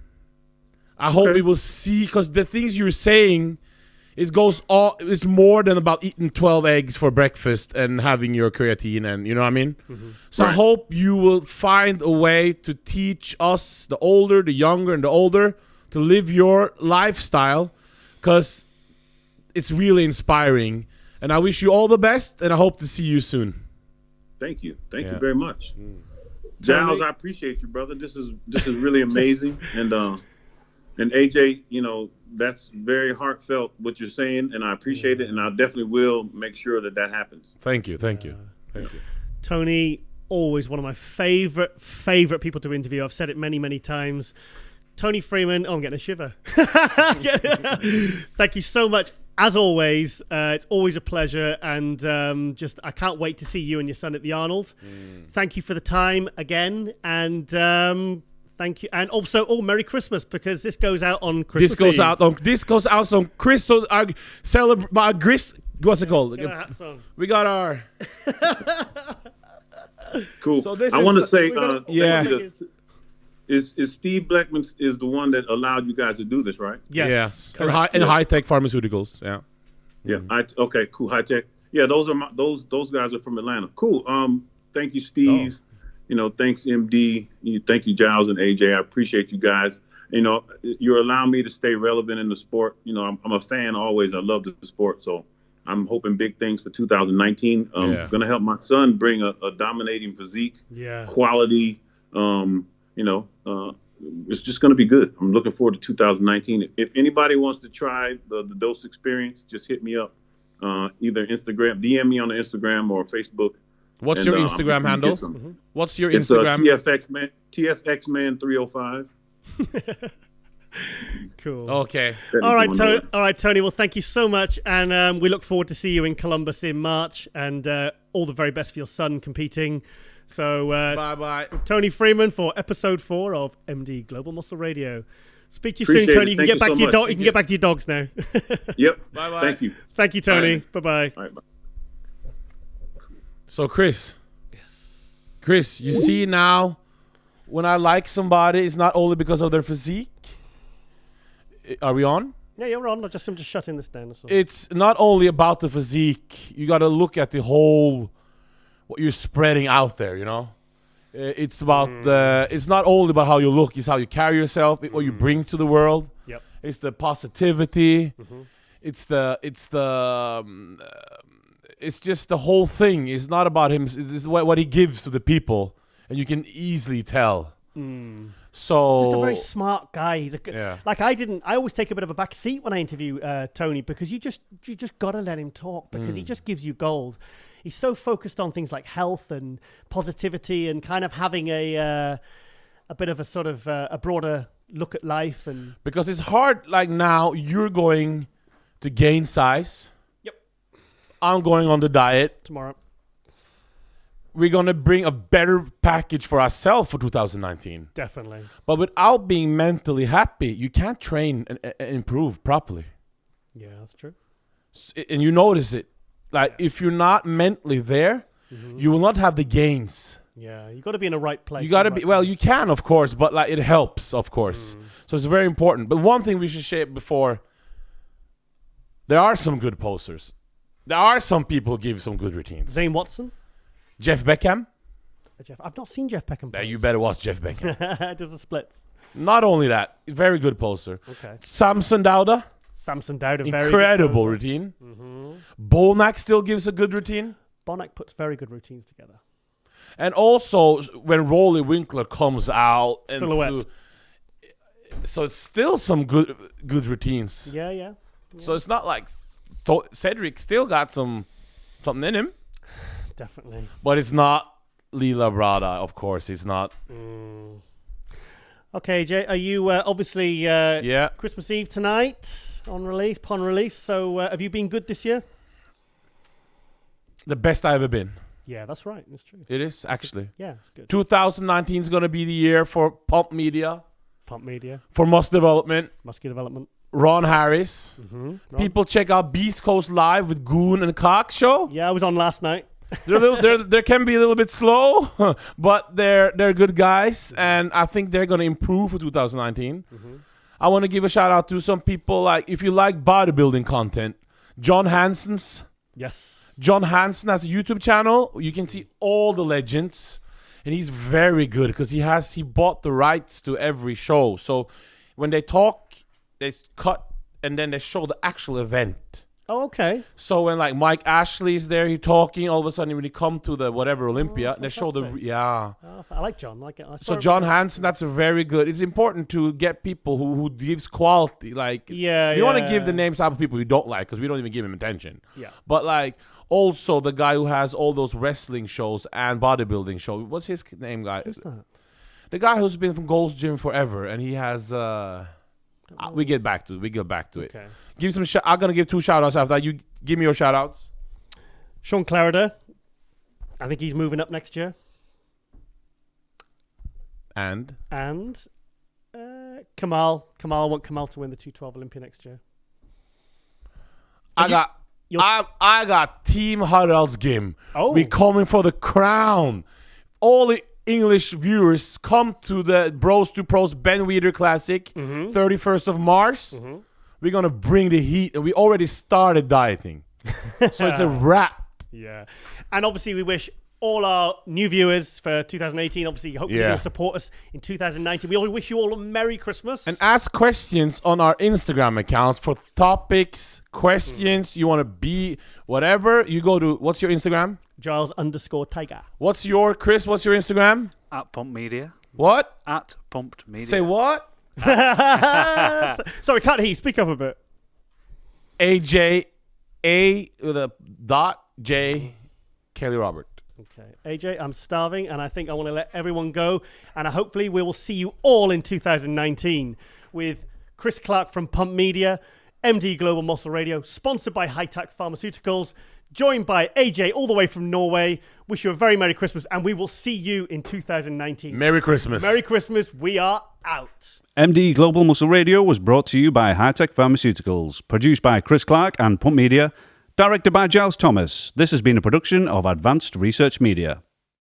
I hope we will see, because the things you're saying, it's more than about eating 12 eggs for breakfast and having your creatine, and you know what I mean? So I hope you will find a way to teach us, the older, the younger, and the older, to live your lifestyle, because it's really inspiring. And I wish you all the best, and I hope to see you soon. Thank you. Thank you very much. Giles, I appreciate you, brother. This is really amazing. And AJ, that's very heartfelt what you're saying, and I appreciate it, and I definitely will make sure that happens. Thank you. Toney, always one of my favorite people to interview. I've said it many, many times. Toney Freeman, I'm getting a shiver. Thank you so much. As always, it's always a pleasure, and I can't wait to see you and your son at the Arnold. Thank you for the time again, and thank you, and also, Merry Christmas, because this goes out on Christmas. This goes out on Christmas. What's it called? Get our hats on. We got our. Cool. So this I is- want to say, Yeah. is Steve Blackman is the one that allowed you guys to do this, right? Yes. Yeah. And high-tech pharmaceuticals. Yeah. Yeah. Okay. Cool. High tech. Yeah. Those are those guys are from Atlanta. Cool. Thank you, Steve. Thanks, MD. Thank you, Giles and AJ. I appreciate you guys. You're allowing me to stay relevant in the sport. I'm a fan always. I love the sport. So I'm hoping big things for 2019. Going to help my son bring a dominating physique, quality. It's just going to be good. I'm looking forward to 2019. If anybody wants to try the Dose experience, just hit me up. Either Instagram, DM me on the Instagram or Facebook. What's your Instagram handle? What's your it's Instagram? TFXman 305. Cool. Okay. All right, Tony. Well, thank you so much, and we look forward to see you in Columbus in March, and all the very best for your son competing. So, bye. Toney Freeman for episode 4 of MD Global Muscle Radio. Speak to you Appreciate soon, Tony. it. You can get back to your dog. You can get back to your dogs now. Yep. Bye. Thank you. Thank you, Tony. Bye. All right. Bye. So, Chris. Chris, you see now, when I like somebody, it's not only because of their physique. Are we on? Yeah, you're on. I'm just shutting this down. It's not only about the physique. You got to look at the whole, what you're spreading out there, It's about it's not only about how you look, it's how you carry yourself, what you bring to the world. Yep. It's the positivity. It's just the whole thing. It's not about him. It's what he gives to the people, and you can easily tell. So just a very smart guy. He's like I always take a bit of a back seat when I interview Tony, because you just gotta let him talk, because he just gives you gold. He's so focused on things like health and positivity and kind of having a bit of a sort of a broader look at life. And because it's hard, like now you're going to gain size. Yep. I'm going on the diet. Tomorrow. We're going to bring a better package for ourselves for 2019. Definitely. But without being mentally happy, you can't train and improve properly. Yeah, that's true. And you notice it. Like, if you're not mentally there, you will not have the gains. Yeah, you got to be in the right place. You got to be, well, you can, of course, but like it helps, of course. So it's very important. But one thing we should share before, there are some good posters. There are some people who give some good routines. Zane Watson? Jeff Beckham? I've not seen Jeff Beckham. Yeah, you better watch Jeff Beckham. Does the splits. Not only that, very good poster. Okay. Samson Dauda? Samson Dauda, very incredible good routine. Bonak still gives a good routine. Bonak puts very good routines together. And also, when Rolly Winkler comes out, and Silhouette. so it's still some good routines. Yeah. So it's not like Cedric still got something in him. Definitely. But it's not Lila Brada, of course. It's not. Okay, Jay, are you obviously Christmas Eve tonight upon release? So have you been good this year? The best I've ever been. Yeah, that's right. That's true. It is, actually. Yeah, it's good. 2019 is going to be the year for Pump Media. Pump Media. For Muscular Development. Muscular Development. Ron Harris. Ron. People check out Beast Coast Live with Goon and Cox show. Yeah, I was on last night. They can be a little bit slow, but they're good guys, and I think they're going to improve for 2019. I want to give a shout out to some people, like if you like bodybuilding content, John Hansen's. Yes. John Hansen has a YouTube channel. You can see all the legends, and he's very good because he bought the rights to every show. So when they talk, they cut and then they show the actual event. Oh, okay. So when like Mike Ashley's there, he's talking. All of a sudden, when he come to the whatever Olympia, they show the I like John. I like it. So John Hansen, that's a very good. It's important to get people who gives quality. Like you want to give the names out of people you don't like because we don't even give him attention. Yeah. But like also the guy who has all those wrestling shows and bodybuilding shows. What's his name, guy? Who's that? The guy who's been from Gold's Gym forever, and he has. We get back to it. Okay. Give some. I'm gonna give 2 shout outs after that. You give me your shout outs. Sean Clarida. I think he's moving up next year. And Kamal. I want Kamal to win the 212 Olympia next year. I I got Team Haraldsgym. Oh. We coming for the crown. All the English viewers, come to the Bros to Pros Ben Weider Classic, 31st of March. We're going to bring the heat, and we already started dieting. So it's a wrap. Yeah. And obviously, we wish all our new viewers for 2018, obviously, hopefully you'll support us in 2019. We all wish you all a Merry Christmas. And ask questions on our Instagram accounts for topics, questions. You want to be whatever. You go to, what's your Instagram? Giles_Tiger. What's your, Chris, what's your Instagram? At Pump Media. What? At Pumped Media. Say what? Sorry, can't hear you. Speak up a bit. AJ, A with a dot, J, Kelly Robert. Okay. AJ, I'm starving, and I think I want to let everyone go. And hopefully we will see you all in 2019 with Chris Clark from Pump Media, MD Global Muscle Radio, sponsored by High Tech Pharmaceuticals, joined by AJ all the way from Norway. Wish you a very Merry Christmas, and we will see you in 2019. Merry Christmas. Merry Christmas. We are out. MD Global Muscle Radio was brought to you by High Tech Pharmaceuticals, produced by Chris Clark and Pump Media, directed by Giles Thomas. This has been a production of Advanced Research Media.